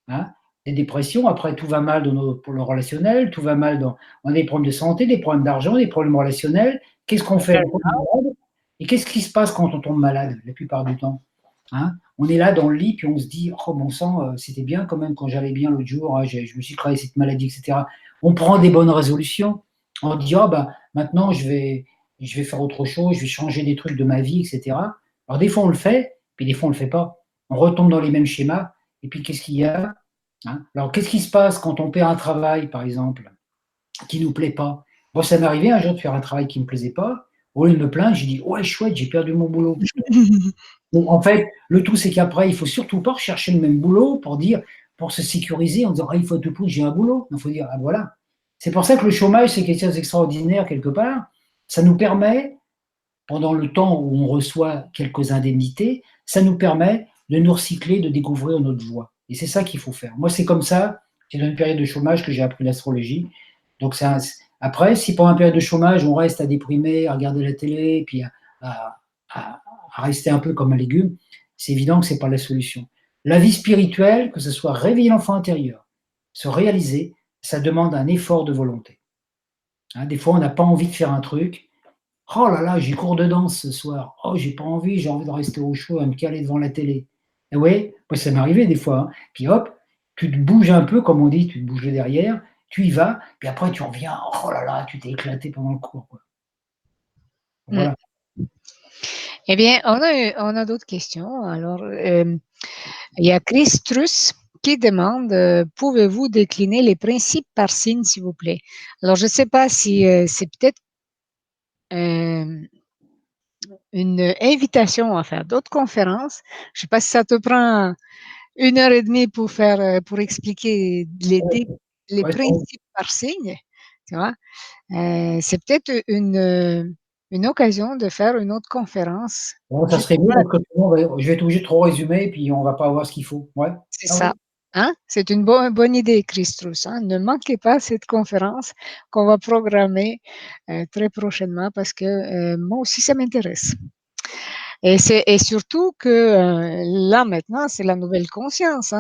hein, des dépressions. Après, tout va mal pour le relationnel, tout va mal on a des problèmes de santé, des problèmes d'argent, des problèmes relationnels. Qu'est-ce qu'on fait? On tombe malade. Et qu'est-ce qui se passe quand on tombe malade la plupart du temps? Hein, on est là dans le lit, puis on se dit: «Oh bon sang, c'était bien quand même quand j'allais bien l'autre jour, hein, je me suis créé cette maladie» et cetera. On prend des bonnes résolutions. On dit: «Ah bah, maintenant je vais faire autre chose, je vais changer des trucs de ma vie» et cetera. Alors des fois on le fait, puis des fois on le fait pas. On retombe dans les mêmes schémas et puis qu'est-ce qu'il y a? Hein. Alors, qu'est-ce qui se passe quand on perd un travail, par exemple, qui ne nous plaît pas? Moi, ça m'est arrivé un jour de faire un travail qui ne me plaisait pas. Au lieu de me plaindre, j'ai dit: «Ouais, chouette, j'ai perdu mon boulot». Donc, en fait, le tout, c'est qu'après, il faut surtout pas rechercher le même boulot pour se sécuriser en disant: «Ah, il faut à tout prix que j'ai un boulot». Il faut dire: «Ah, voilà». C'est pour ça que le chômage, c'est quelque chose d'extraordinaire quelque part. Ça nous permet, pendant le temps où on reçoit quelques indemnités, ça nous permet de nous recycler, de découvrir notre voie. Et c'est ça qu'il faut faire. Moi, c'est comme ça, c'est dans une période de chômage que j'ai appris l'astrologie. Donc, après, si pendant une période de chômage, on reste à déprimer, à regarder la télé, puis à, à- à rester un peu comme un légume, c'est évident que ce n'est pas la solution. La vie spirituelle, que ce soit réveiller l'enfant intérieur, se réaliser, ça demande un effort de volonté. Hein, des fois, on n'a pas envie de faire un truc, oh là là, j'ai cours de danse ce soir. Oh, j'ai envie de rester au chaud, à me caler devant la télé. Et ouais, moi ça m'est arrivé des fois, hein. Puis hop, tu te bouges un peu, comme on dit, tu te bouges de derrière, tu y vas, puis après tu reviens, oh là là, tu t'es éclaté pendant le cours, quoi.
Mmh.
Voilà.
Eh bien, on a d'autres questions. Alors, il y a Chris Truss qui demande pouvez-vous décliner les principes par signe, s'il vous plaît? Alors, je ne sais pas si c'est peut-être euh, une invitation à faire d'autres conférences. Je ne sais pas si ça te prend 1 heure et demie pour faire, pour expliquer les
Ouais,
principes par signe, tu vois. C'est peut-être une occasion de faire une autre conférence.
bon, ça
Juste
serait mieux
pour
parce que sinon, je vais être obligé de trop résumer, puis on va pas avoir ce qu'il faut. Ouais.
c'est
Ah oui.
ça. Hein? C'est une bonne idée, Christus. Hein? Ne manquez pas cette conférence qu'on va programmer très prochainement parce que moi aussi, ça m'intéresse. Et surtout que là, maintenant, c'est la nouvelle conscience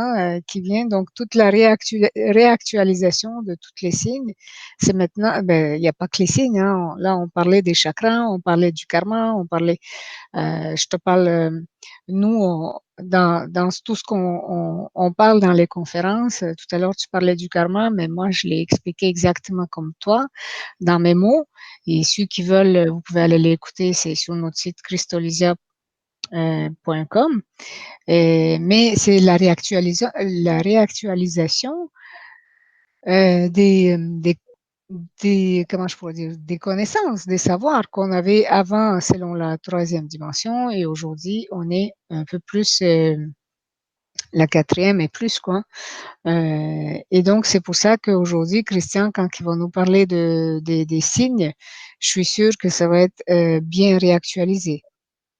qui vient. Donc, toute la réactualisation de tous les signes, c'est maintenant, ben, il n'y a pas que les signes. Hein. Là, on parlait des chakras, on parlait du karma, on parlait je te parle, nous, dans tout ce qu'on parle dans les conférences, tout à l'heure tu parlais du karma, mais moi je l'ai expliqué exactement comme toi, dans mes mots. Et ceux qui veulent, vous pouvez aller l'écouter, c'est sur notre site crystolisia.com. Mais c'est la réactualisation comment je pourrais dire, des connaissances, des savoirs qu'on avait avant selon la troisième dimension et aujourd'hui on est un peu plus la quatrième et plus quoi. Et donc c'est pour ça qu'aujourd'hui, Christian, quand il va nous parler des signes, je suis sûre que ça va être bien réactualisé.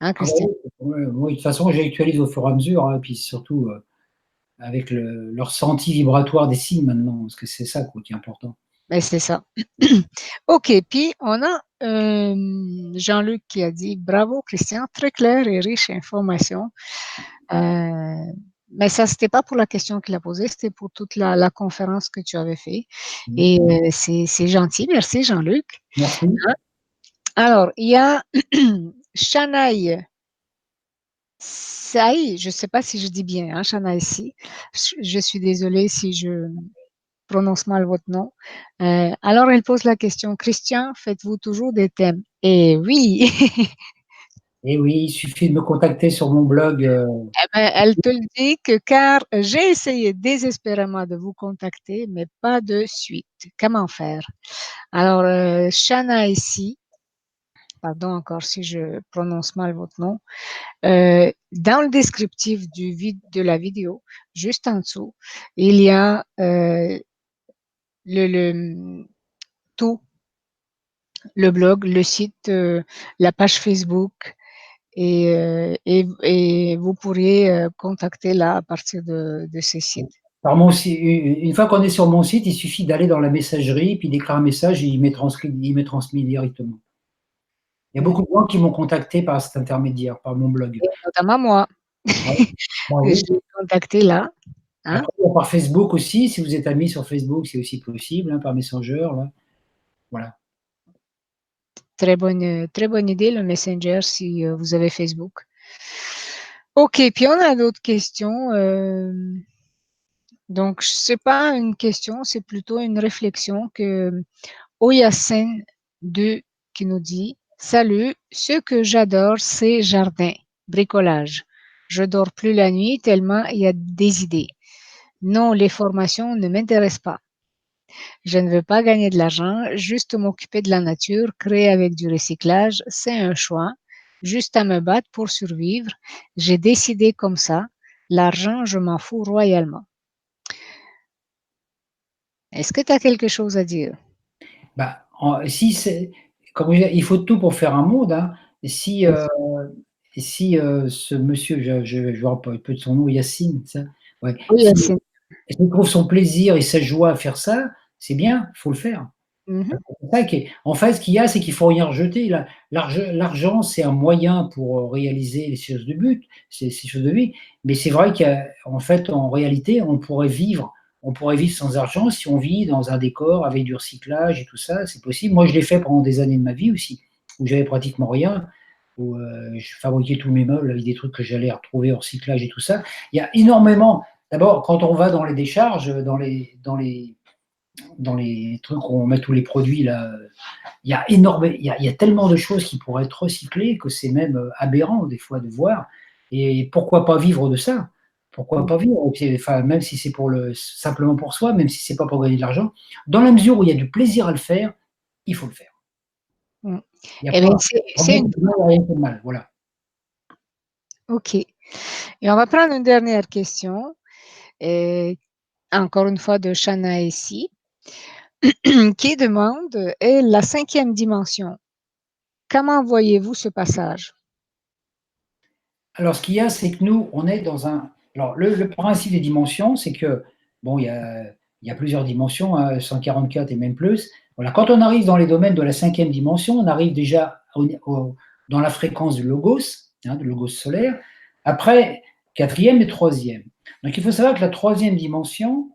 Hein,
Ah bah
Christian?
oui, ouais, moi, de toute façon, j'actualise au fur et à mesure, hein, puis surtout avec le ressenti vibratoire des signes maintenant, parce que c'est ça quoi, qui est important.
Ben, c'est ça. OK, puis on a Jean-Luc qui a dit bravo Christian, très clair et riche information. Mais ça, c'était pas pour la question qu'il a posée, c'était pour toute la conférence que tu avais fait.
Mmh.
Et c'est gentil, merci Jean-Luc.
Merci.
Hein? Alors, il y a Shanaï Saï, je ne sais pas si je dis bien, hein, Shanaï Si. Je suis désolée si je prononce mal votre nom. Alors, elle pose la question, Christian, faites-vous toujours des thèmes? Et oui,
Et oui, il suffit de me contacter sur mon blog.
eh ben, elle te le dit que car j'ai essayé désespérément de vous contacter, mais pas de suite. Comment faire? Alors, Shana ici, pardon encore si je prononce mal votre nom, dans le descriptif de la vidéo, juste en dessous, il y a le tout, le blog, le site, la page Facebook, et vous pourriez contacter là à partir de ces sites.
Alors moi aussi, une fois qu'on est sur mon site, il suffit d'aller dans la messagerie, puis d'écrire un message et il m'est transmis directement. Il y a
Mm.
beaucoup de gens qui m'ont contacté par cet intermédiaire, par mon blog.
Et notamment moi.
Ouais. Bah oui.
J'ai contacté là. Hein?
Après, par Facebook aussi, si vous êtes amis sur Facebook, c'est aussi possible, hein, par Messenger, là. Voilà.
Très bonne idée, le Messenger, si vous avez Facebook. OK, puis on a d'autres questions. Donc, ce n'est pas une question, c'est plutôt une réflexion que Oyasen 2 qui nous dit Salut, ce que j'adore, c'est jardin, bricolage. Je dors plus la nuit tellement il y a des idées. Non, les formations ne m'intéressent pas. Je ne veux pas gagner de l'argent, juste m'occuper de la nature, créer avec du recyclage, c'est un choix. Juste à me battre pour survivre. J'ai décidé comme ça. L'argent, je m'en fous royalement. Est-ce que tu as quelque chose à dire?
Bah, si c'est, comme je dis, il faut tout pour faire un monde, hein. Et si,
Bien sûr.
ce monsieur, je me rappelle peu de son nom, Yacine, ça? Ouais.
Oui,
Si
Yacine.
s'il trouve son plaisir et sa joie à faire ça, c'est bien, il faut le faire.
Mhm.
C'est ça qui est en fait, ce qu'il y a, c'est qu'il faut rien rejeter. L'argent, c'est un moyen pour, réaliser les choses de but, ces choses de vie. Mais c'est vrai qu'en fait, en réalité, on pourrait vivre sans argent si on vit dans un décor avec du recyclage et tout ça, c'est possible. Moi, je l'ai fait pendant des années de ma vie aussi, où j'avais pratiquement rien, où, je fabriquais tous mes meubles avec des trucs que j'allais retrouver au recyclage et tout ça. Il y a énormément d'abord, quand on va dans les décharges, dans les trucs où on met tous les produits là, il y a tellement de choses qui pourraient être recyclées que c'est même aberrant des fois de voir. Et pourquoi pas vivre de ça? Pourquoi pas vivre? Enfin, même si c'est simplement pour soi, même si c'est pas pour gagner de l'argent, dans la mesure où il y a du plaisir à le faire, il faut le faire.
Mm.
Il n'y a
Eh bien,
pas,
c'est une...
il y a rien de mal, voilà.
OK. Et on va prendre une dernière question, et encore une fois de Shana ici, qui demande, est la cinquième dimension. Comment voyez-vous ce passage?
Alors, ce qu'il y a, c'est que nous, on est dans un. Alors, le principe des dimensions, c'est que, bon, il y a plusieurs dimensions, hein, 144 et même plus. Voilà, quand on arrive dans les domaines de la cinquième dimension, on arrive déjà dans la fréquence du logos, du logos solaire. Après, quatrième et troisième. Donc, il faut savoir que la troisième dimension,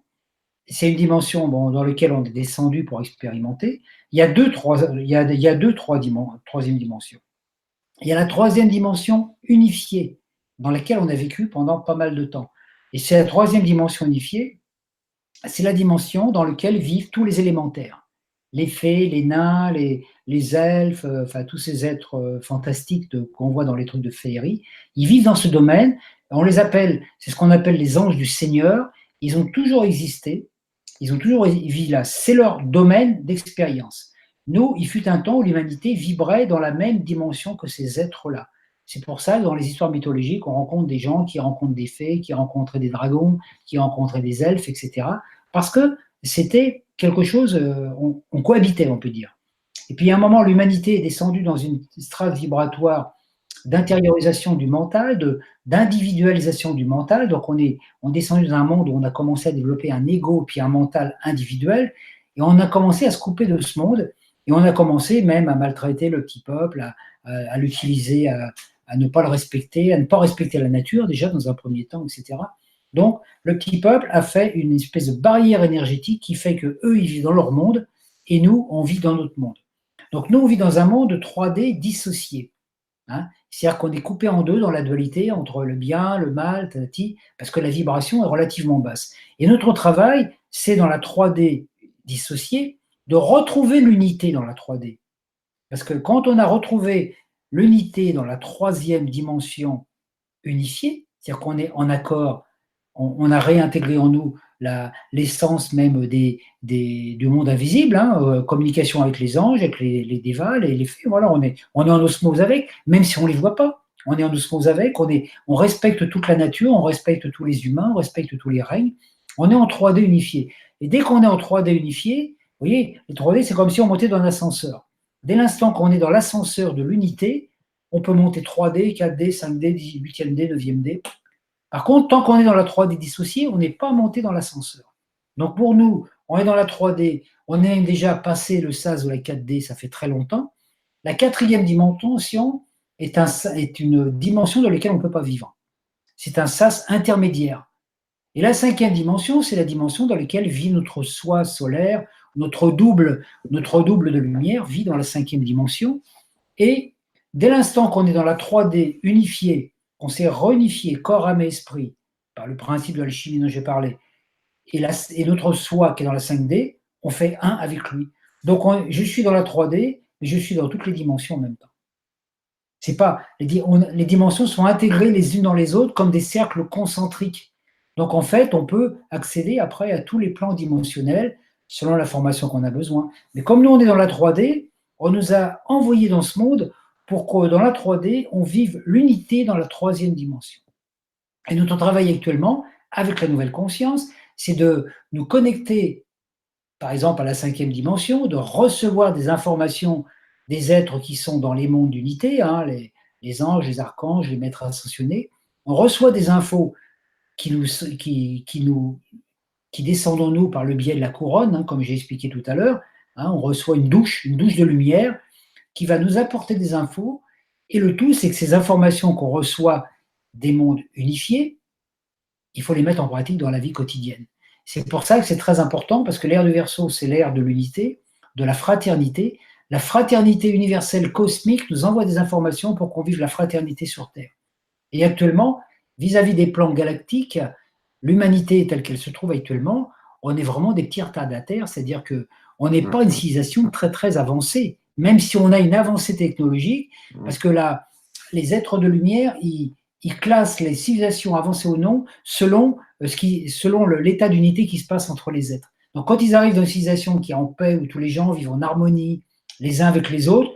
c'est une dimension bon, dans laquelle on est descendu pour expérimenter. Il y a troisième dimensions. Il y a la troisième dimension unifiée, dans laquelle on a vécu pendant pas mal de temps. Et c'est la troisième dimension unifiée, c'est la dimension dans laquelle vivent tous les élémentaires. Les fées, les nains, les elfes, enfin tous ces êtres fantastiques qu'on voit dans les trucs de féerie, ils vivent dans ce domaine, on les appelle, c'est ce qu'on appelle les anges du Seigneur, ils ont toujours existé, ils ont toujours vécu là, c'est leur domaine d'expérience. Nous, il fut un temps où l'humanité vibrait dans la même dimension que ces êtres-là. C'est pour ça que dans les histoires mythologiques, on rencontre des gens qui rencontrent des fées, qui rencontraient des dragons, qui rencontraient des elfes, etc. Parce que c'était quelque chose, on cohabitait, on peut dire. Et puis à un moment, l'humanité est descendue dans une strate vibratoire d'intériorisation du mental, d'individualisation du mental. Donc on est descendu dans un monde où on a commencé à développer un ego puis un mental individuel, et on a commencé à se couper de ce monde, et on a commencé même à maltraiter le petit peuple, à l'utiliser, à ne pas le respecter, à ne pas respecter la nature déjà dans un premier temps, etc. Donc le petit peuple a fait une espèce de barrière énergétique qui fait que eux ils vivent dans leur monde et nous on vit dans notre monde. Donc nous on vit dans un monde 3D dissocié. Hein. C'est-à-dire qu'on est coupé en deux dans la dualité entre le bien, le mal, parce que la vibration est relativement basse. Et notre travail, c'est dans la 3D dissociée, de retrouver l'unité dans la 3D. Parce que quand on a retrouvé l'unité dans la troisième dimension unifiée, c'est-à-dire qu'on est en accord, on a réintégré en nous l'essence même du monde invisible, hein, communication avec les anges, avec les dévas, les fées, voilà, on est en osmose avec, même si on ne les voit pas. On est en osmose avec, on respecte toute la nature, on respecte tous les humains, on respecte tous les règnes. On est en 3D unifié. Et dès qu'on est en 3D unifié, vous voyez, le 3D, c'est comme si on montait dans un ascenseur. Dès l'instant qu'on est dans l'ascenseur de l'unité, on peut monter 3D, 4D, 5D, 8e D, 9e D. Par contre, tant qu'on est dans la 3D dissociée, on n'est pas monté dans l'ascenseur. Donc pour nous, on est dans la 3D, on est déjà passé le sas ou la 4D, ça fait très longtemps. La quatrième dimension est une dimension dans laquelle on ne peut pas vivre. C'est un sas intermédiaire. Et la cinquième dimension, c'est la dimension dans laquelle vit notre soi solaire, notre double de lumière vit dans la cinquième dimension. Et dès l'instant qu'on est dans la 3D unifiée, on s'est réunifié corps, âme et esprit par le principe de l'alchimie dont j'ai parlé, et notre soi qui est dans la 5D, on fait un avec lui. Donc je suis dans la 3D, mais je suis dans toutes les dimensions en même temps. C'est pas les dimensions sont intégrées les unes dans les autres comme des cercles concentriques. Donc en fait, on peut accéder après à tous les plans dimensionnels selon la formation qu'on a besoin. Mais comme nous, on est dans la 3D, on nous a envoyés dans ce monde pour que dans la 3D, on vive l'unité dans la troisième dimension. Et notre travail actuellement, avec la nouvelle conscience, c'est de nous connecter, par exemple, à la cinquième dimension, de recevoir des informations des êtres qui sont dans les mondes d'unité, hein, les anges, les archanges, les maîtres ascensionnés. On reçoit des infos qui, nous, qui descendent en nous par le biais de la couronne, hein, comme j'ai expliqué tout à l'heure. Hein, on reçoit une douche de lumière qui va nous apporter des infos. Et le tout, c'est que ces informations qu'on reçoit des mondes unifiés, il faut les mettre en pratique dans la vie quotidienne. C'est pour ça que c'est très important, parce que l'ère du Verseau, c'est l'ère de l'unité, de la fraternité. La fraternité universelle cosmique nous envoie des informations pour qu'on vive la fraternité sur Terre. Et actuellement, vis-à-vis des plans galactiques, l'humanité telle qu'elle se trouve actuellement, on est vraiment des petits retardataires, c'est-à-dire qu'on n'est pas une civilisation très très avancée, même si on a une avancée technologique, parce que là, les êtres de lumière, ils classent les civilisations avancées ou non selon l'état d'unité qui se passe entre les êtres. Donc quand ils arrivent dans une civilisation qui est en paix, où tous les gens vivent en harmonie les uns avec les autres,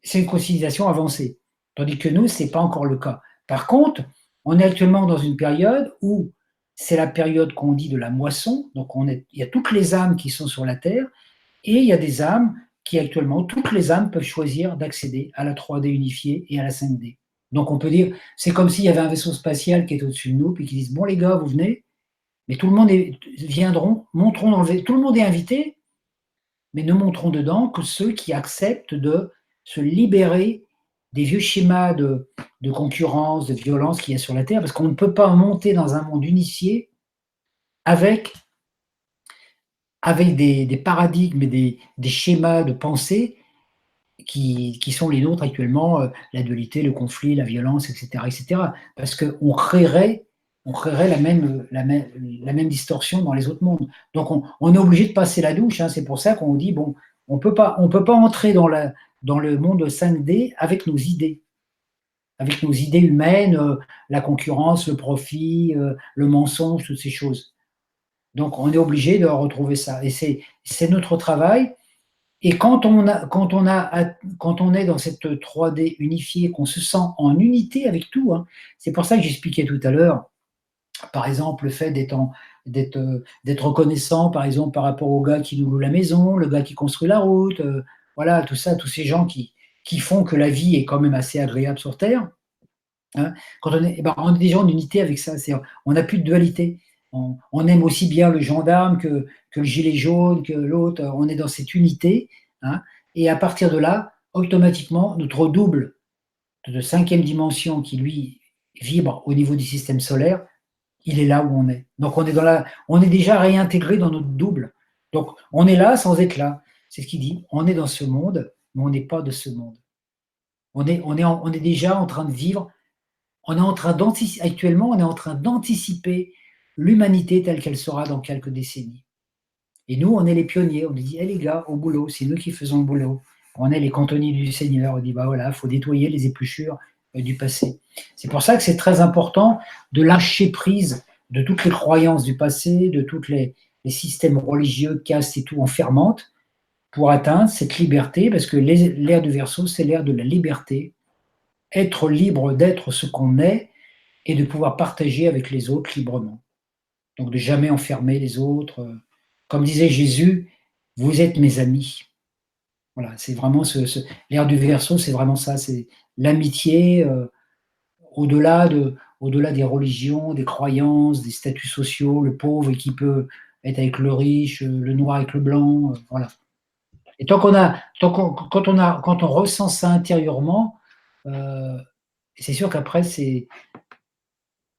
c'est une civilisation avancée. Tandis que nous, ce n'est pas encore le cas. Par contre, on est actuellement dans une période où c'est la période qu'on dit de la moisson. Donc, il y a toutes les âmes qui sont sur la Terre et il y a des âmes qui actuellement, toutes les âmes peuvent choisir d'accéder à la 3D unifiée et à la 5D. Donc, on peut dire, c'est comme s'il y avait un vaisseau spatial qui est au-dessus de nous, puis qui disent, bon les gars, vous venez, mais tout le monde viendront, monteront dans tout le monde est invité, mais ne monteront dedans que ceux qui acceptent de se libérer des vieux schémas de concurrence, de violence qu'il y a sur la Terre, parce qu'on ne peut pas monter dans un monde unifié avec des paradigmes et des schémas de pensée qui sont les nôtres actuellement, la dualité, le conflit, la violence, etc. Parce qu'on créerait la même distorsion dans les autres mondes. Donc on est obligé de passer la douche, hein. C'est pour ça qu'on dit, bon, on peut pas entrer dans le monde 5D avec nos idées humaines, la concurrence, le profit, le mensonge, toutes ces choses. Donc on est obligé de retrouver ça. Et c'est notre travail. Et quand on est dans cette 3D unifiée, qu'on se sent en unité avec tout, hein, c'est pour ça que j'expliquais tout à l'heure, par exemple, le fait d'être reconnaissant, par exemple, par rapport au gars qui nous loue la maison, le gars qui construit la route, voilà, tout ça, tous ces gens qui font que la vie est quand même assez agréable sur Terre. Hein. Quand on est des gens d'unité avec ça, on n'a plus de dualité. On aime aussi bien le gendarme que le gilet jaune, que l'autre. On est dans cette unité. Hein, et à partir de là, automatiquement, notre double de cinquième dimension qui, lui, vibre au niveau du système solaire, il est là où on est. Donc, on est déjà réintégré dans notre double. Donc, on est là sans être là. C'est ce qu'il dit. On est dans ce monde, mais on n'est pas de ce monde. On est déjà en train de vivre. Actuellement, on est en train d'anticiper l'humanité telle qu'elle sera dans quelques décennies. Et nous, on est les pionniers. On dit, les gars, au boulot, c'est nous qui faisons le boulot. On est les cantonniers du Seigneur. On dit, bah voilà, il faut nettoyer les épluchures du passé. C'est pour ça que c'est très important de lâcher prise de toutes les croyances du passé, de tous les systèmes religieux, castes et tout enfermantes, pour atteindre cette liberté, parce que l'ère du Verseau, c'est l'ère de la liberté, être libre d'être ce qu'on est et de pouvoir partager avec les autres librement. Donc de jamais enfermer les autres. Comme disait Jésus, vous êtes mes amis. Voilà, c'est vraiment l'ère du Verseau, c'est vraiment ça, c'est l'amitié au-delà des religions, des croyances, des statuts sociaux, le pauvre qui peut être avec le riche, le noir avec le blanc, voilà. Et quand on ressent ça intérieurement, c'est sûr qu'après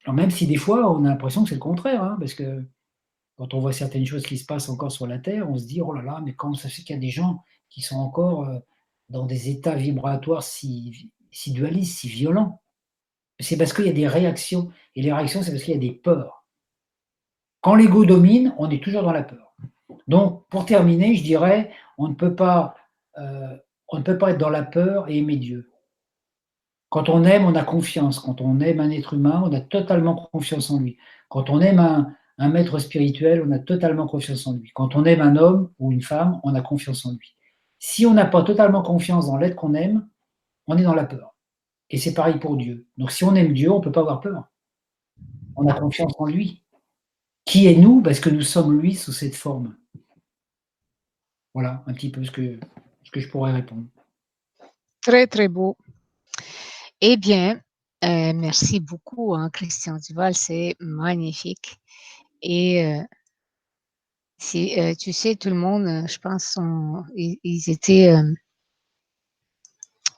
alors même si des fois on a l'impression que c'est le contraire, hein, parce que quand on voit certaines choses qui se passent encore sur la Terre, on se dit oh là là, mais comment ça se fait qu'il y a des gens qui sont encore dans des états vibratoires si dualistes, si violents? C'est parce qu'il y a des réactions, et les réactions, c'est parce qu'il y a des peurs. Quand l'ego domine, on est toujours dans la peur. Donc, pour terminer, je dirais, on ne peut pas être dans la peur et aimer Dieu. Quand on aime, on a confiance. Quand on aime un être humain, on a totalement confiance en lui. Quand on aime un maître spirituel, on a totalement confiance en lui. Quand on aime un homme ou une femme, on a confiance en lui. Si on n'a pas totalement confiance dans l'être qu'on aime, on est dans la peur. Et c'est pareil pour Dieu. Donc si on aime Dieu, on ne peut pas avoir peur. On a confiance en lui. Qui est nous? Parce que nous sommes lui sous cette forme. Voilà un petit peu ce que je pourrais répondre.
Très, très beau. Eh bien, merci beaucoup, hein, Christian Duval, c'est magnifique. Et tu sais, tout le monde, je pense, ils étaient,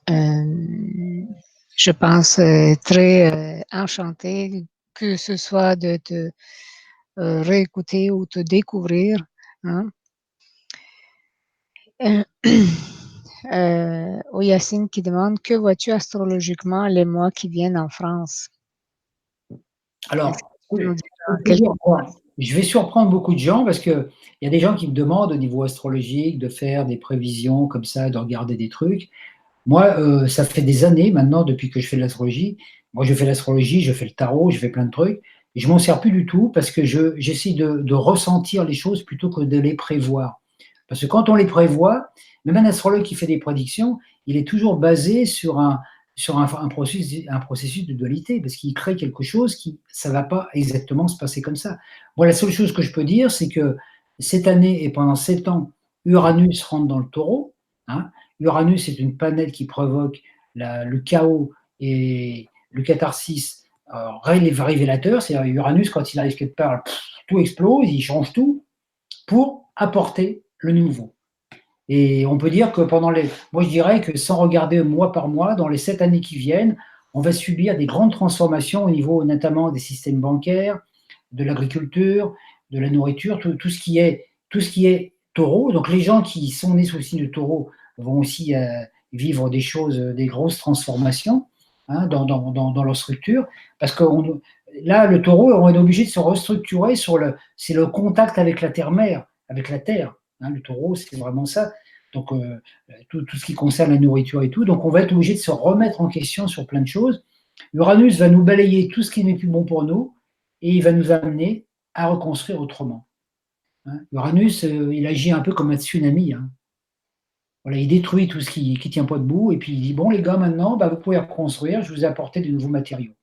je pense, très enchantés, que ce soit de te réécouter ou te découvrir. Hein. Yacine qui demande que vois-tu astrologiquement les mois qui viennent en France?
Alors,
Nous dire quelque chose.
je vais surprendre beaucoup de gens parce qu'il y a des gens qui me demandent au niveau astrologique de faire des prévisions comme ça, de regarder des trucs. Moi, ça fait des années maintenant, depuis que je fais de l'astrologie. Moi, je fais l'astrologie, je fais le tarot, je fais plein de trucs. Et je m'en sers plus du tout parce que j'essaie de ressentir les choses plutôt que de les prévoir. Parce que quand on les prévoit, même un astrologue qui fait des prédictions, il est toujours basé sur un processus de dualité, parce qu'il crée quelque chose qui, ça ne va pas exactement se passer comme ça. Moi, la seule chose que je peux dire, c'est que cette année et pendant 7 ans, Uranus rentre dans le taureau. Hein. Uranus est une planète qui provoque le chaos et le catharsis révélateur. C'est-à-dire Uranus, quand il arrive quelque part, tout explose, il change tout pour apporter le nouveau. Et on peut dire que moi je dirais que sans regarder mois par mois, dans les 7 années qui viennent, on va subir des grandes transformations au niveau notamment des systèmes bancaires, de l'agriculture, de la nourriture, tout ce qui est taureau. Donc les gens qui sont nés sous le signe de taureau vont aussi vivre des choses, des grosses transformations hein, dans leur structure. Parce que là, le taureau, on est obligé de se restructurer c'est le contact avec la terre-mère, avec la terre. Hein, le taureau, c'est vraiment ça. Donc, tout ce qui concerne la nourriture et tout. Donc, on va être obligé de se remettre en question sur plein de choses. Uranus va nous balayer tout ce qui n'est plus bon pour nous et il va nous amener à reconstruire autrement. Hein. Uranus, il agit un peu comme un tsunami. Hein. Voilà, il détruit tout ce qui ne tient pas debout et puis il dit bon, les gars, maintenant, vous pouvez reconstruire, je vous ai apporté de nouveaux matériaux.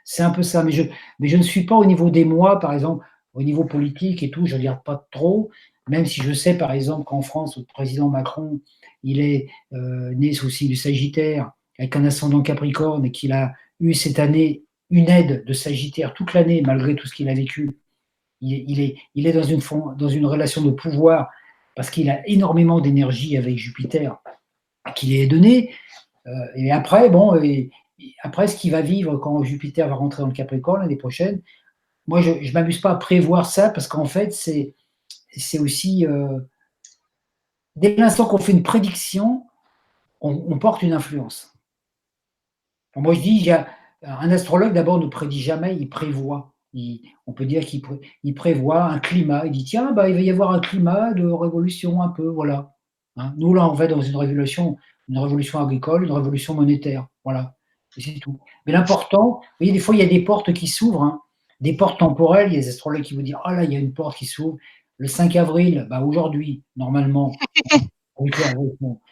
C'est un peu ça. Mais je ne suis pas au niveau des mois, par exemple, au niveau politique et tout, je ne regarde pas trop, même si je sais, par exemple, qu'en France, le président Macron, il est né sous le signe du Sagittaire, avec un ascendant Capricorne, et qu'il a eu cette année une aide de Sagittaire toute l'année, malgré tout ce qu'il a vécu. Il est dans une relation de pouvoir, parce qu'il a énormément d'énergie avec Jupiter, qui lui est donné. Et après, après, ce qu'il va vivre quand Jupiter va rentrer dans le Capricorne l'année prochaine, moi, je ne m'amuse pas à prévoir ça parce qu'en fait, c'est aussi, dès l'instant qu'on fait une prédiction, on porte une influence. Alors moi, je dis, un astrologue, d'abord, ne prédit jamais, il prévoit. On peut dire qu'il prévoit un climat. Il dit, tiens, il va y avoir un climat de révolution un peu, voilà. Hein, nous, là, on va dans une révolution agricole, une révolution monétaire, voilà. Et c'est tout. Mais l'important, vous voyez, des fois, il y a des portes qui s'ouvrent, hein, des portes temporelles. Il y a des astrologues qui vous disent, ah là, il y a une porte qui s'ouvre. Le 5 avril, aujourd'hui, normalement,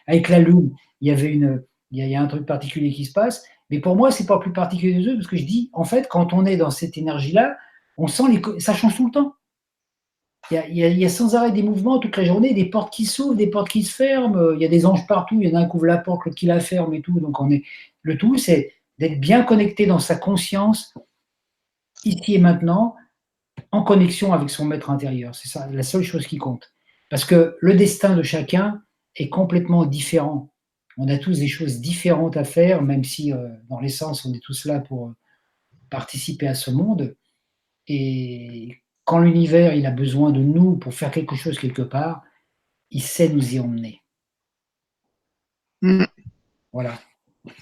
avec la Lune, il y a un truc particulier qui se passe. Mais pour moi, c'est pas plus particulier des autres parce que je dis, en fait, quand on est dans cette énergie-là, on sent ça change tout le temps. Il y a sans arrêt des mouvements toute la journée, des portes qui s'ouvrent, des portes qui se ferment. Il y a des anges partout. Il y en a un qui ouvre la porte, l'autre qui la ferme et tout. Donc le tout, c'est d'être bien connecté dans sa conscience, ici et maintenant, en connexion avec son maître intérieur. C'est ça, la seule chose qui compte. Parce que le destin de chacun est complètement différent. On a tous des choses différentes à faire, même si dans l'essence, on est tous là pour participer à ce monde. Et quand l'univers il a besoin de nous pour faire quelque chose quelque part, il sait nous y emmener. Voilà.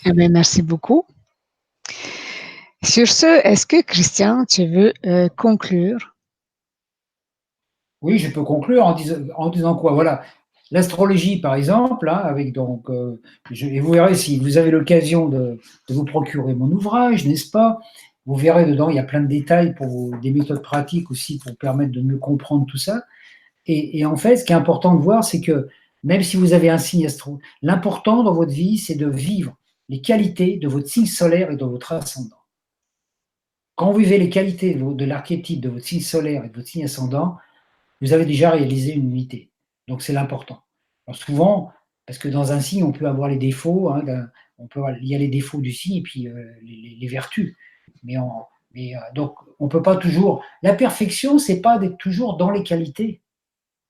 Eh bien, merci beaucoup. Sur ce, est-ce que Christian, tu veux conclure?
Oui, je peux conclure en disant quoi? Voilà. L'astrologie, par exemple, hein, avec donc, et vous verrez si vous avez l'occasion de vous procurer mon ouvrage, n'est-ce pas? Vous verrez dedans, il y a plein de détails des méthodes pratiques aussi pour permettre de mieux comprendre tout ça. Et en fait, ce qui est important de voir, c'est que même si vous avez un signe astro, l'important dans votre vie, c'est de vivre les qualités de votre signe solaire et de votre ascendant. Quand vous vivez les qualités de l'archétype de votre signe solaire et de votre signe ascendant, vous avez déjà réalisé une unité. Donc c'est l'important. Alors souvent, parce que dans un signe, on peut avoir les défauts, hein, il y a les défauts du signe et puis les vertus. Donc on ne peut pas toujours. La perfection, c'est pas d'être toujours dans les qualités.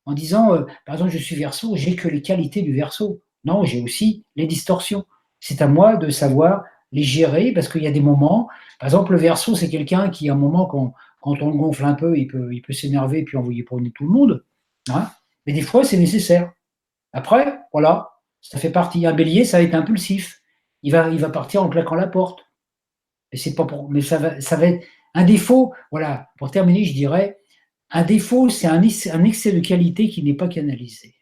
En disant, par exemple, je suis Verseau, j'ai que les qualités du Verseau. Non, j'ai aussi les distorsions. C'est à moi de savoir les gérer parce qu'il y a des moments. Par exemple, le Verseau, c'est quelqu'un qui, à un moment, quand on le gonfle un peu, il peut s'énerver et puis envoyer promener tout le monde. Hein, mais des fois, c'est nécessaire. Après, voilà, ça fait partie. Un bélier, ça va être impulsif. Il va partir en claquant la porte. Et c'est pas pour, mais ça va être un défaut. Voilà, pour terminer, je dirais, un défaut, c'est un excès de qualité qui n'est pas canalisé.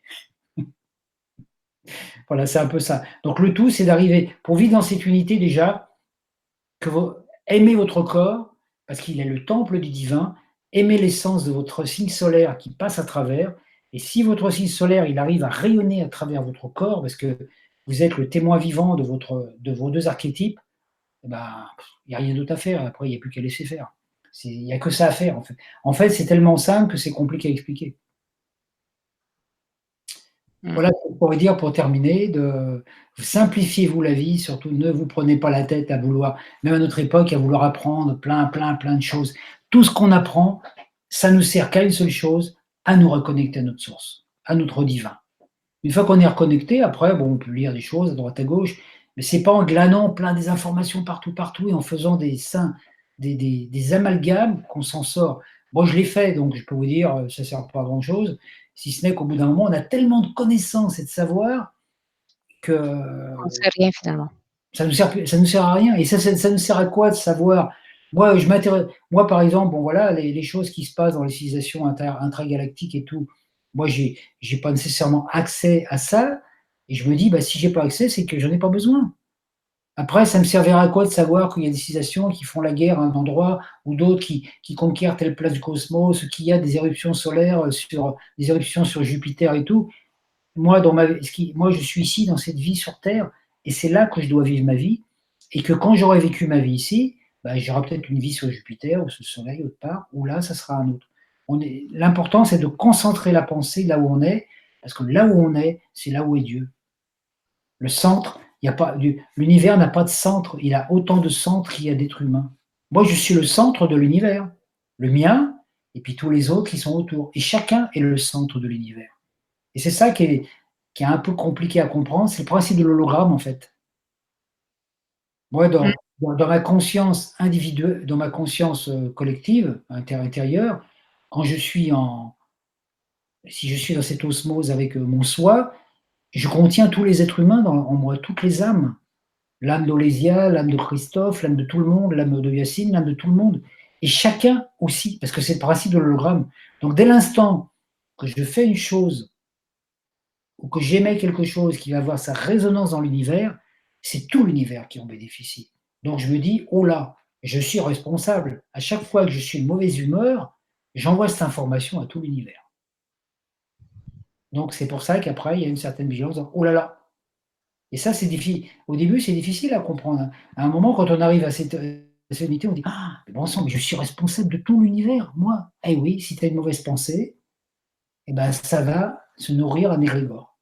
Voilà, c'est un peu ça. Donc le tout, c'est d'arriver, pour vivre dans cette unité déjà, que vous aimez votre corps, parce qu'il est le temple du divin, aimez l'essence de votre signe solaire qui passe à travers, et si votre signe solaire, il arrive à rayonner à travers votre corps, parce que vous êtes le témoin vivant de vos deux archétypes, eh ben, il n'y a rien d'autre à faire. Après, il n'y a plus qu'à laisser faire. Il n'y a que ça à faire, en fait. En fait, c'est tellement simple que c'est compliqué à expliquer. Voilà ce que je pourrais dire pour terminer, simplifiez-vous la vie, surtout ne vous prenez pas la tête à vouloir, même à notre époque, à vouloir apprendre plein de choses. Tout ce qu'on apprend, ça ne nous sert qu'à une seule chose, à nous reconnecter à notre source, à notre divin. Une fois qu'on est reconnecté, après, bon, on peut lire des choses à droite à gauche, mais c'est pas en glanant plein des informations partout et en faisant des amalgames qu'on s'en sort. Moi, je l'ai fait, donc je peux vous dire, ça ne sert pas à grand-chose, si ce n'est qu'au bout d'un moment, on a tellement de connaissances et de savoir que
On ne sait rien finalement.
ça nous sert à rien. Et ça nous sert à quoi de savoir? Moi, par exemple, bon voilà, les choses qui se passent dans les civilisations intragalactiques et tout, moi, j'ai pas nécessairement accès à ça. Et je me dis, bah, si j'ai pas accès, c'est que j'en ai pas besoin. Après, ça me servira à quoi de savoir qu'il y a des civilisations qui font la guerre à un endroit ou d'autres qui conquièrent telle place du cosmos, qu'il y a des éruptions solaires des éruptions sur Jupiter et tout. Moi, moi, je suis ici dans cette vie sur Terre et c'est là que je dois vivre ma vie. Et que quand j'aurai vécu ma vie ici, bah, j'aurai peut-être une vie sur Jupiter ou sur le Soleil, autre part, ou là, ça sera un autre. L'important, c'est de concentrer la pensée là où on est, parce que là où on est, c'est là où est Dieu. Le centre, l'univers n'a pas de centre, il a autant de centres qu'il y a d'êtres humains. Moi, je suis le centre de l'univers, le mien, et puis tous les autres qui sont autour. Et chacun est le centre de l'univers. Et c'est ça qui est un peu compliqué à comprendre, c'est le principe de l'hologramme, en fait. Moi, dans ma conscience individuelle, dans ma conscience collective, intérieure, quand si je suis dans cette osmose avec mon soi, je contiens tous les êtres humains en moi, toutes les âmes. L'âme d'Olésia, l'âme de Christophe, l'âme de tout le monde, l'âme de Yacine, l'âme de tout le monde. Et chacun aussi, parce que c'est le principe de l'hologramme. Donc dès l'instant que je fais une chose ou que j'émets quelque chose qui va avoir sa résonance dans l'univers, c'est tout l'univers qui en bénéficie. Donc je me dis, oh là, je suis responsable. À chaque fois que je suis de mauvaise humeur, j'envoie cette information à tout l'univers. Donc c'est pour ça qu'après, il y a une certaine vigilance. Oh là là. Et ça, c'est difficile. Au début, c'est difficile à comprendre. À un moment, quand on arrive à cette unité, on dit, ah, mais bon sang, mais je suis responsable de tout l'univers, moi. Eh oui, si tu as une mauvaise pensée, eh ben, ça va se nourrir à égrégore.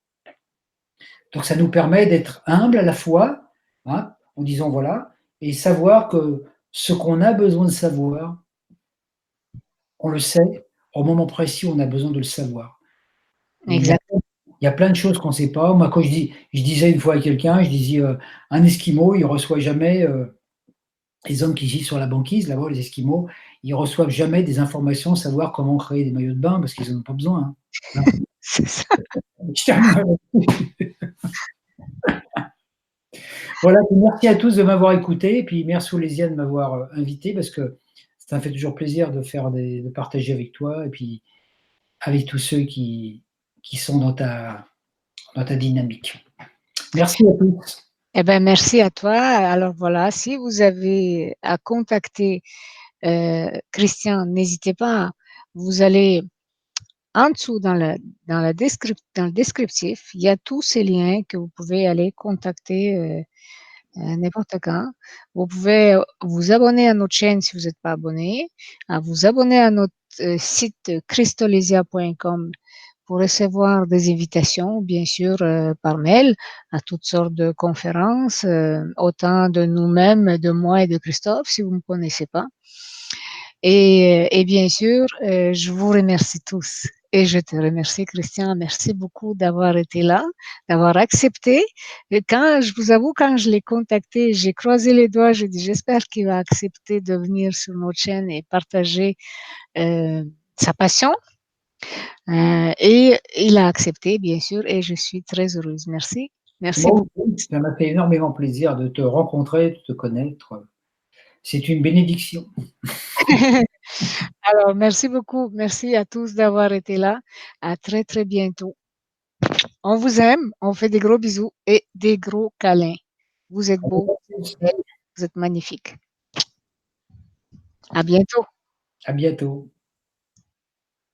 Donc ça nous permet d'être humble à la fois, hein, en disant voilà, et savoir que ce qu'on a besoin de savoir, on le sait, au moment précis, on a besoin de le savoir. Et
Exactement.
il y a plein de choses qu'on ne sait pas. Moi, quand je disais une fois à quelqu'un, je disais un Esquimau, il ne reçoit jamais, les hommes qui gîtent sur la banquise, là-bas, les Esquimaux, ils ne reçoivent jamais des informations, savoir comment créer des maillots de bain, parce qu'ils n'en ont pas besoin. Hein.
C'est ça.
Je termine avec voilà, merci à tous de m'avoir écouté, et puis merci Olésia de m'avoir invité, parce que ça me fait toujours plaisir de partager avec toi, et puis avec tous ceux qui sont dans dans ta dynamique. Merci à tous.
Eh ben, merci à toi. Alors voilà, si vous avez à contacter Christian, n'hésitez pas. Vous allez en dessous dans le descriptif, il y a tous ces liens que vous pouvez aller contacter n'importe quand. Vous pouvez vous abonner à notre chaîne si vous n'êtes pas abonné, à vous abonner à notre site christolisia.com pour recevoir des invitations, bien sûr, par mail à toutes sortes de conférences, autant de nous-mêmes, de moi et de Christophe, si vous ne me connaissez pas. Et bien sûr, je vous remercie tous. Et je te remercie, Christian. Merci beaucoup d'avoir été là, d'avoir accepté. Et je vous avoue, quand je l'ai contacté, j'ai croisé les doigts. J'ai dit, j'espère qu'il va accepter de venir sur notre chaîne et partager sa passion. Et il a accepté, bien sûr, et je suis très heureuse. Merci. Merci
Moi
beaucoup.
aussi, ça m'a fait énormément plaisir de te rencontrer, de te connaître. C'est une bénédiction.
Alors, merci beaucoup. Merci à tous d'avoir été là. À très, très bientôt. On vous aime, on fait des gros bisous et des gros câlins. Vous êtes beaux, vous êtes magnifiques. À bientôt.
À bientôt.